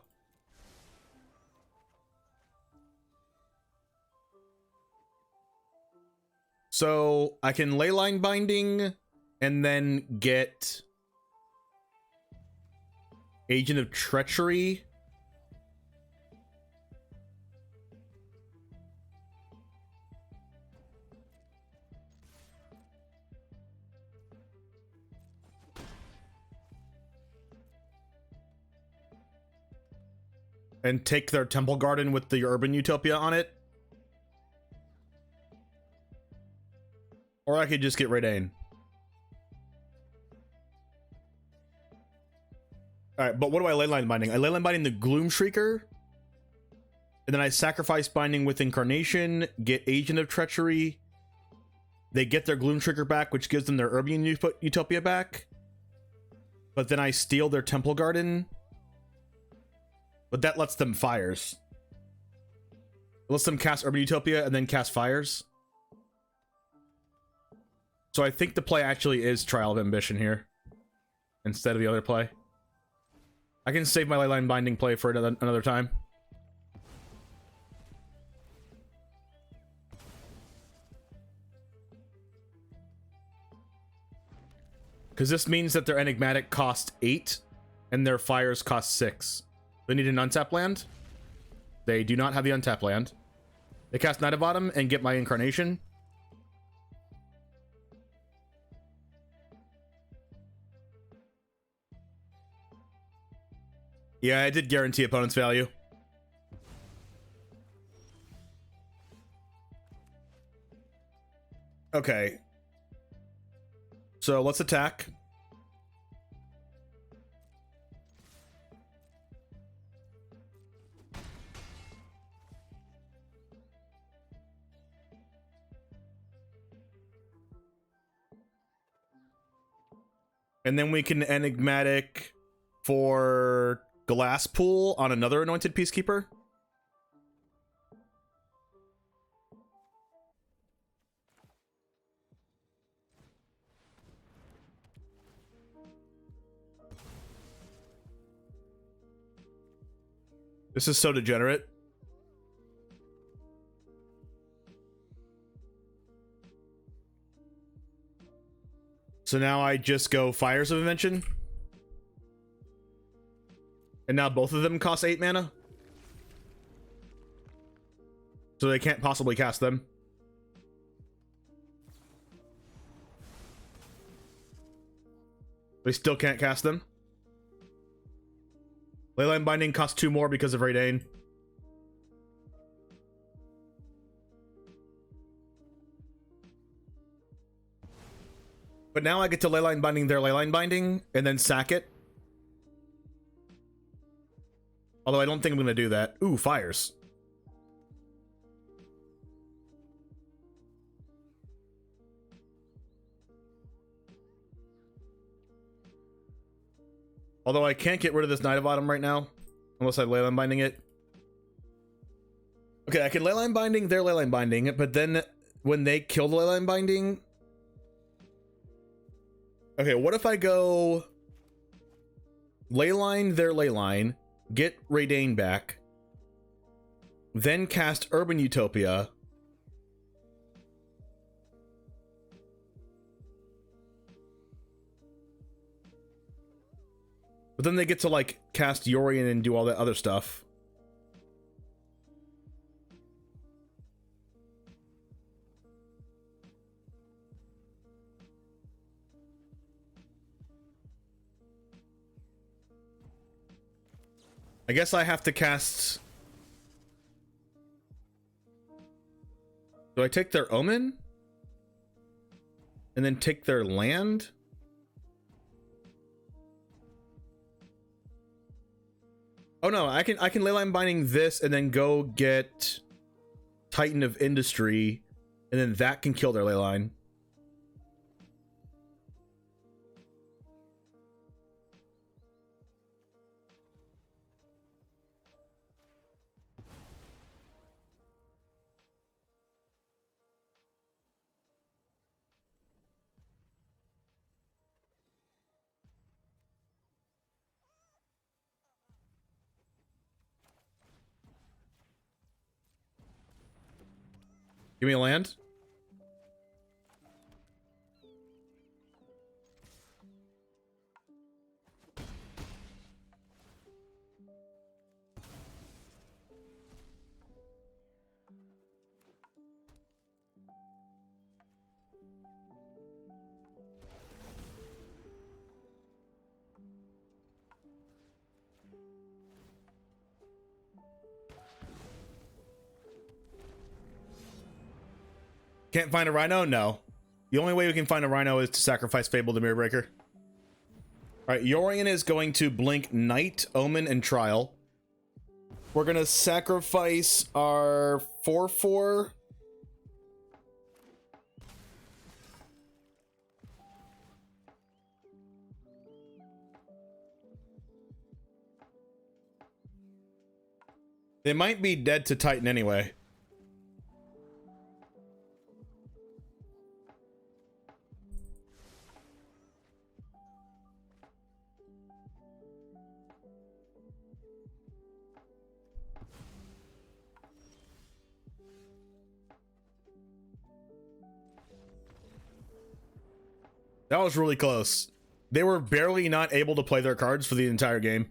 So I can Leyline Binding and then get Agent of Treachery. And take their Temple Garden with the Urban Utopia on it. Or I could just get Raidane. Alright, but what do I Leyline Binding? I Leyline Binding the Gloom Shrieker. And then I sacrifice Binding with Incarnation, get Agent of Treachery. They get their Gloom Shrieker back, which gives them their Urban Utopia back. But then I steal their Temple Garden. But that lets them fires. It lets them cast Urban Utopia and then cast fires. So I think the play actually is Trial of Ambition here. Instead of the other play. I can save my Leyline Binding play for another time. Because this means that their Enigmatic cost 8 and their fires cost 6. They need an untap land. They do not have the untap land. They cast Knight of Autumn and get my Incarnation. Yeah, I did guarantee opponent's value. Okay. So let's attack. And then we can Enigmatic for Glass Pool on another Anointed Peacekeeper. This is so degenerate. So now I just go Fires of Invention. And now both of them cost 8 mana. So they can't possibly cast them. They still can't cast them. Leyline Binding costs 2 more because of Raidane. But now I get to leyline binding their leyline binding and then sack it. Although I don't think I'm going to do that. Ooh, fires. Although I can't get rid of this Knight of Autumn right now. Unless I leyline binding it. Okay, I can leyline binding their leyline binding. But then when they kill the leyline binding... Okay, what if I go... Leyline their leyline... Get Raydane back, then cast Urban Utopia, but then they get to like cast Yorion and do all that other stuff. I guess I have to cast... Do I take their Omen? And then take their land? Oh no, I can leyline binding this and then go get Titan of Industry, and then that can kill their leyline. Give me a land. Can't find a Rhino? No. The only way we can find a Rhino is to sacrifice Fable the Mirror Breaker. Alright, Yorion is going to blink Knight, Omen, and Trial. We're going to sacrifice our 4/4. They might be dead to Titan anyway. That was really close. They were barely not able to play their cards for the entire game.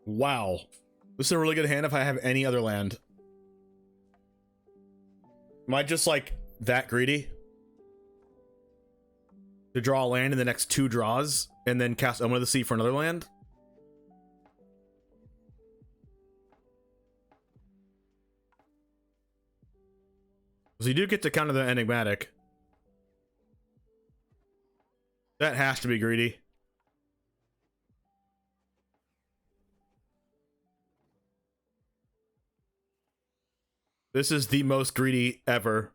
Wow. This is a really good hand if I have any other land. Am I just like that greedy? To draw a land in the next 2 draws and then cast Omen of the Sea for another land? So you do get to counter the Enigmatic. That has to be greedy. This is the most greedy ever.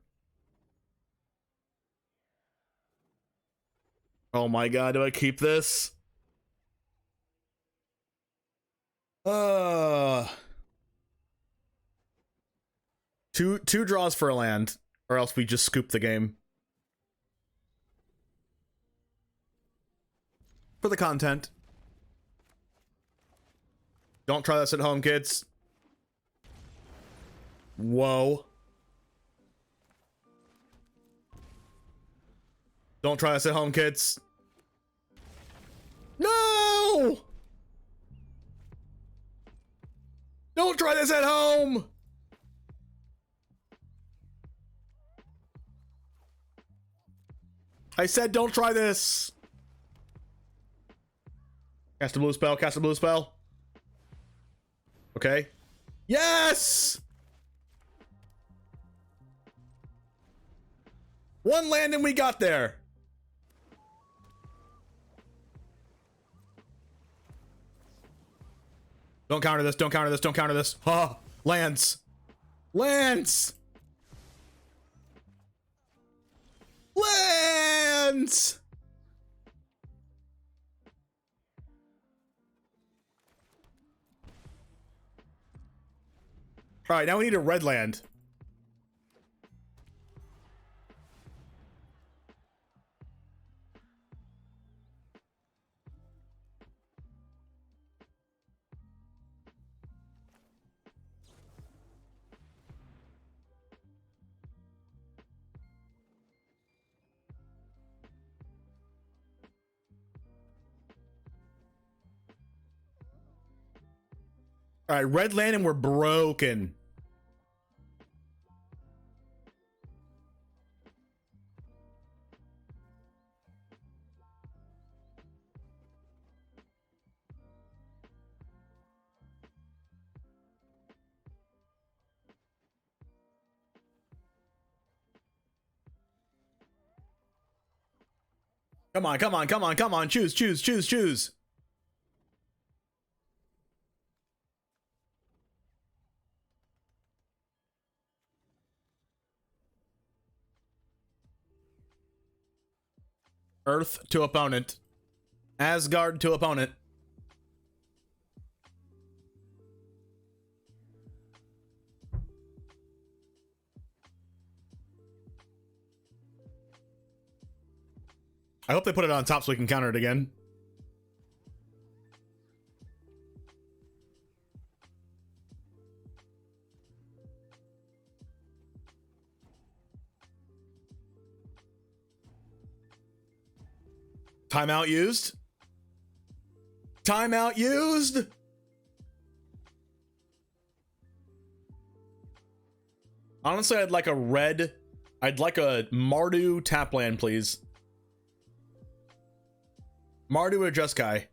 Oh my god, do I keep this? Two draws for a land, or else we just scoop the game. For the content. Don't try this at home, kids. Whoa. Don't try this at home, kids. No! Don't try this at home! I said don't try this! Cast a blue spell, cast a blue spell. Okay. Yes! One land and we got there. Don't counter this, don't counter this, don't counter this. Ha! Lands! Lands! Lands! Alright, now we need a red land. All right, red land and we're broken. Come on, come on, come on, come on. Choose, choose, choose, choose. Earth to opponent. Asgard to opponent. I hope they put it on top so we can counter it again. Timeout used. Timeout used. Honestly, I'd like a red. I'd like a Mardu tap land, please. Mardu or Jeskai.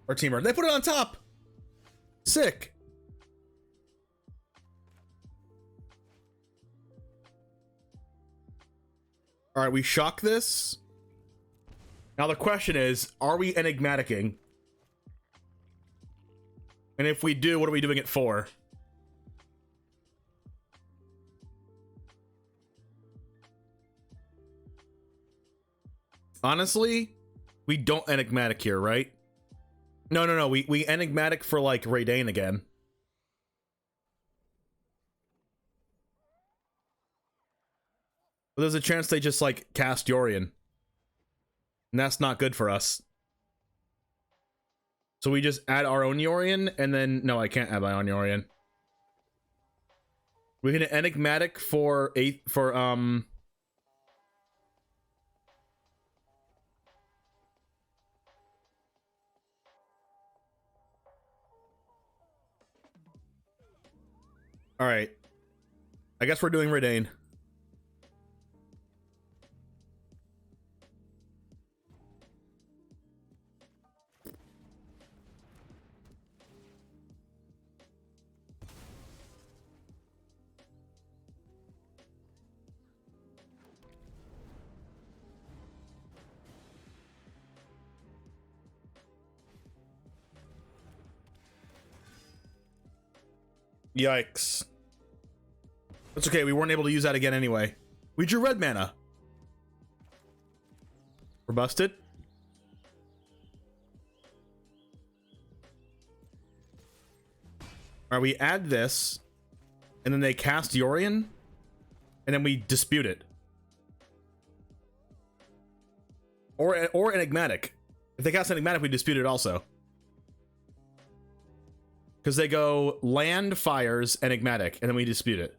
Or Teamer. They put it on top. Sick. All right, we shock this. Now the question is, are we enigmaticing? And if we do, what are we doing it for? Honestly, we don't enigmatic here, right? No. We enigmatic for like Raidane again. But there's a chance they just like cast Yorion. And that's not good for us. So we just add our own Yorion, and then... No, I can't add my own Yorion. We're gonna enigmatic for... Alright. I guess we're doing Raidane. Yikes. That's okay, we weren't able to use that again anyway. We drew red mana. We're busted. Alright, we add this, and then they cast Yorion, and then we dispute it. Or Enigmatic. If they cast Enigmatic, we dispute it also. Because they go land, fires, enigmatic, and then we dispute it.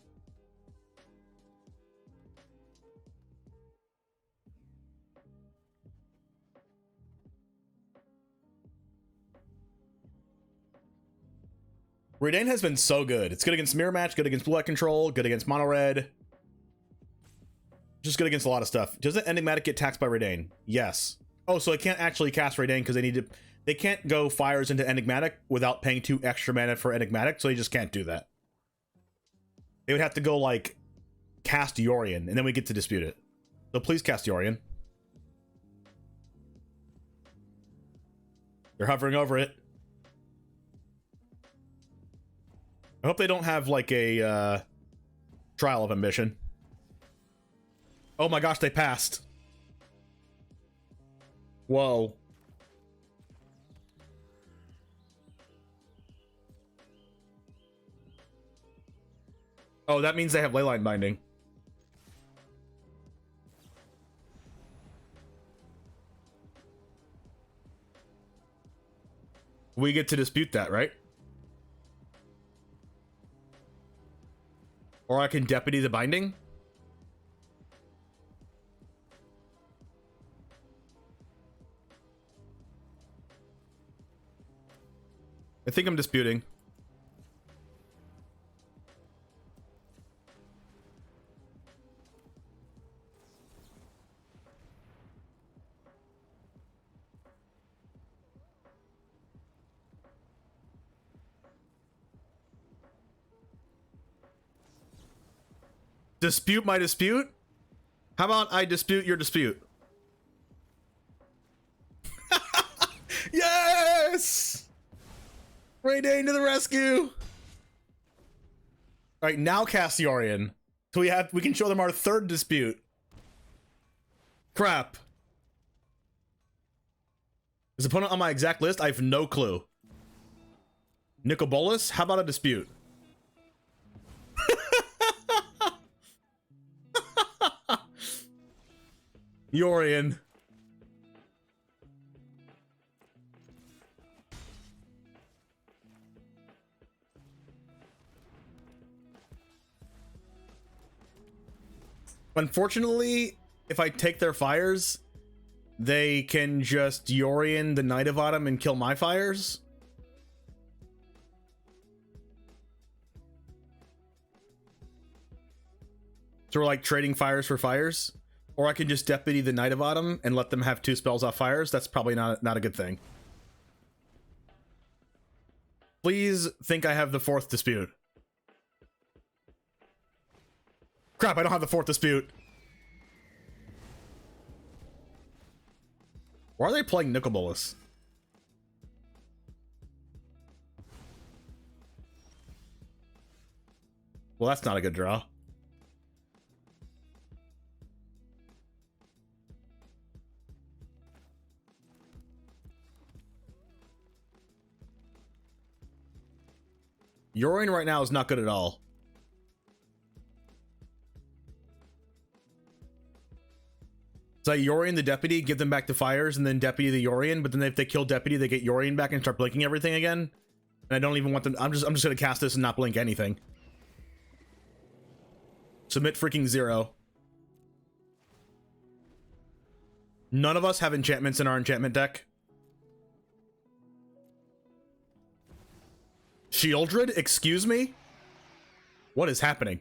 Redane has been so good. It's good against mirror match, good against blue eye control, good against mono red. Just good against a lot of stuff. Doesn't enigmatic get taxed by Redane? Yes. Oh, so I can't actually cast Redane because they can't go fires into enigmatic without paying 2 extra mana for enigmatic, so they just can't do that. They would have to go like cast Yorion, and then we get to dispute it. So please cast Yorion. They're hovering over it. I hope they don't have like a trial of ambition. Oh my gosh, they passed. Whoa. Oh, that means they have leyline binding. We get to dispute that, right? Or I can deputy the binding? I think I'm disputing. Dispute my dispute? How about I dispute your dispute? Yes! Redane to the rescue! Alright, now Cassiorian. So we can show them our 3rd dispute. Crap. Is opponent on my exact list? I have no clue. Nicobolus? How about a dispute? Yorion. Unfortunately, if I take their fires, they can just Yorion the Knight of Autumn and kill my fires. So we're like trading fires for fires. Or I can just deputy the Knight of Autumn and let them have 2 spells off fires. That's probably not a good thing. Please think I have the 4th dispute. Crap, I don't have the 4th dispute. Why are they playing Nicobolus? Well, that's not a good draw. Yorion right now is not good at all. So I Yorion the deputy, give them back to fires, and then deputy the Yorion, but then if they kill deputy, they get Yorion back and start blinking everything again. And I don't even want them. I'm just gonna cast this and not blink anything. Submit freaking 0. None of us have enchantments in our enchantment deck. Shieldred? Excuse me? What is happening?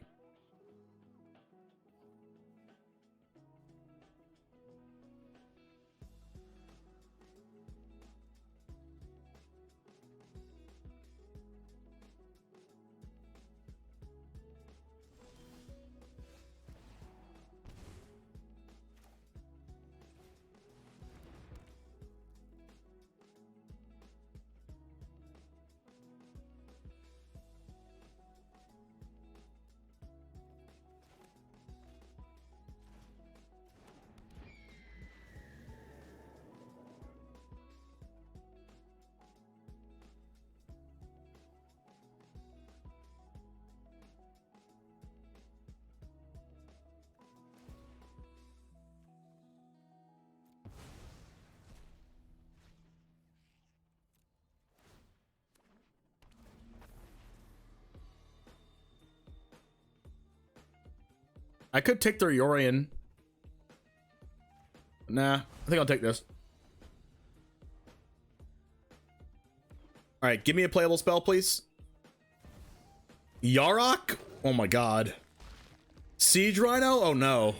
I could take their Yorion. Nah, I think I'll take this. All right, give me a playable spell, please. Yarok? Oh my god. Siege Rhino? Oh no.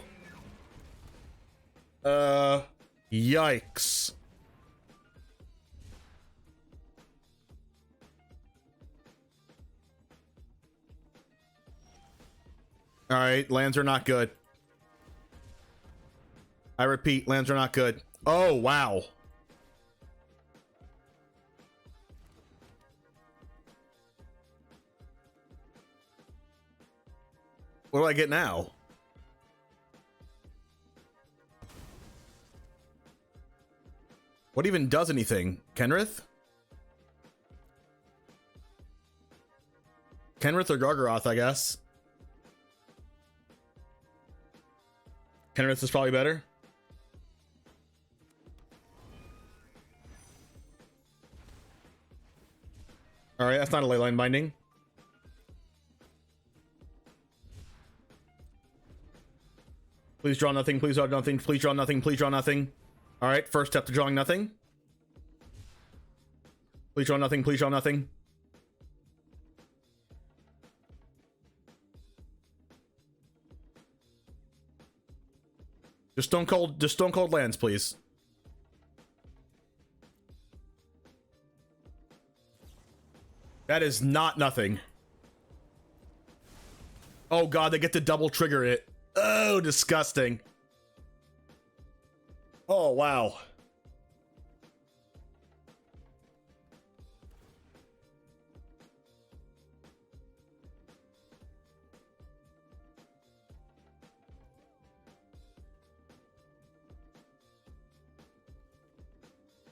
Yikes. All right, lands are not good. I repeat, lands are not good. Oh, wow. What do I get now? What even does anything? Kenrith? Kenrith or Gargaroth, I guess. Kenrith is probably better. All right, that's not a leyline binding. Please draw nothing, please draw nothing, please draw nothing, please draw nothing. All right, first step to drawing nothing. Please draw nothing, please draw nothing. Just stone cold lands, please. That is not nothing. Oh god, they get to double trigger it. Oh, disgusting. Oh, wow.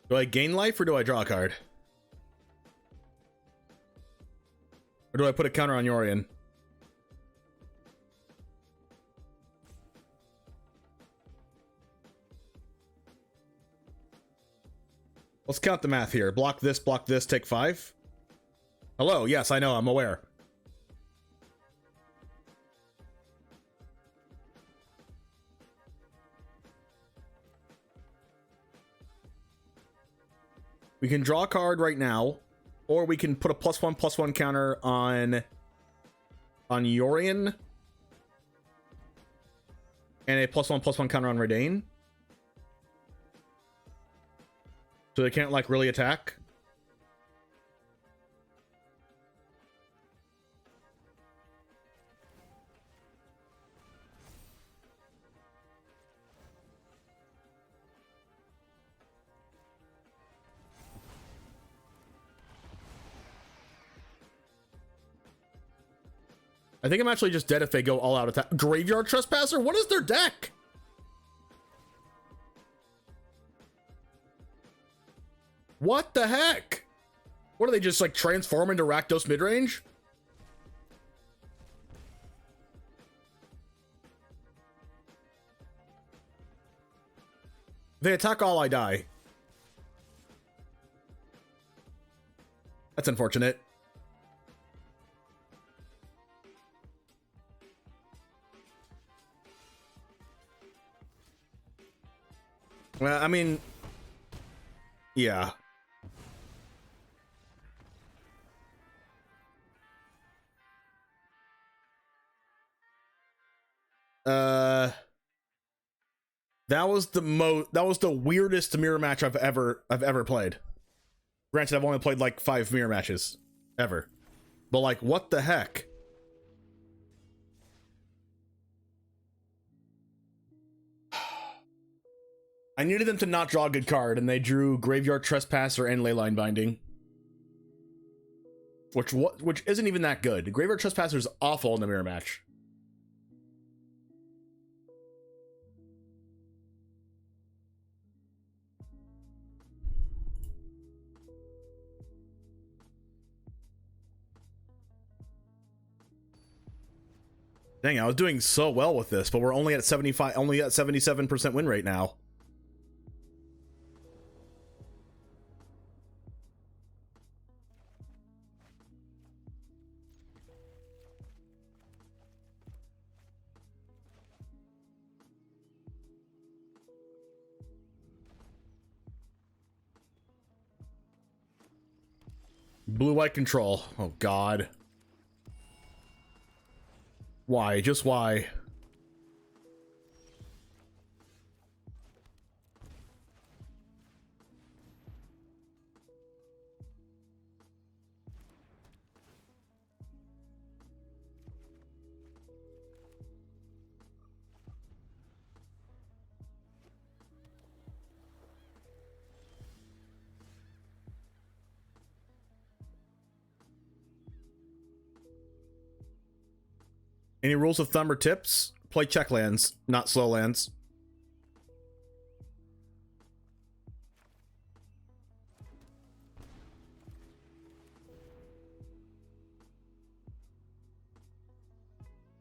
Do I gain life or do I draw a card? Or do I put a counter on Yorion? Let's count the math here. Block this, take 5. Hello, yes, I know, I'm aware. We can draw a card right now, or we can put a +1/+1 counter on Yorion, and a +1/+1 counter on Redain. So they can't, like, really attack. I think I'm actually just dead if they go all out attack. Graveyard Trespasser? What is their deck? What the heck? What are they, just like transform into Rakdos midrange? They attack all, I die. That's unfortunate. Well, I mean, yeah. That was the weirdest mirror match I've ever played. Granted, I've only played like 5 mirror matches ever. But like, what the heck? I needed them to not draw a good card, and they drew Graveyard Trespasser and Leyline Binding. Which isn't even that good. Graveyard Trespasser is awful in the mirror match. Dang, I was doing so well with this, but we're only at 77% win rate now. blue-white control. Oh, God. Why? Just why? Any rules of thumb or tips? Play check lands, not slow lands.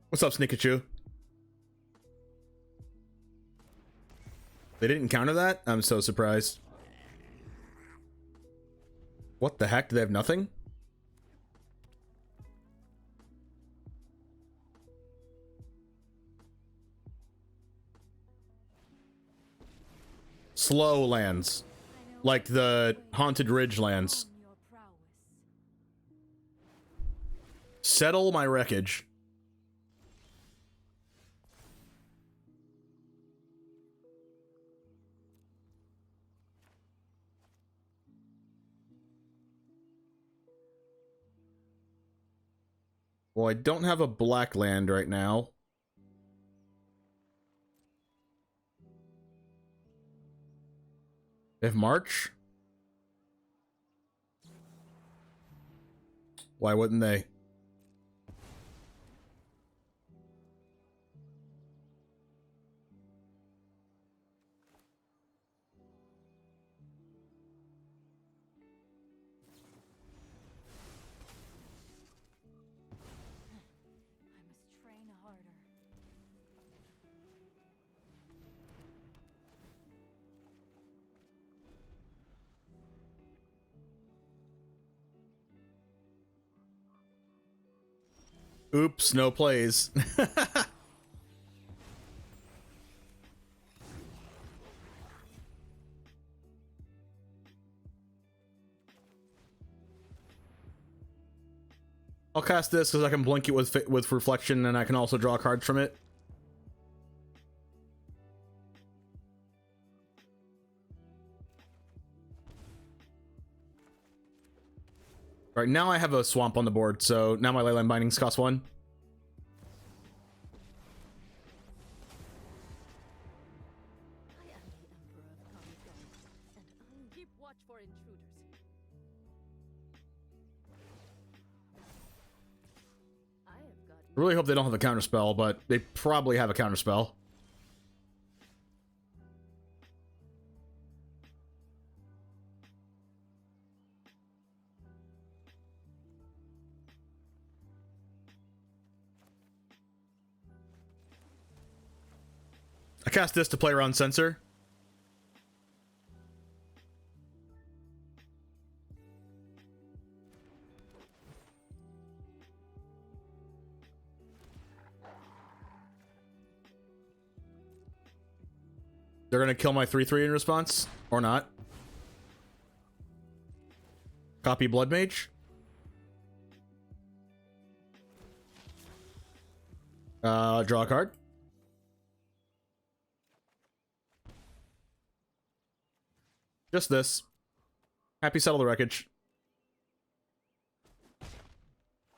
What's up, Sneakachu? They didn't counter that? I'm so surprised. What the heck? Do they have nothing? Slow lands. Like the Haunted Ridge lands. Settle my wreckage. Well, I don't have a black land right now. They have March? Why wouldn't they? Oops, no plays. I'll cast this because I can blink it with reflection, and I can also draw cards from it. Right now I have a swamp on the board, so now my Leyline Bindings cost 1. I am the Emperor of CovertGoBlue, and I keep watch for intruders. I have got I really hope they don't have a counterspell, but they probably have a counterspell. I cast this to play around Censor. They're gonna kill my 3/3 in response, or not. Copy Blood Mage. Draw a card. Just this. Happy Settle the Wreckage.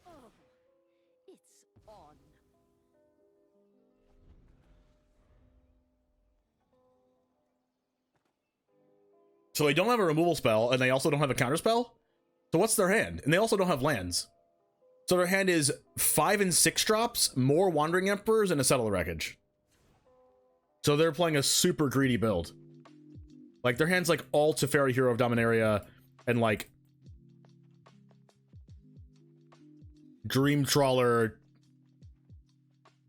Oh, it's on. So they don't have a removal spell, and they also don't have a counter spell? So what's their hand? And they also don't have lands. So their hand is 5 and 6 drops, more Wandering Emperors, and a Settle the Wreckage. So they're playing a super greedy build. Like, their hand's like all Teferi, Hero of Dominaria, and like Dream Trawler,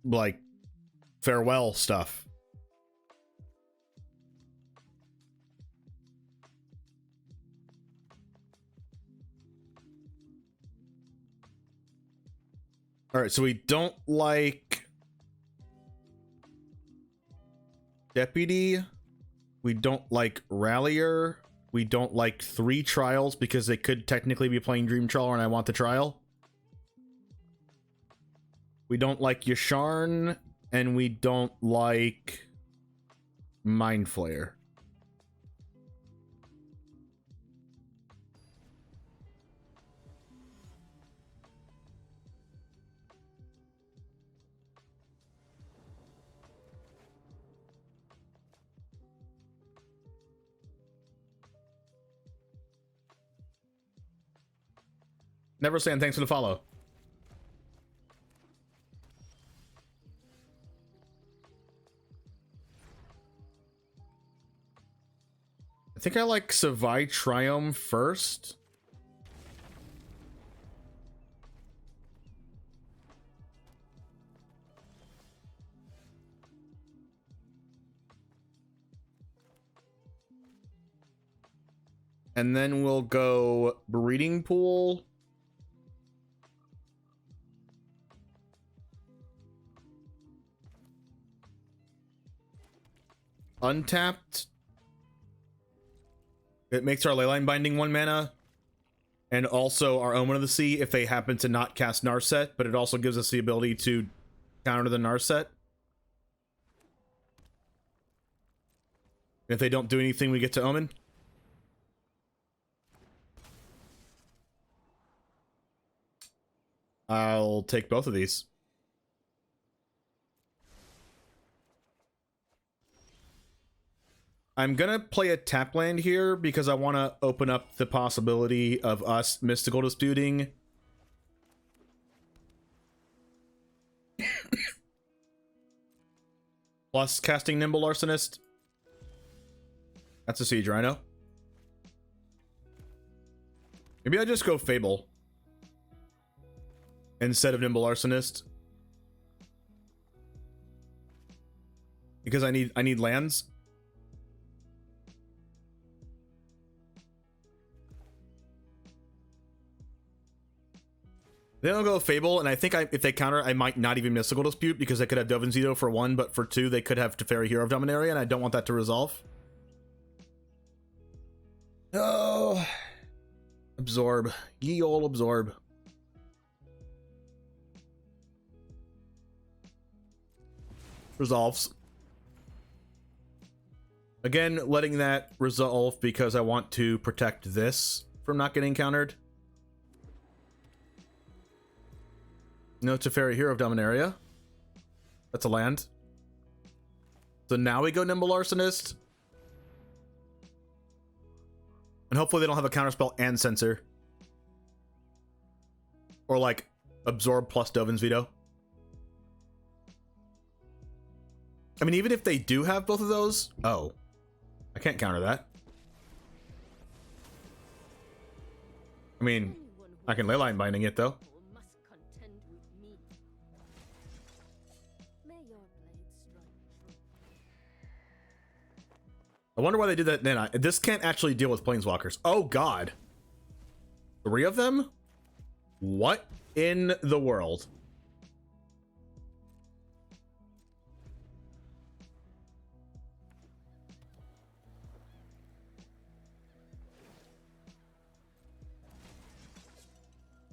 like Farewell stuff. All right, so we don't like Deputy. We don't like Rallier. We don't like 3 trials because they could technically be playing Dream Trawler and I want the trial. We don't like Yasharn, and we don't like Mind Flayer. Never saying thanks for the follow. I think I like Savai Triumph first. And then we'll go Breeding Pool. Untapped. It makes our Leyline Binding 1 mana. And also our Omen of the Sea if they happen to not cast Narset, but it also gives us the ability to counter the Narset. If they don't do anything, we get to Omen. I'll take both of these. I'm gonna play a tap land here because I want to open up the possibility of us mystical disputing. Plus casting Nimble Arsonist. That's a Siege Rhino. Maybe I just go Fable instead of Nimble Arsonist. Because I need lands. Then I'll go Fable, and I think if they counter, I might not even Mystical Dispute, because they could have Dove and Zito for 1, but for 2, they could have Teferi Hero of Dominaria, and I don't want that to resolve. Oh. Absorb. Ye ol' Absorb. Resolves. Again, letting that resolve because I want to protect this from not getting countered. No Teferi Hero of Dominaria. That's a land. So now we go Nimble Arsonist. And hopefully they don't have a counterspell and Censor. Or like Absorb plus Dovin's Veto. I mean, even if they do have both of those... Oh. I can't counter that. I mean, I can Leyline Binding it though. I wonder why they did that then. This can't actually deal with Planeswalkers. Oh god. 3 of them? What in the world?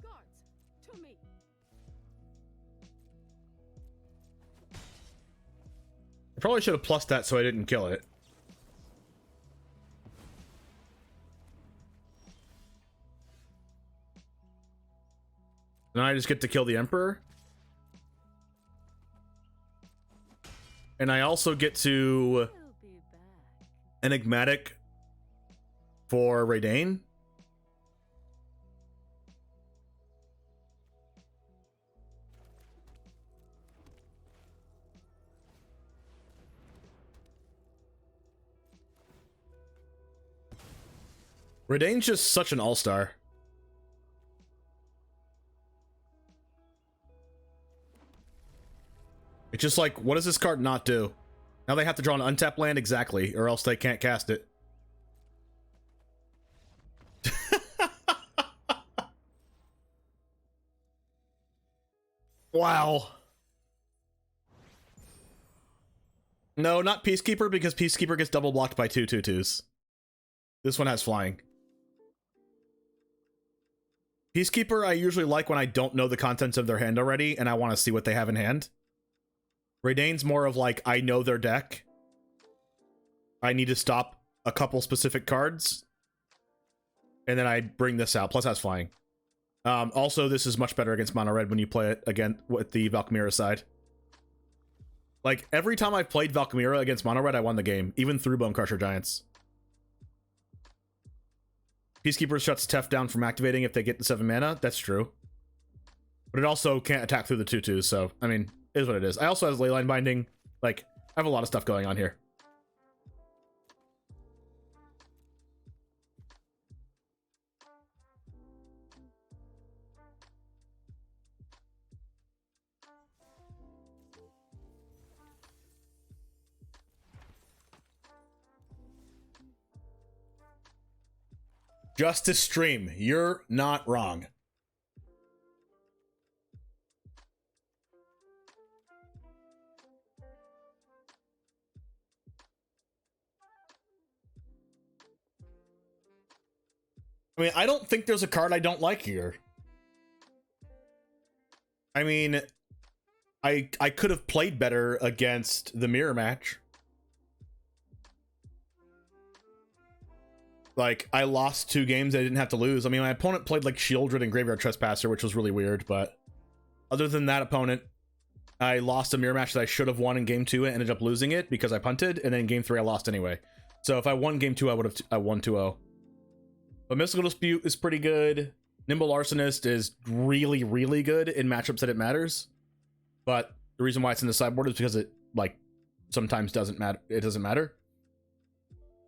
Guards, to me. I probably should have plussed that so I didn't kill it. Now I just get to kill the Emperor. And I also get to We'll be back. Enigmatic for Raidane. Raidane's just such an all-star. It's just like, what does this card not do? Now they have to draw an untapped land exactly, or else they can't cast it. Wow. No, not Peacekeeper, because Peacekeeper gets double blocked by 2/2/2s. This one has flying. Peacekeeper I usually like when I don't know the contents of their hand already and I want to see what they have in hand. Radane's more of like, I know their deck. I need to stop a couple specific cards. And then I bring this out. Plus, that's flying. Also, this is much better against mono red when you play it again with the Valkmira side. Like, every time I've played Valkmira against mono red, I won the game, even through Bone Crusher Giants. Peacekeeper shuts Tef down from activating if they get the 7 mana. That's true. But it also can't attack through the 2/2s, so, I mean, it is what it is. I also have Leyline Binding. Like, I have a lot of stuff going on here. Justice Stream, you're not wrong. I mean, I don't think there's a card I don't like here. I mean, I could have played better against the mirror match. Like, I lost 2 games I didn't have to lose. I mean, my opponent played like Shieldred and Graveyard Trespasser, which was really weird, but other than that opponent, I lost a mirror match that I should have won in game 2 and ended up losing it because I punted, and then in game 3 I lost anyway. So if I won game 2, I won 2-0. But Mystical Dispute is pretty good. Nimble Arsonist is really, really good in matchups that it matters. But the reason why it's in the sideboard is because it, like, sometimes doesn't matter. It doesn't matter.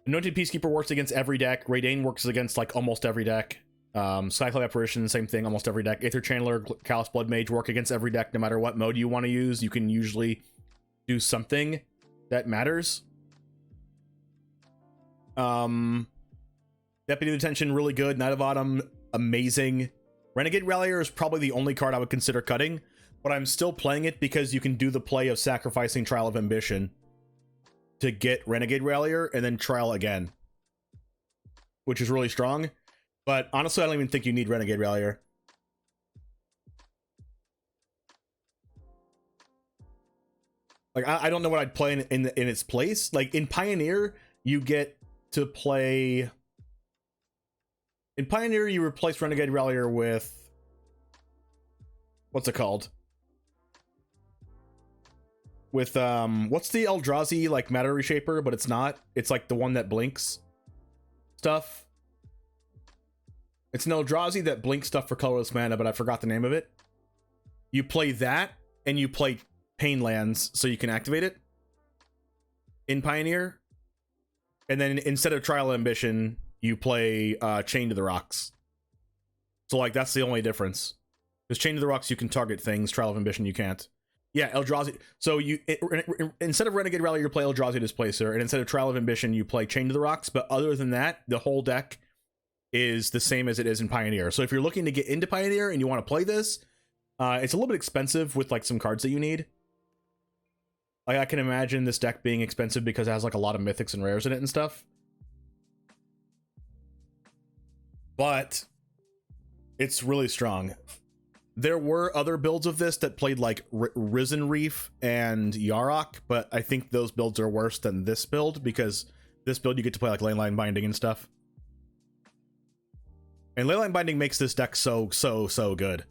Anointed Peacekeeper works against every deck. Raydane works against like almost every deck. Skyclad Apparition, same thing, almost every deck. Aether Channeler, Callous Blood Mage work against every deck no matter what mode you want to use. You can usually do something that matters. Deputy Detention, really good. Knight of Autumn, amazing. Renegade Rallier is probably the only card I would consider cutting, but I'm still playing it because you can do the play of sacrificing Trial of Ambition to get Renegade Rallier and then trial again, which is really strong. But honestly, I don't even think you need Renegade Rallier. Like, I don't know what I'd play in its place. Like, in Pioneer, you get to play... In Pioneer, you replace Renegade Rallier with... What's it called? With, what's the Eldrazi, like, Matter Reshaper, but it's not. It's, like, the one that blinks stuff. It's an Eldrazi that blinks stuff for colorless mana, but I forgot the name of it. You play that, and you play Pain Lands so you can activate it in Pioneer. And then instead of Trial of Ambition, you play Chain to the Rocks. So, like, that's the only difference. Because Chain to the Rocks, you can target things. Trial of Ambition, you can't. Yeah, Eldrazi. So instead of Renegade Rally, you play Eldrazi Displacer, and instead of Trial of Ambition, you play Chain to the Rocks. But other than that, the whole deck is the same as it is in Pioneer. So if you're looking to get into Pioneer and you want to play this, it's a little bit expensive with like some cards that you need. Like, I can imagine this deck being expensive because it has like a lot of mythics and rares in it and stuff. But it's really strong. There were other builds of this that played like Risen Reef and Yarok, but I think those builds are worse than this build because this build you get to play like Leyline Binding and stuff. And Leyline Binding makes this deck so good.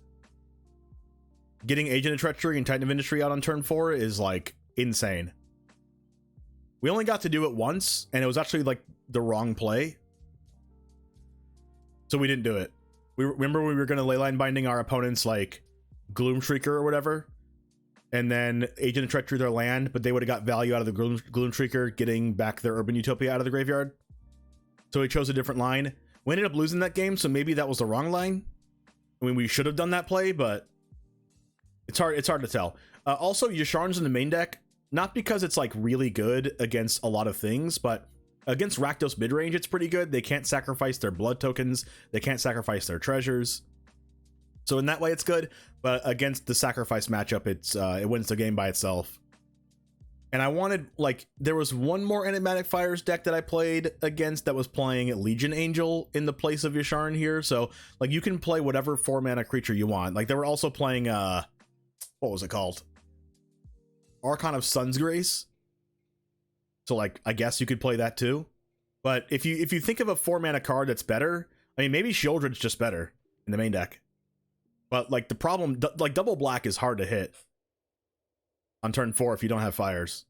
Getting Agent of Treachery and Titan of Industry out on turn 4 is like insane. We only got to do it once, and it was actually like the wrong play. So we didn't do it. We remember we were going to Leyline Binding our opponent's like Gloom Shrieker or whatever, and then Agent of Treachery their land, but they would have got value out of the Gloom Shrieker getting back their Urban Utopia out of the graveyard. So we chose a different line. We ended up losing that game, so maybe that was the wrong line. I mean, we should have done that play, but it's hard to tell. Also, Yasharn's in the main deck, not because it's like really good against a lot of things, but against Rakdos midrange, it's pretty good. They can't sacrifice their blood tokens. They can't sacrifice their treasures. So in that way, it's good. But against the sacrifice matchup, it wins the game by itself. And I wanted, like, there was one more Enigmatic Fires deck that I played against that was playing Legion Angel in the place of Yasharn here. So, like, you can play whatever 4-mana creature you want. Like, they were also playing, what was it called? Archon of Sun's Grace. So, like, I guess you could play that too. But if you think of a 4-mana card that's better, I mean, maybe Shieldred's just better in the main deck. But, like, the problem, like, double black is hard to hit on turn 4 if you don't have fires.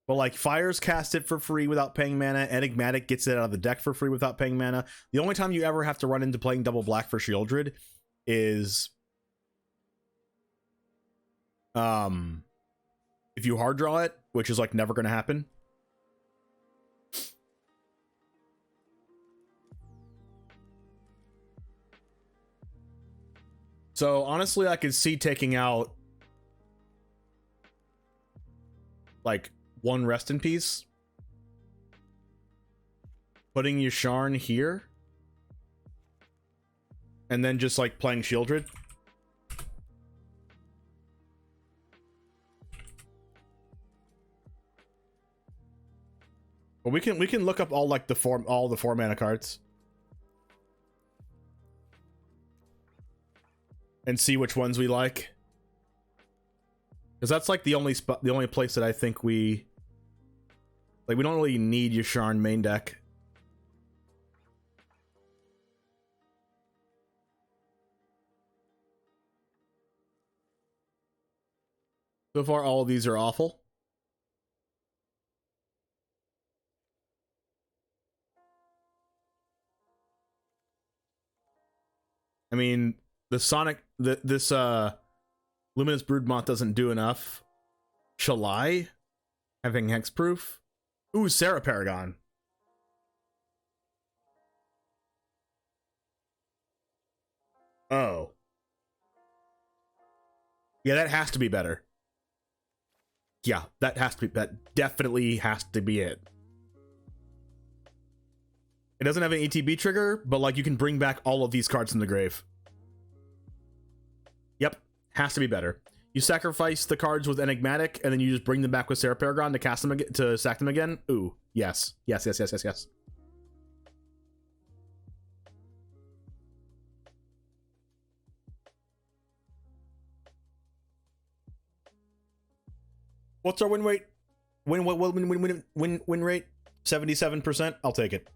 But like fires cast it for free without paying mana, Enigmatic gets it out of the deck for free without paying mana. The only time you ever have to run into playing double black for Shieldred is if you hard draw it, which is like never gonna happen. So honestly, I could see taking out like one Rest in Peace, putting Yasharn here, and then just like playing Shieldred. But we can look up all like the 4-mana cards and see which ones we like. Because that's like the only place that I think we don't really need Yasharn main deck. So far, all of these are awful. I mean, this Luminous Broodmoth doesn't do enough. Shalai having hexproof. Ooh, Sarah Paragon. Oh. Yeah, that has to be better. Yeah, that definitely has to be it. It doesn't have an ETB trigger, but like you can bring back all of these cards from the grave. Yep, has to be better. You sacrifice the cards with Enigmatic, and then you just bring them back with Sarah Paragon to cast them again, to sack them again. Ooh, yes, yes, yes, yes, yes, yes. What's our win rate? Win rate? 77%. I'll take it.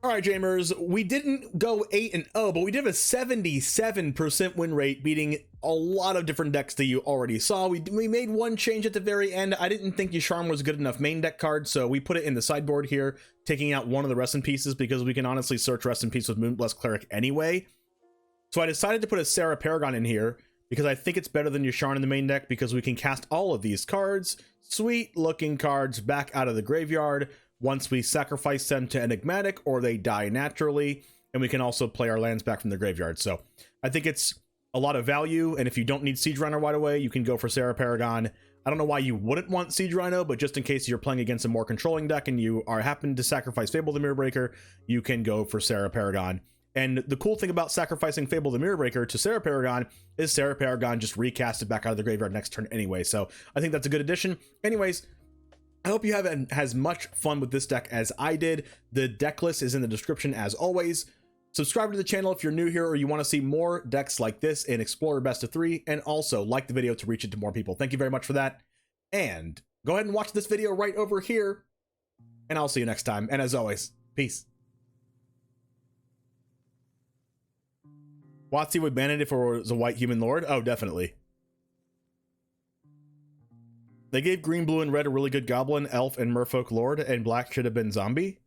All right, Jamers, we didn't go 8-0, but we did have a 77% win rate, beating a lot of different decks that you already saw. We made one change at the very end. I didn't think Yasharn was a good enough main deck card, so we put it in the sideboard here, taking out one of the Rest in Pieces because we can honestly search Rest in Peace with Moonblessed Cleric anyway. So I decided to put a Sarah Paragon in here because I think it's better than Yasharn in the main deck because we can cast all of these cards, sweet looking cards, back out of the graveyard once we sacrifice them to Enigmatic or they die naturally, and we can also play our lands back from the graveyard. So I think it's a lot of value, and if you don't need Siege Rhino right away, you can go for Sarah Paragon. I don't know why you wouldn't want Siege Rhino, but just in case you're playing against a more controlling deck and you happen to sacrifice Fable the Mirrorbreaker, you can go for Sarah Paragon. And the cool thing about sacrificing Fable the Mirrorbreaker to Sarah Paragon is Sarah Paragon just recast it back out of the graveyard next turn anyway. So I think that's a good addition. Anyways, I hope you have as much fun with this deck as I did. The deck list is in the description as always. Subscribe to the channel if you're new here or you want to see more decks like this in Explorer Best of 3, and also like the video to reach it to more people. Thank you very much for that. And go ahead and watch this video right over here, and I'll see you next time. And as always, peace. WotC would ban it if it was a white human lord? Oh, definitely. They gave green, blue, and red a really good goblin, elf, and merfolk lord, and black should have been zombie?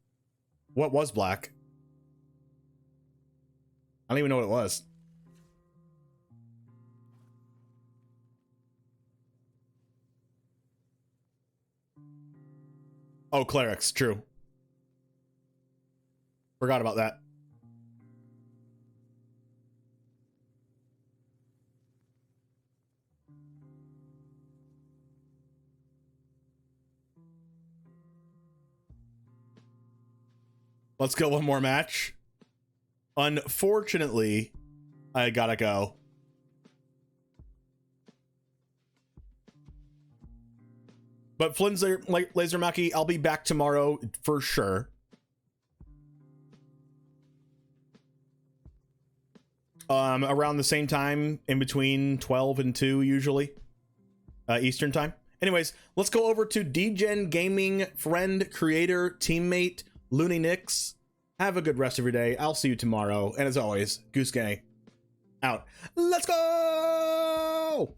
What was black? I don't even know what it was. Oh, clerics, true. Forgot about that. Let's go one more match. Unfortunately, I gotta go. But Flynn's Laser Maki, I'll be back tomorrow for sure. Around the same time, in between 12 and 2 usually, Eastern time. Anyways, let's go over to DGen Gaming friend, creator, teammate, Looney Nix. Have a good rest of your day. I'll see you tomorrow. And as always, Goose Gang out. Let's go!